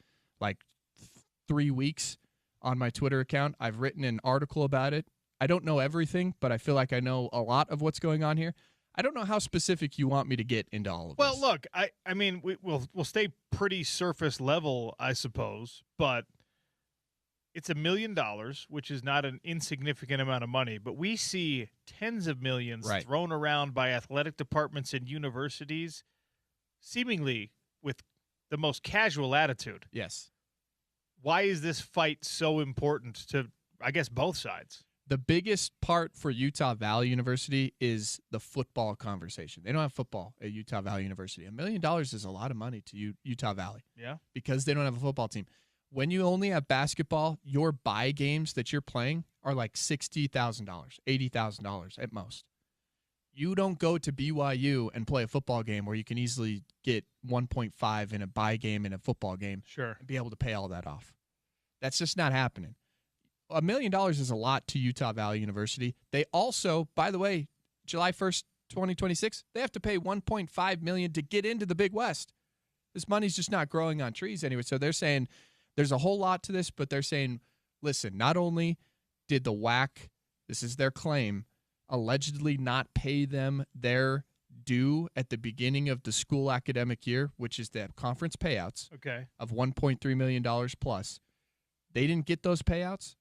3 weeks on my Twitter account. I've written an article about it. I don't know everything, but I feel like I know a lot of what's going on here. I don't know how specific you want me to get into all of this. Well, look, I mean, we'll stay pretty surface level, I suppose, but it's $1 million, which is not an insignificant amount of money, but we see tens of millions thrown around by athletic departments and universities, seemingly with the most casual attitude. Yes. Why is this fight so important to, I guess, both sides? The biggest part for Utah Valley University is the football conversation. They don't have football at Utah Valley University. $1 million is a lot of money to Utah Valley. Yeah. Because they don't have a football team. When you only have basketball, your buy games that you're playing are like $60,000, $80,000 at most. You don't go to BYU and play a football game where you can easily get 1.5 in a buy game in a football game. Sure. And be able to pay all that off. That's just not happening. $1 million is a lot to Utah Valley University. They also, by the way, July 1st, 2026, they have to pay $1.5 million to get into the Big West. This money's just not growing on trees anyway. So they're saying there's a whole lot to this, but they're saying, listen, not only did the WAC, this is their claim, allegedly not pay them their due at the beginning of the school academic year, which is the conference payouts of $1.3 million plus. They didn't get those payouts.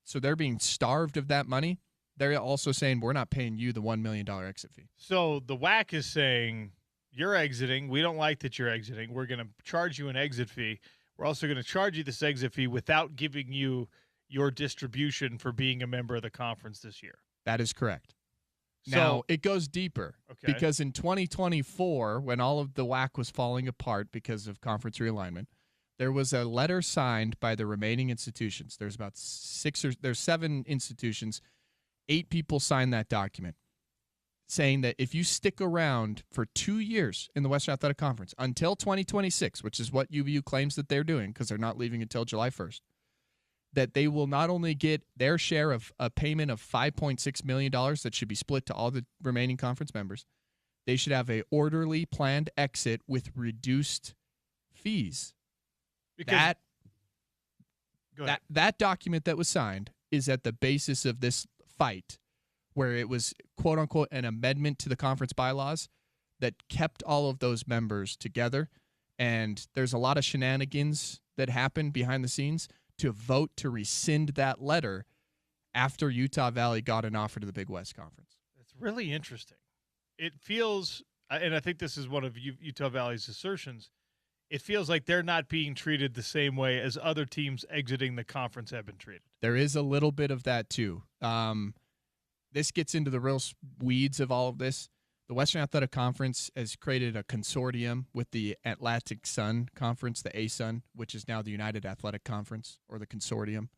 So they're being starved of that money. They're also saying, we're not paying you the $1 million exit fee. So the WAC is saying, you're exiting. We don't like that you're exiting. We're going to charge you an exit fee. We're also going to charge you this exit fee without giving you your distribution for being a member of the conference this year. That is correct. Now, it goes deeper because in 2024, when all of the WAC was falling apart because of conference realignment, there was a letter signed by the remaining institutions. There's about 7 institutions. 8 people signed that document saying that if you stick around for 2 years in the Western Athletic Conference until 2026, which is what UVU claims that they're doing because they're not leaving until July 1st, that they will not only get their share of a payment of $5.6 million that should be split to all the remaining conference members, they should have a orderly planned exit with reduced fees. Because that document that was signed is at the basis of this fight where it was, quote unquote, an amendment to the conference bylaws that kept all of those members together. And there's a lot of shenanigans that happened behind the scenes to vote to rescind that letter after Utah Valley got an offer to the Big West Conference. That's really interesting. It feels, and I think this is one of Utah Valley's assertions, it feels like they're not being treated the same way as other teams exiting the conference have been treated. There is a little bit of that, too. This gets into the real weeds of all of this. The Western Athletic Conference has created a consortium with the Atlantic Sun Conference, the ASUN, which is now the United Athletic Conference, or the consortium.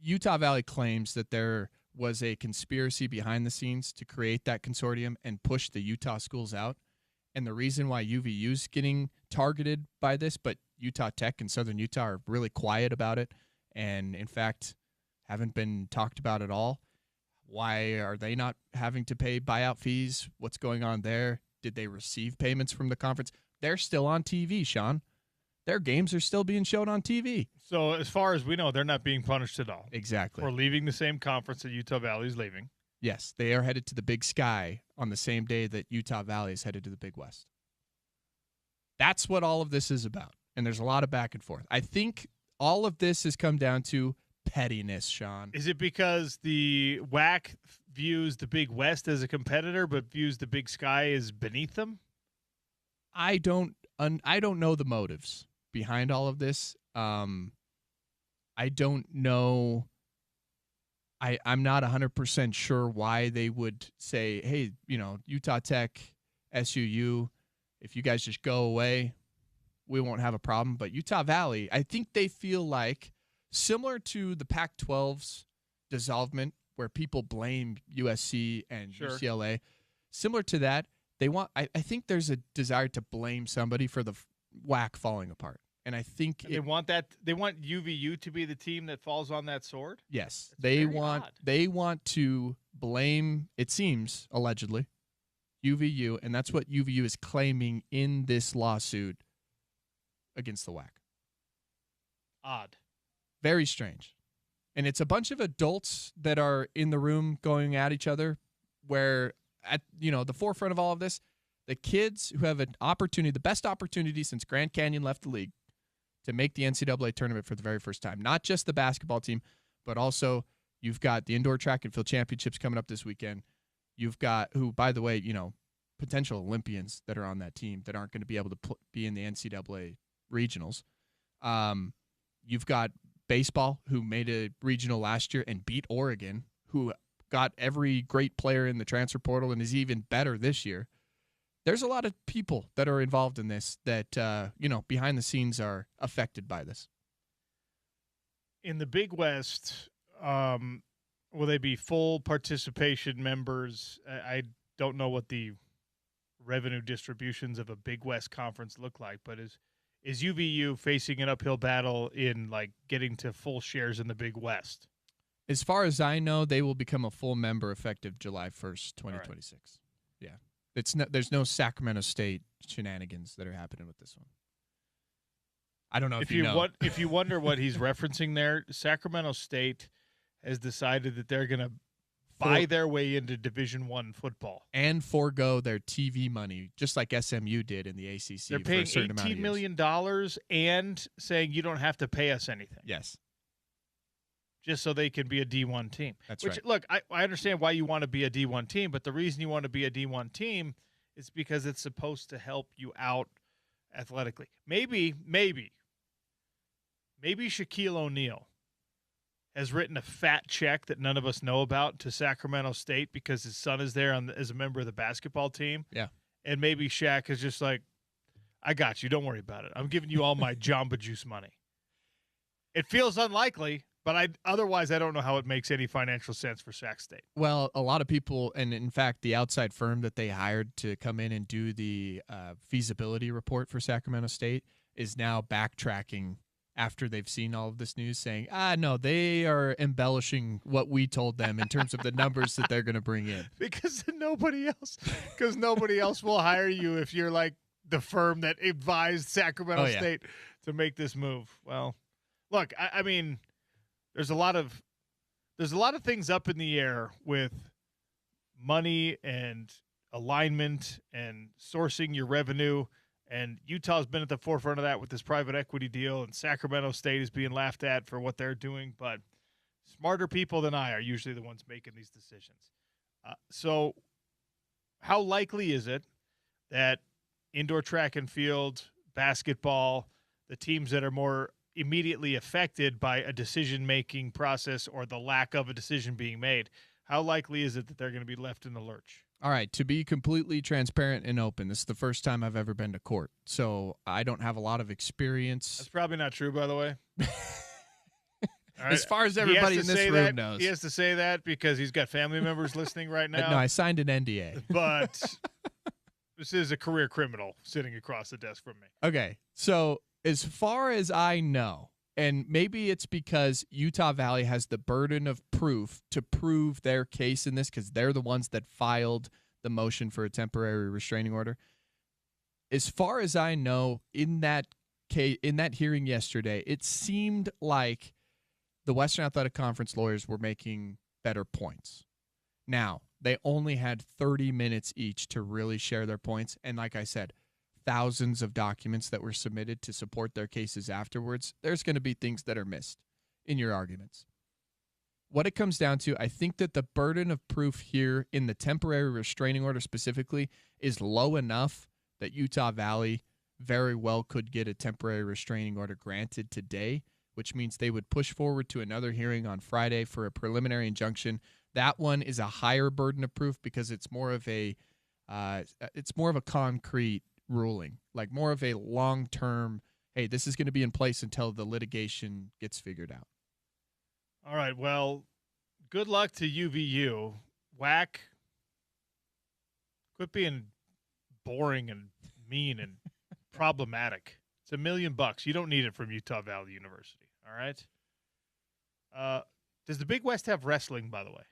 Utah Valley claims that there was a conspiracy behind the scenes to create that consortium and push the Utah schools out. And the reason why UVU's getting targeted by this, but Utah Tech and Southern Utah are really quiet about it, and in fact haven't been talked about at all. Why are they not having to pay buyout fees? What's going on there? Did they receive payments from the conference? They're still on TV, Sean. Their games are still being shown on TV. So as far as we know, they're not being punished at all. Exactly. For leaving the same conference that Utah Valley is leaving. Yes, they are headed to the Big Sky on the same day that Utah Valley is headed to the Big West. That's what all of this is about, and there's a lot of back and forth. I think all of this has come down to pettiness, Sean. Is it because the WAC views the Big West as a competitor but views the Big Sky as beneath them? I don't know the motives behind all of this. I don't know I'm not 100% sure why they would say, hey, Utah Tech, SUU, if you guys just go away, we won't have a problem. But Utah Valley, I think they feel like, similar to the Pac-12's dissolvement, where people blame USC and UCLA, similar to that, I think there's a desire to blame somebody for the WAC falling apart. And I think they want UVU to be the team that falls on that sword? Yes. They want to blame, it seems, allegedly, UVU, and that's what UVU is claiming in this lawsuit against the WAC. Odd. Very strange. And it's a bunch of adults that are in the room going at each other, where at the forefront of all of this, the kids who have an opportunity, the best opportunity since Grand Canyon left the league, to make the NCAA tournament for the very first time. Not just the basketball team, but also you've got the indoor track and field championships coming up this weekend. You've got, who, by the way, potential Olympians that are on that team that aren't going to be able to be in the NCAA regionals. You've got baseball, who made a regional last year and beat Oregon, who got every great player in the transfer portal and is even better this year. There's a lot of people that are involved in this that, behind the scenes are affected by this. In the Big West, will they be full participation members? I don't know what the revenue distributions of a Big West conference look like, but is UVU facing an uphill battle in getting to full shares in the Big West? As far as I know, they will become a full member effective July 1st, 2026. Right. Yeah. There's no Sacramento State shenanigans that are happening with this one. I don't know if you know. If you wonder what he's referencing there, Sacramento State has decided that they're going to buy their way into Division I football and forego their TV money, just like SMU did in the ACC. They're paying $18 million and saying you don't have to pay us anything. Yes. Just so they can be a D1 team. That's right. Look, I understand why you want to be a D1 team, but the reason you want to be a D1 team is because it's supposed to help you out athletically. Maybe Shaquille O'Neal has written a fat check that none of us know about to Sacramento State because his son is there as a member of the basketball team. Yeah. And maybe Shaq is just like, I got you. Don't worry about it. I'm giving you all my Jamba Juice money. It feels unlikely, but otherwise I don't know how it makes any financial sense for Sac State. Well, a lot of people, and in fact, the outside firm that they hired to come in and do the feasibility report for Sacramento State is now backtracking after they've seen all of this news, saying, no, they are embellishing what we told them in terms of the numbers that they're going to bring in. Because nobody else will hire you if you're like the firm that advised Sacramento State to make this move. Well, look, I mean, there's a lot of things up in the air with money and alignment and sourcing your revenue. And Utah's been at the forefront of that with this private equity deal, and Sacramento State is being laughed at for what they're doing. But smarter people than I are usually the ones making these decisions. So how likely is it that indoor track and field, basketball, the teams that are more immediately affected by a decision-making process or the lack of a decision being made, how likely is it that they're going to be left in the lurch? All right, to be completely transparent and open, this is the first time I've ever been to court, so I don't have a lot of experience. That's probably not true, by the way. Right. As far as everybody in this room knows. He has to say that because he's got family members listening right now. No, I signed an NDA. But this is a career criminal sitting across the desk from me. Okay, so as far as I know, and maybe it's because Utah Valley has the burden of proof to prove their case in this because they're the ones that filed the motion for a temporary restraining order. As far as I know, in that hearing yesterday, it seemed like the Western Athletic Conference lawyers were making better points. Now, they only had 30 minutes each to really share their points, and like I said, thousands of documents that were submitted to support their cases afterwards. There's going to be things that are missed in your arguments. What it comes down to, I think that the burden of proof here in the temporary restraining order specifically is low enough that Utah Valley very well could get a temporary restraining order granted today which means they would push forward to another hearing on Friday for a preliminary injunction. That one is a higher burden of proof because it's more of a concrete ruling, like more of a long-term, hey, this is going to be in place until the litigation gets figured out. All right, well, good luck to UVU. Whack. Quit being boring and mean and problematic. It's $1 million. You don't need it from Utah Valley University. All right. Does the Big West have wrestling, by the way?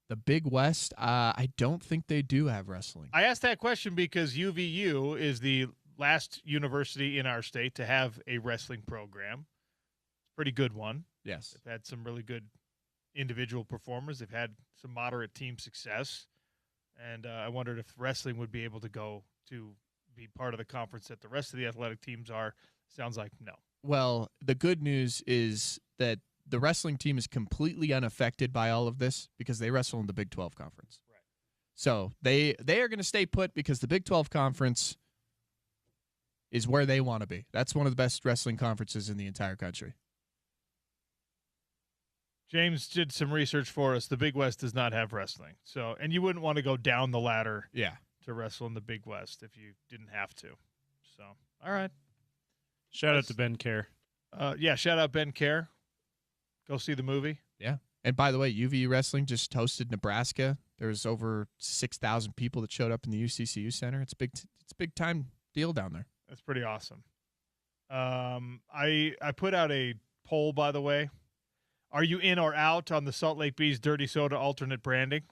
The Big West, I don't think they do have wrestling. I asked that question because UVU is the last university in our state to have a wrestling program. Pretty good one. Yes. They've had some really good individual performers. They've had some moderate team success. And I wondered if wrestling would be able to go to be part of the conference that the rest of the athletic teams are. Sounds like no. Well, the good news is that the wrestling team is completely unaffected by all of this because they wrestle in the Big 12 conference. Right. So they are going to stay put because the Big 12 conference is where they want to be. That's one of the best wrestling conferences in the entire country. James did some research for us. The Big West does not have wrestling. So, and you wouldn't want to go down the ladder to wrestle in the Big West if you didn't have to. So, all right. Shout out to Ben Kerr. Shout out Ben Kerr. Go see the movie. Yeah. And by the way, UVU Wrestling just hosted Nebraska. There was over 6,000 people that showed up in the UCCU Center. It's a big time deal down there. That's pretty awesome. I put out a poll, by the way. Are you in or out on the Salt Lake Bees Dirty Soda alternate branding?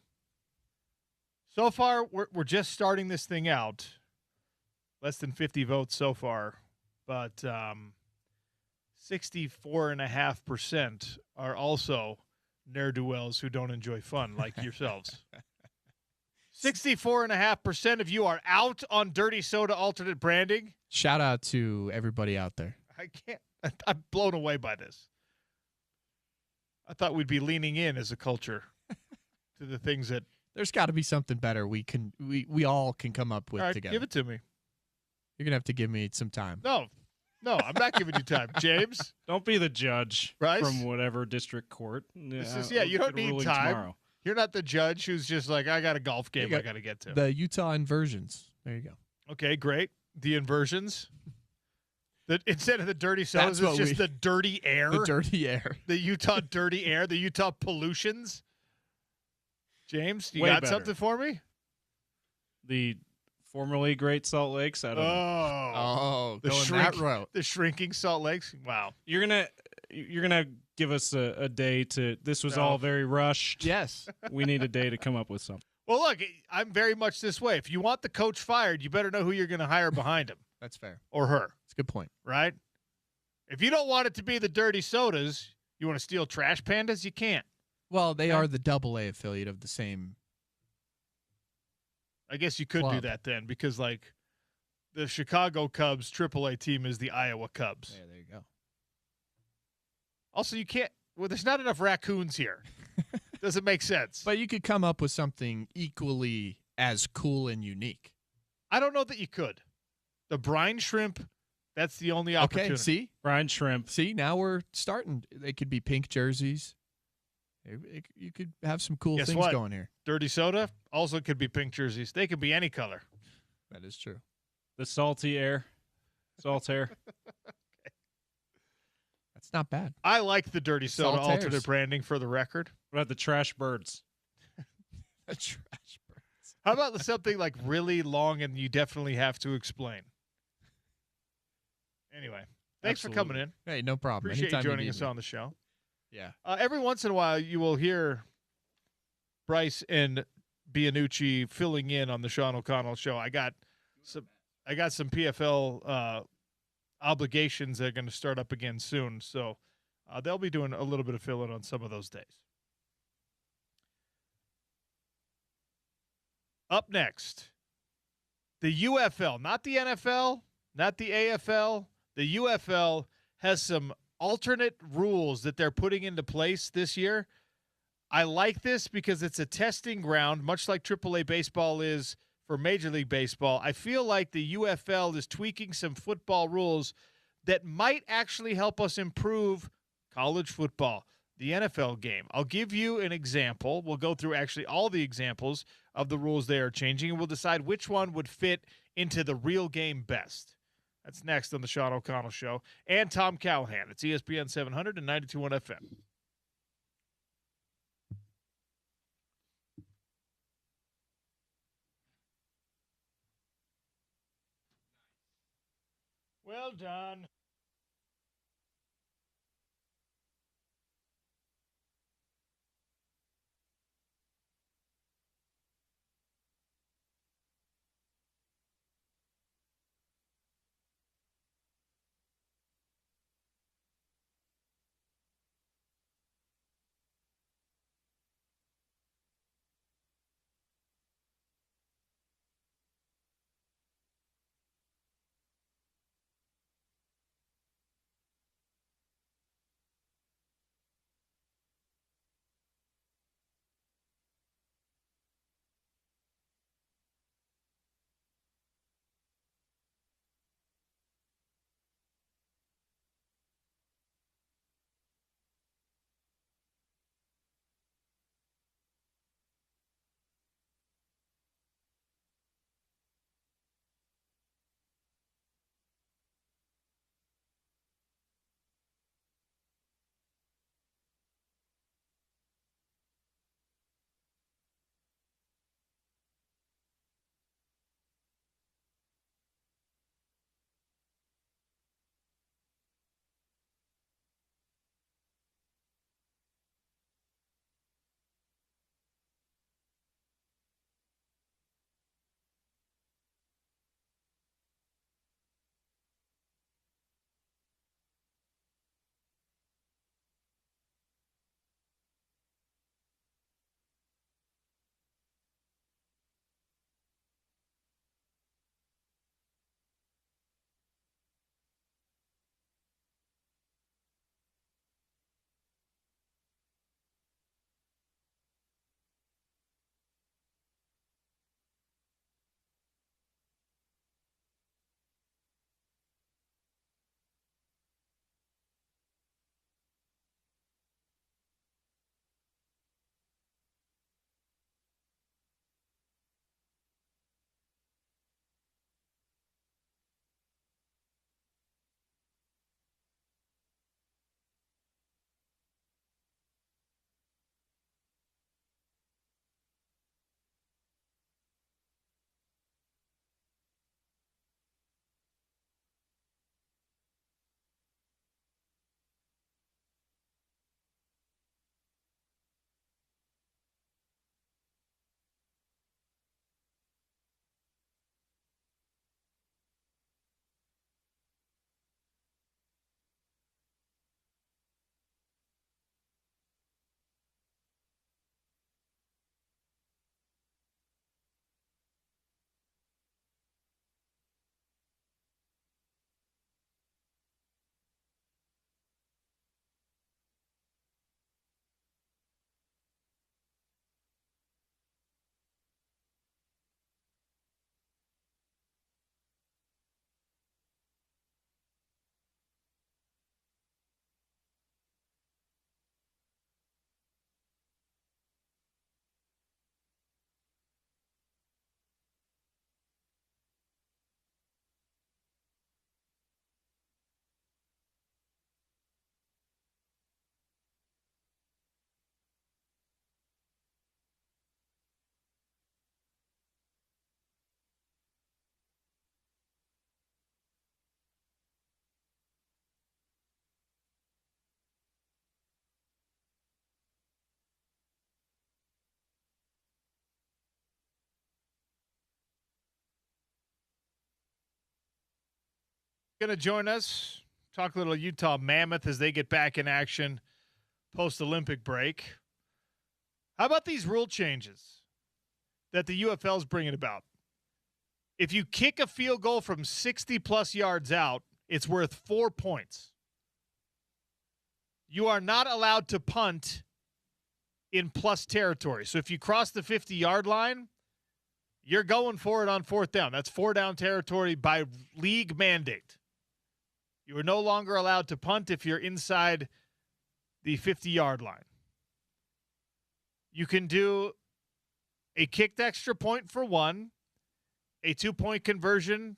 So far, we're just starting this thing out. Less than 50 votes so far, but 64.5% are also ne'er-do-wells who don't enjoy fun like yourselves. 64.5% of you are out on Dirty Soda alternate branding. Shout out to everybody out there. I'm blown away by this. I thought we'd be leaning in as a culture to the things that there's got to be something better we all can come up with together. Give it to me. You're gonna have to give me some time. No, I'm not giving you time, James. Don't be the judge Bryce? from whatever district court. You don't need time. Tomorrow. You're not the judge who's just like, I got a golf game I got to get to. The Utah inversions. There you go. Okay, great. The inversions. Instead of the dirty sodas, it's just the dirty air. The dirty air. The Utah dirty air. The Utah pollutions. James, you Way got better. something for me? The formerly Great Salt Lakes. I don't know. Going that route. The shrinking Salt Lakes. Wow. You're gonna give us a day to. This was all very rushed. Yes. We need a day to come up with something. Well, look, I'm very much this way. If you want the coach fired, you better know who you're going to hire behind him. That's fair. Or her. That's a good point. Right? If you don't want it to be the dirty sodas, you want to steal trash pandas, you can't. Well, they are the AA affiliate of the same. I guess you could do that then because, like, the Chicago Cubs AAA team is the Iowa Cubs. Yeah, there you go. Also, you can't – well, there's not enough raccoons here. Doesn't make sense. But you could come up with something equally as cool and unique. I don't know that you could. The brine shrimp, that's the only opportunity. Okay, see? Brine shrimp. See, now we're starting. They could be pink jerseys. You could have some cool things going here. Dirty soda also could be pink jerseys. They could be any color. That is true. The salty air. Salt air. That's not bad. I like the dirty soda Salt alternate airs. branding for the record. What about the trash birds? The trash birds. How about something like really long and you definitely have to explain? Anyway, thanks for coming in. Hey, no problem. Appreciate Anytime you joining need us me. on the show. Yeah. Every once in a while, you will hear Bryce and Bianucci filling in on the Sean O'Connell show. I got some PFL obligations that are going to start up again soon, so they'll be doing a little bit of fill-in on some of those days. Up next, the UFL, not the NFL, not the AFL. The UFL has some alternate rules that they're putting into place this year. I like this because it's a testing ground, much like AAA baseball is for Major League Baseball. I feel like the UFL is tweaking some football rules that might actually help us improve college football, the NFL game. I'll give you an example. We'll go through actually all the examples of the rules they are changing, and we'll decide which one would fit into the real game best. That's next on the Sean O'Connell Show. And Tom Callahan. It's ESPN 700 and 92.1 FM. Well done. Going to join us, talk a little Utah Mammoth as they get back in action post-Olympic break. How about these rule changes that the UFL is bringing about? If you kick a field goal from 60-plus yards out, it's worth 4 points. You are not allowed to punt in plus territory. So if you cross the 50-yard line, you're going for it on fourth down. That's 4 down territory by league mandate. You are no longer allowed to punt if you're inside the 50-yard line. You can do a kicked extra point for 1, a 2-point conversion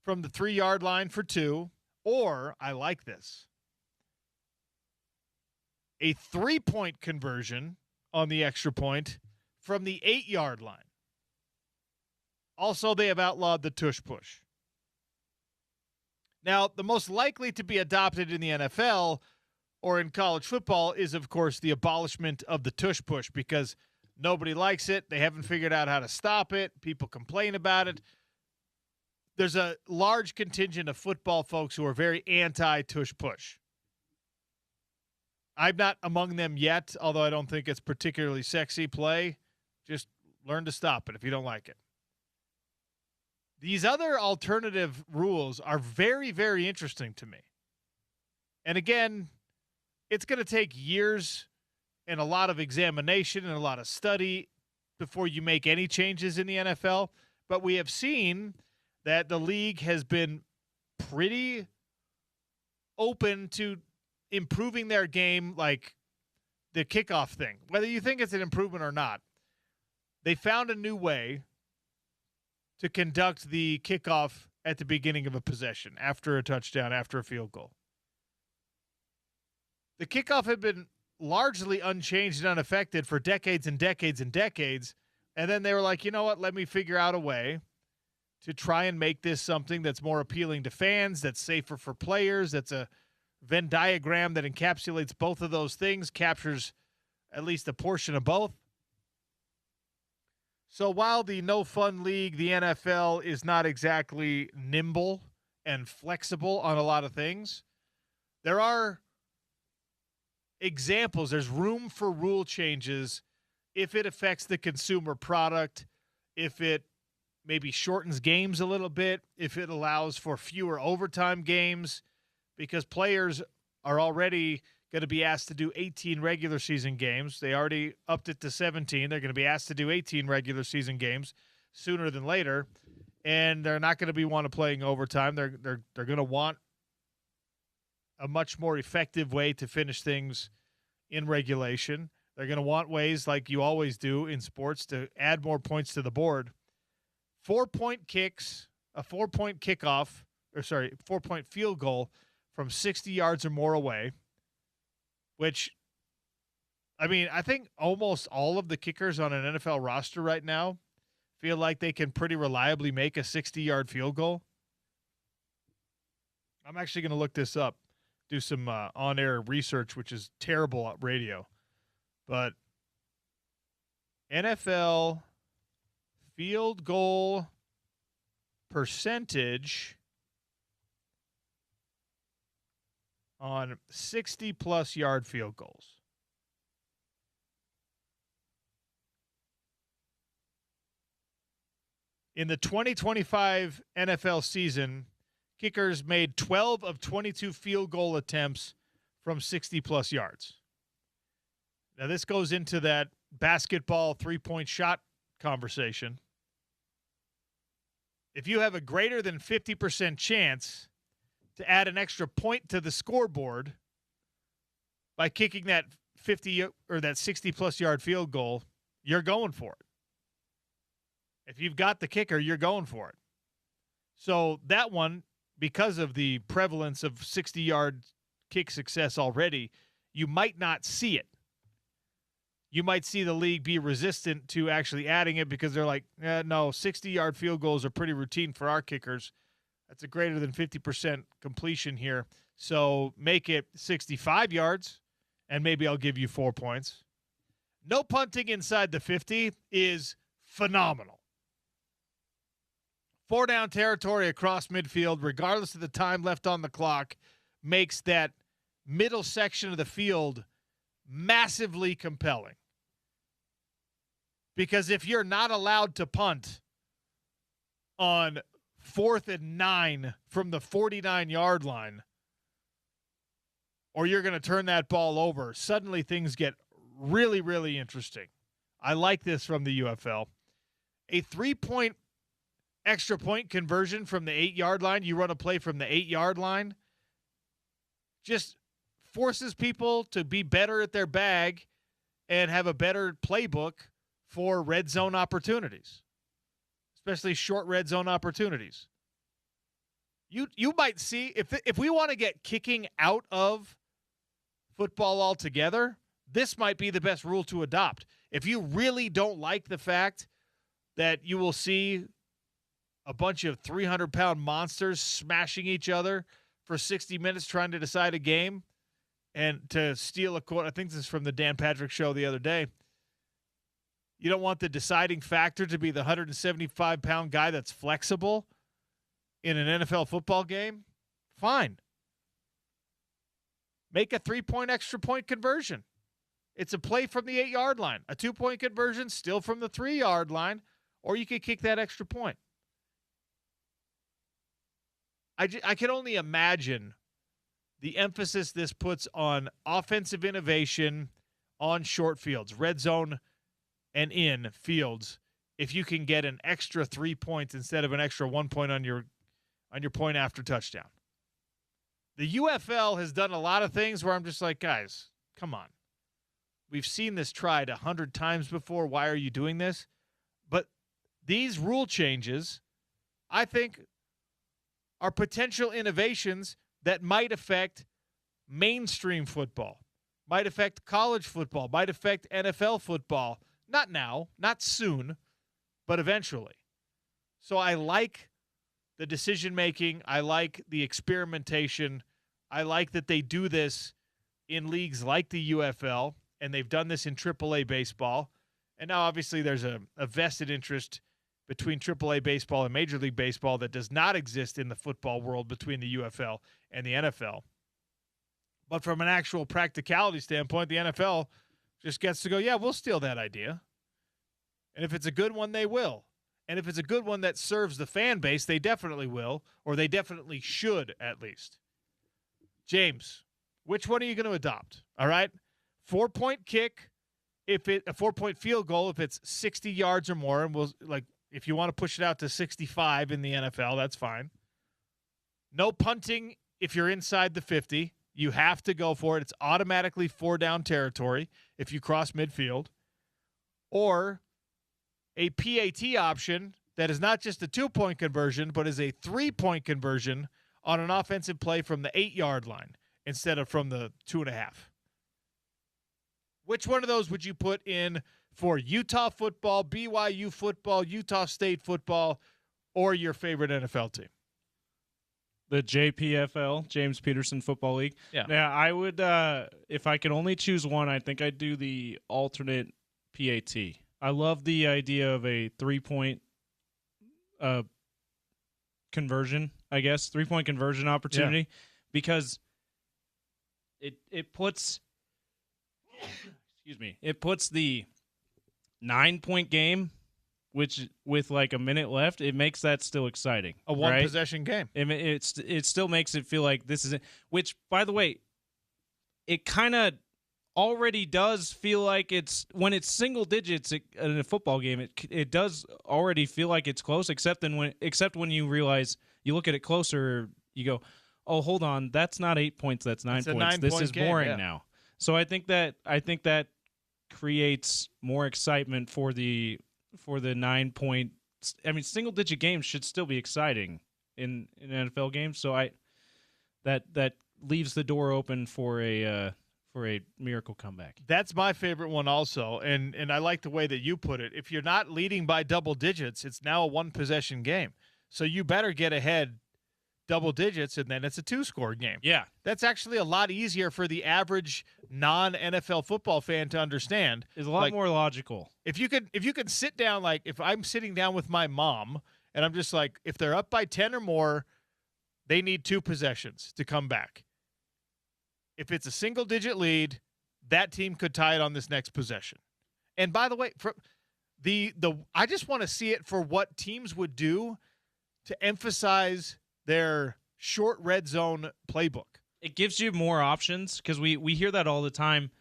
from the 3-yard line for 2, or, I like this, a 3-point conversion on the extra point from the 8-yard line. Also, they have outlawed the tush push. Now, the most likely to be adopted in the NFL or in college football is, of course, the abolishment of the tush push because nobody likes it. They haven't figured out how to stop it. People complain about it. There's a large contingent of football folks who are very anti-tush push. I'm not among them yet, although I don't think it's particularly sexy play. Just learn to stop it if you don't like it. These other alternative rules are very, very interesting to me. And again, it's going to take years and a lot of examination and a lot of study before you make any changes in the NFL. But we have seen that the league has been pretty open to improving their game, like the kickoff thing. Whether you think it's an improvement or not, they found a new way to conduct the kickoff at the beginning of a possession, after a touchdown, after a field goal. The kickoff had been largely unchanged and unaffected for decades and decades and decades, and then they were like, you know what, let me figure out a way to try and make this something that's more appealing to fans, that's safer for players, that's a Venn diagram that encapsulates both of those things, captures at least a portion of both. So while the no-fun league, the NFL, is not exactly nimble and flexible on a lot of things, there are examples. There's room for rule changes if it affects the consumer product, if it maybe shortens games a little bit, if it allows for fewer overtime games, because players are already going to be asked to do 18 regular season games. They already upped it to 17. They're going to be asked to do 18 regular season games sooner than later, and they're not going to be want to playing overtime. They're going to want a much more effective way to finish things in regulation. They're going to want ways, like you always do in sports, to add more points to the board. 4-point kicks, a 4-point kickoff, 4-point field goal from 60 yards or more away, which, I mean, I think almost all of the kickers on an NFL roster right now feel like they can pretty reliably make a 60-yard field goal. I'm actually going to look this up, do some on-air research, which is terrible at radio. But NFL field goal percentage on 60-plus yard field goals. In the 2025 NFL season, kickers made 12 of 22 field goal attempts from 60-plus yards. Now, this goes into that basketball three-point shot conversation. If you have a greater than 50% chance to add an extra point to the scoreboard by kicking that 50 or that 60-plus yard field goal, you're going for it. If you've got the kicker, you're going for it. So that one, because of the prevalence of 60-yard kick success already, you might not see it. You might see the league be resistant to actually adding it because they're like, no, 60-yard field goals are pretty routine for our kickers. That's a greater than 50% completion here. So make it 65 yards, and maybe I'll give you 4 points. No punting inside the 50 is phenomenal. 4-down territory across midfield, regardless of the time left on the clock, makes that middle section of the field massively compelling. Because if you're not allowed to punt on 4th and 9 from the 49-yard line, or you're going to turn that ball over, suddenly things get really, really interesting. I like this from the UFL. A 3-point extra point conversion from the 8-yard line. You run a play from the 8-yard line just forces people to be better at their bag and have a better playbook for red zone opportunities, especially short red zone opportunities. You might see, if we want to get kicking out of football altogether, this might be the best rule to adopt. If you really don't like the fact that you will see a bunch of 300-pound monsters smashing each other for 60 minutes trying to decide a game, and to steal a quote, I think this is from the Dan Patrick show the other day, you don't want the deciding factor to be the 175-pound guy that's flexible in an NFL football game? Fine. Make a 3-point extra point conversion. It's a play from the 8-yard line. A 2-point conversion still from the 3-yard line, or you could kick that extra point. I can only imagine the emphasis this puts on offensive innovation on short fields, red zone and in fields, if you can get an extra 3 points instead of an extra 1 point on your point after touchdown. The UFL has done a lot of things where I'm just like, guys, come on. We've seen this tried 100 times before. Why are you doing this? But these rule changes, I think, are potential innovations that might affect mainstream football, might affect college football, might affect NFL football. Not now, not soon, but eventually. So I like the decision-making. I like the experimentation. I like that they do this in leagues like the UFL, and they've done this in AAA baseball. And now, obviously, there's a vested interest between AAA baseball and Major League Baseball that does not exist in the football world between the UFL and the NFL. But from an actual practicality standpoint, the NFL just gets to go, yeah, we'll steal that idea. And if it's a good one, they will. And if it's a good one that serves the fan base, they definitely will, or they definitely should at least. James, which one are you going to adopt? All right? 4-point kick, a 4-point field goal if it's 60 yards or more, and if you want to push it out to 65 in the NFL, that's fine. No punting if you're inside the 50. You have to go for it. It's automatically 4-down territory if you cross midfield. Or a PAT option that is not just a 2-point conversion, but is a 3-point conversion on an offensive play from the 8-yard line instead of from the 2.5. Which one of those would you put in for Utah football, BYU football, Utah State football, or your favorite NFL team? The JPFL, James Peterson Football League. Yeah, I would, if I could only choose one, I think I'd do the alternate PAT. I love the idea of a 3-point conversion, I guess, 3-point conversion opportunity, because it puts, it puts the 9-point game, which with like a minute left, it makes that still exciting. A one-possession game. It still makes it feel like this is it. Which, by the way, it kind of already does feel like it's when it's single digits in a football game. It does already feel like it's close, except when you realize you look at it closer, you go, oh, hold on, that's not 8 points, that's 9 points. This is boring now. So I think that creates more excitement for the 9-point. I mean, single-digit games should still be exciting in NFL games. So that leaves the door open for a miracle comeback. That's my favorite one also, and I like the way that you put it. If you're not leading by double digits, it's now a one-possession game. So you better get ahead double digits, and then it's a 2-score game. Yeah. That's actually a lot easier for the average non-NFL football fan to understand. It's a lot more logical. If you could sit down, like if I'm sitting down with my mom and I'm just like, if they're up by 10 or more, they need 2 possessions to come back. If it's a single-digit lead, that team could tie it on this next possession. And by the way, I just want to see it for what teams would do to emphasize their short red zone playbook. It gives you more options, because we hear that all the time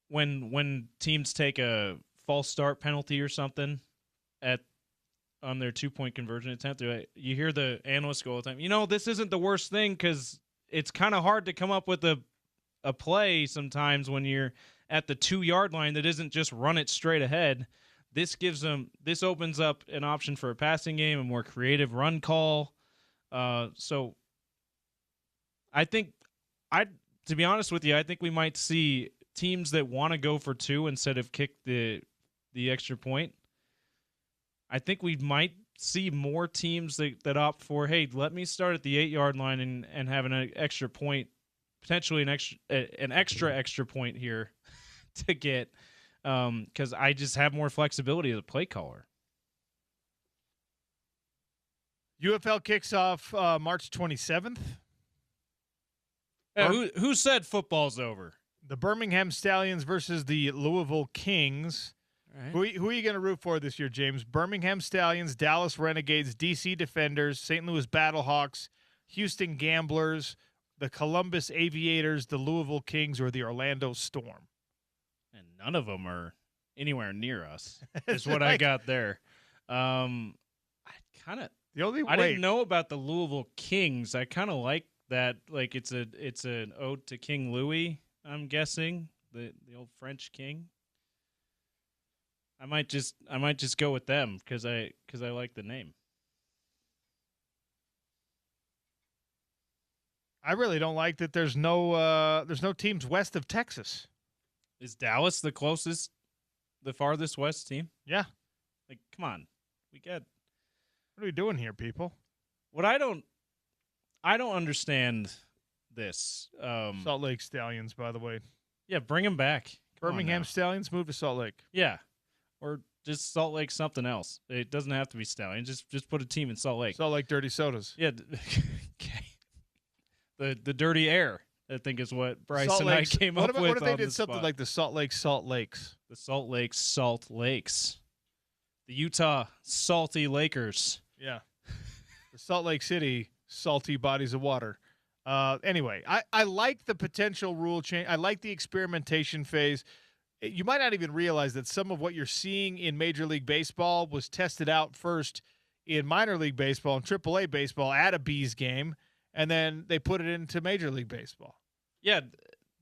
when teams take a false start penalty or something on their 2-point conversion attempt. You hear the analysts go all the time, this isn't the worst thing because it's kind of hard to come up with a play sometimes when you're at the 2-yard line that isn't just run it straight ahead. This opens up an option for a passing game, a more creative run call. So I think to be honest with you, I think we might see teams that want to go for 2 instead of kick the extra point. I think we might see more teams that opt for, hey, let me start at the 8-yard line and have an extra point, potentially an extra point here to get, because I just have more flexibility as a play caller. UFL kicks off March 27th. Who said football's over? The Birmingham Stallions versus the Louisville Kings. Right. Who are you going to root for this year, James? Birmingham Stallions, Dallas Renegades, DC Defenders, St. Louis Battlehawks, Houston Gamblers, the Columbus Aviators, the Louisville Kings, or the Orlando Storm? And none of them are anywhere near us. Is what I got there. I didn't know about the Louisville Kings. I kind of like that. Like it's an ode to King Louis. I'm guessing the old French king. I might just go with them because I like the name. I really don't like that. There's no teams west of Texas. Is Dallas the farthest west team? Yeah. Like, come on, what are we doing here, people? What I don't understand this. Salt Lake Stallions, by the way. Yeah, bring them back. Birmingham Stallions move to Salt Lake. Yeah. Or just Salt Lake something else. It doesn't have to be Stallions. Just put a team in Salt Lake. Salt Lake Dirty Sodas. Yeah. Okay. The Dirty Air, I think, is what Bryce Salt and Lakes. I came up with. What if they did the something spot? like the Salt Lake Salt Lakes? The Salt Lake Salt Lakes. The Utah Salty Lakers. Yeah. The Salt Lake City Salty Bodies of Water. Anyway, I like the potential rule change. I like the experimentation phase. You might not even realize that some of what you're seeing in Major League Baseball was tested out first in minor league baseball and AAA baseball at a Bees game, and then they put it into Major League Baseball. Yeah,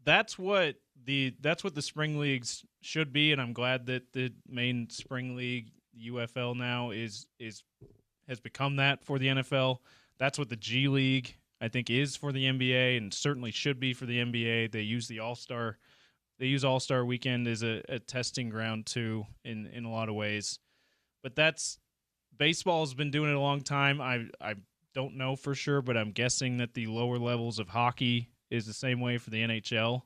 that's what the spring leagues should be, and I'm glad that the main spring league, UFL, now has become that for the NFL. That's what the G League, I think, is for the NBA, and certainly should be for the NBA. They use the All-Star. They use All-Star Weekend as a testing ground too, in a lot of ways. But baseball has been doing it a long time. I don't know for sure, but I'm guessing that the lower levels of hockey is the same way for the NHL.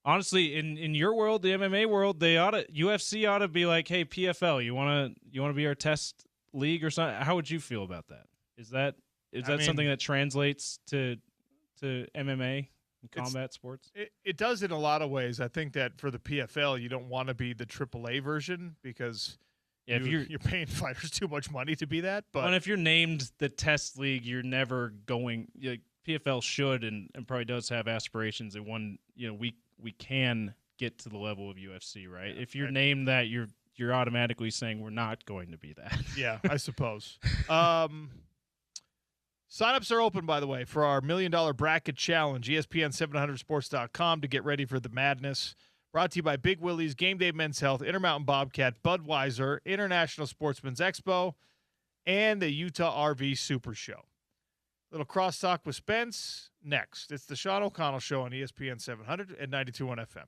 Honestly, in your world, the MMA world, UFC ought to be like, hey, PFL, you wanna be our test league or something? How would you feel about that? Is that something that translates to MMA? Combat sports? It does in a lot of ways. I think that for the PFL, you don't want to be the AAA version because you're paying fighters too much money to be that. But if you're named the test league, you're never going. PFL should and probably does have aspirations that we can get to the level of UFC, right? Yeah, if you're named that, you're automatically saying we're not going to be that. Yeah, I suppose. Sign-ups are open, by the way, for our $1 Million Bracket Challenge, ESPN700sports.com to get ready for the madness. Brought to you by Big Willie's, Game Day Men's Health, Intermountain Bobcat, Budweiser, International Sportsman's Expo, and the Utah RV Super Show. Little crosstalk with Spence next. It's the Sean O'Connell Show on ESPN 700 and 92.1 FM.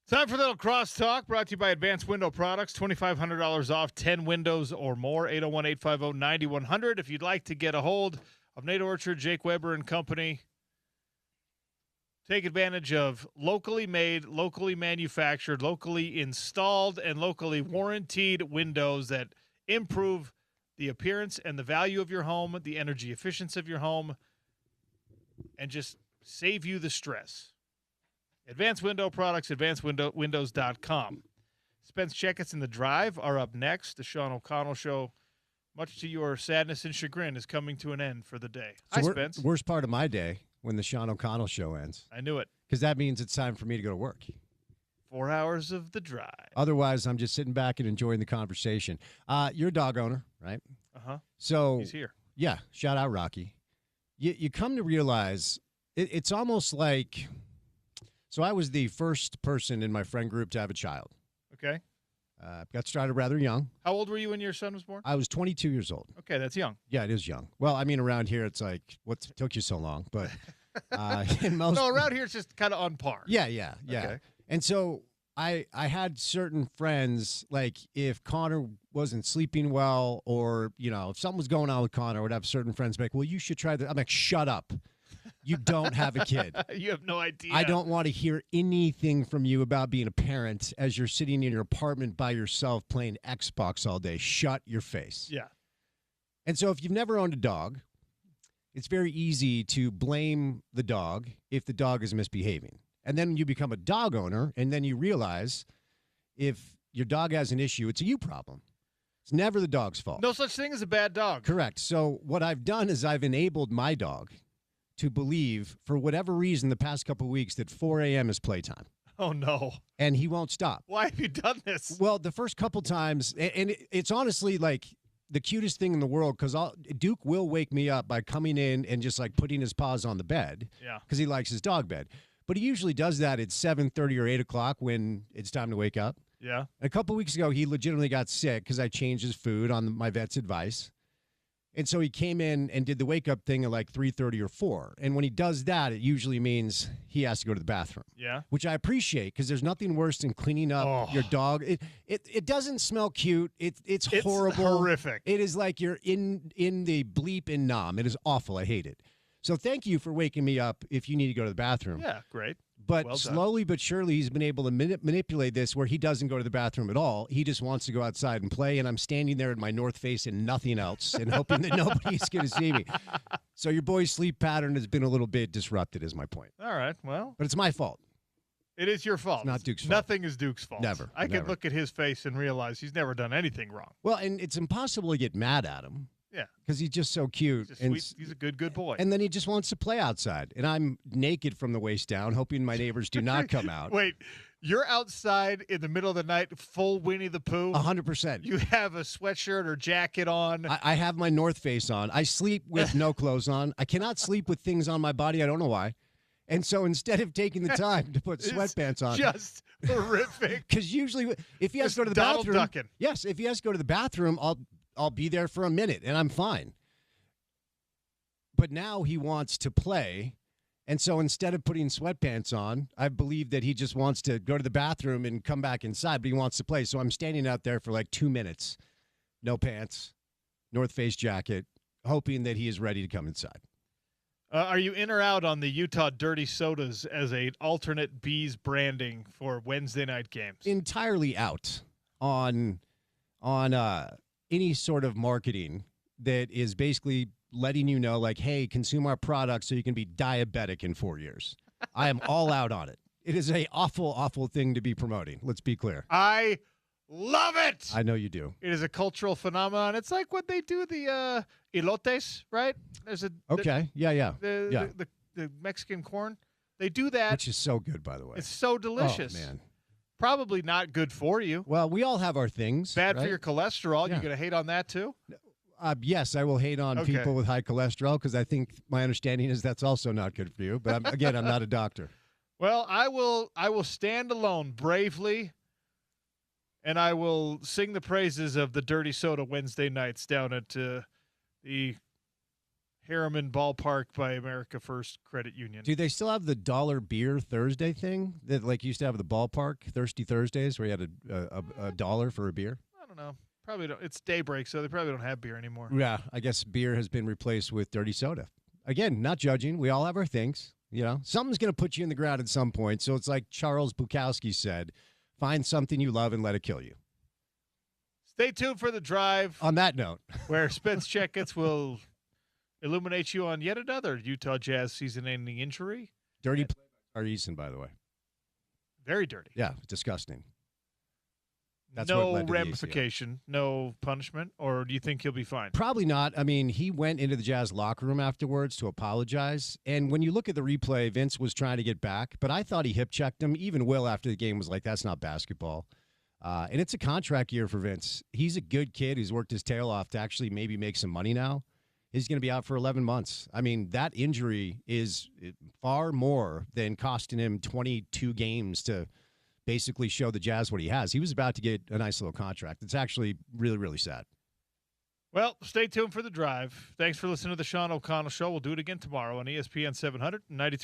Time for a little crosstalk brought to you by Advanced Window Products. $2,500 off 10 windows or more. 801-850-9100. If you'd like to get a hold of Nate Orchard, Jake Weber and company, take advantage of locally made, locally manufactured, locally installed, and locally warranted windows that improve the appearance and the value of your home, the energy efficiency of your home, and just save you the stress. Advanced Window Products, advancedwindows.com. Spence Checketts and The Drive are up next. The Sean O'Connell Show, much to your sadness and chagrin, is coming to an end for the day. So Hi, Spence. Worst part of my day when the Sean O'Connell Show ends. I knew it. Because that means it's time for me to go to work. 4 hours of The Drive. Otherwise, I'm just sitting back and enjoying the conversation. You're a dog owner, right? Uh-huh. So he's here. Yeah, shout out Rocky. You come to realize it's almost like... So I was the first person in my friend group to have a child. Okay. Got started rather young. How old were you when your son was born? I was 22 years old. Okay, that's young. Yeah, it is young. Well, I mean, around here, it's like, what took you so long? But in most... No, around here, it's just kind of on par. Yeah. Okay. And so I had certain friends, like if Connor wasn't sleeping well or, if something was going on with Connor, I would have certain friends be like, well, you should try that. I'm like, shut up. You don't have a kid. You have no idea. I don't want to hear anything from you about being a parent as you're sitting in your apartment by yourself playing Xbox all day. Shut your face. Yeah. And so if you've never owned a dog, it's very easy to blame the dog if the dog is misbehaving. And then you become a dog owner, and then you realize if your dog has an issue, it's a you problem. It's never the dog's fault. No such thing as a bad dog. Correct. So what I've done is I've enabled my dog to believe, for whatever reason, the past couple of weeks, that 4 a.m. is playtime. Oh, no. And he won't stop. Why have you done this? Well, the first couple times, and it's honestly like the cutest thing in the world, because Duke will wake me up by coming in and just like putting his paws on the bed. Yeah. Because he likes his dog bed. But he usually does that at 7:30 or 8 o'clock when it's time to wake up. Yeah. A couple of weeks ago, he legitimately got sick because I changed his food on my vet's advice. And so he came in and did the wake-up thing at like 3:30 or 4. And when he does that, it usually means he has to go to the bathroom. Yeah. Which I appreciate, because there's nothing worse than cleaning up your dog. It doesn't smell cute. It's horrible. Horrific. It is like you're in the bleep and nom. It is awful. I hate it. So thank you for waking me up if you need to go to the bathroom. Yeah, great. But well slowly but surely, he's been able to manipulate this where he doesn't go to the bathroom at all. He just wants to go outside and play, and I'm standing there in my North Face and nothing else and hoping that nobody's going to see me. So your boy's sleep pattern has been a little bit disrupted, is my point. All right, well. But it's my fault. It is your fault. It's not Duke's fault. Nothing is Duke's fault. Never. I could look at his face and realize he's never done anything wrong. Well, and it's impossible to get mad at him. Yeah. Because he's just so cute. He's a good boy. And then he just wants to play outside. And I'm naked from the waist down, hoping my neighbors do not come out. Wait, you're outside in the middle of the night, full Winnie the Pooh? 100%. You have a sweatshirt or jacket on? I have my North Face on. I sleep with no clothes on. I cannot sleep with things on my body. I don't know why. And so instead of taking the time to put sweatpants on, just horrific. Because usually, if he has to go to the bathroom, ducking. Yes, if he has to go to the bathroom, I'll be there for a minute and I'm fine. But now he wants to play, and so instead of putting sweatpants on, I believe that he just wants to go to the bathroom and come back inside, but he wants to play. So I'm standing out there for like 2 minutes, no pants, North Face jacket, hoping that he is ready to come inside. Are you in or out on the Utah Dirty Sodas as a alternate Bees branding for Wednesday night games? Entirely out on any sort of marketing that is basically letting you know, like, hey, consume our products so you can be diabetic in 4 years. I am all out on it. It is a awful, awful thing to be promoting. Let's be clear. I love it. I know you do. It is a cultural phenomenon. It's like when they do the elotes, right? There's a the Mexican corn. They do that, which is so good, by the way. It's so delicious. Oh man, probably not good for you. Well, we all have our things. Bad right? for your cholesterol. Yeah. You're gonna hate on that too. Yes, I will hate on people with high cholesterol because I think my understanding is that's also not good for you. But I'm not a doctor. Well, I will stand alone bravely, and I will sing the praises of the Dirty Soda Wednesday nights down at the Harriman Ballpark by America First Credit Union. Do they still have the $1 beer Thursday thing that like used to have at the ballpark, Thirsty Thursdays, where you had a $1 for a beer? I don't know. Probably don't. It's daybreak, so they probably don't have beer anymore. Yeah, I guess beer has been replaced with dirty soda. Again, not judging. We all have our things. You know, something's going to put you in the ground at some point. So it's like Charles Bukowski said, find something you love and let it kill you. Stay tuned for The Drive. On that note, where Spence Checketts will illuminate you on yet another Utah Jazz season-ending injury. Dirty play by Eason, by the way. Very dirty. Yeah, disgusting. That's no what led to ramification, no punishment, or do you think he'll be fine? Probably not. I mean, he went into the Jazz locker room afterwards to apologize. And when you look at the replay, Vince was trying to get back, but I thought he hip-checked him. Even Will, after the game, was like, that's not basketball. And it's a contract year for Vince. He's a good kid who's worked his tail off to actually maybe make some money now. He's going to be out for 11 months. I mean, that injury is far more than costing him 22 games to basically show the Jazz what he has. He was about to get a nice little contract. It's actually really, really sad. Well, stay tuned for The Drive. Thanks for listening to the Sean O'Connell Show. We'll do it again tomorrow on ESPN 700 92.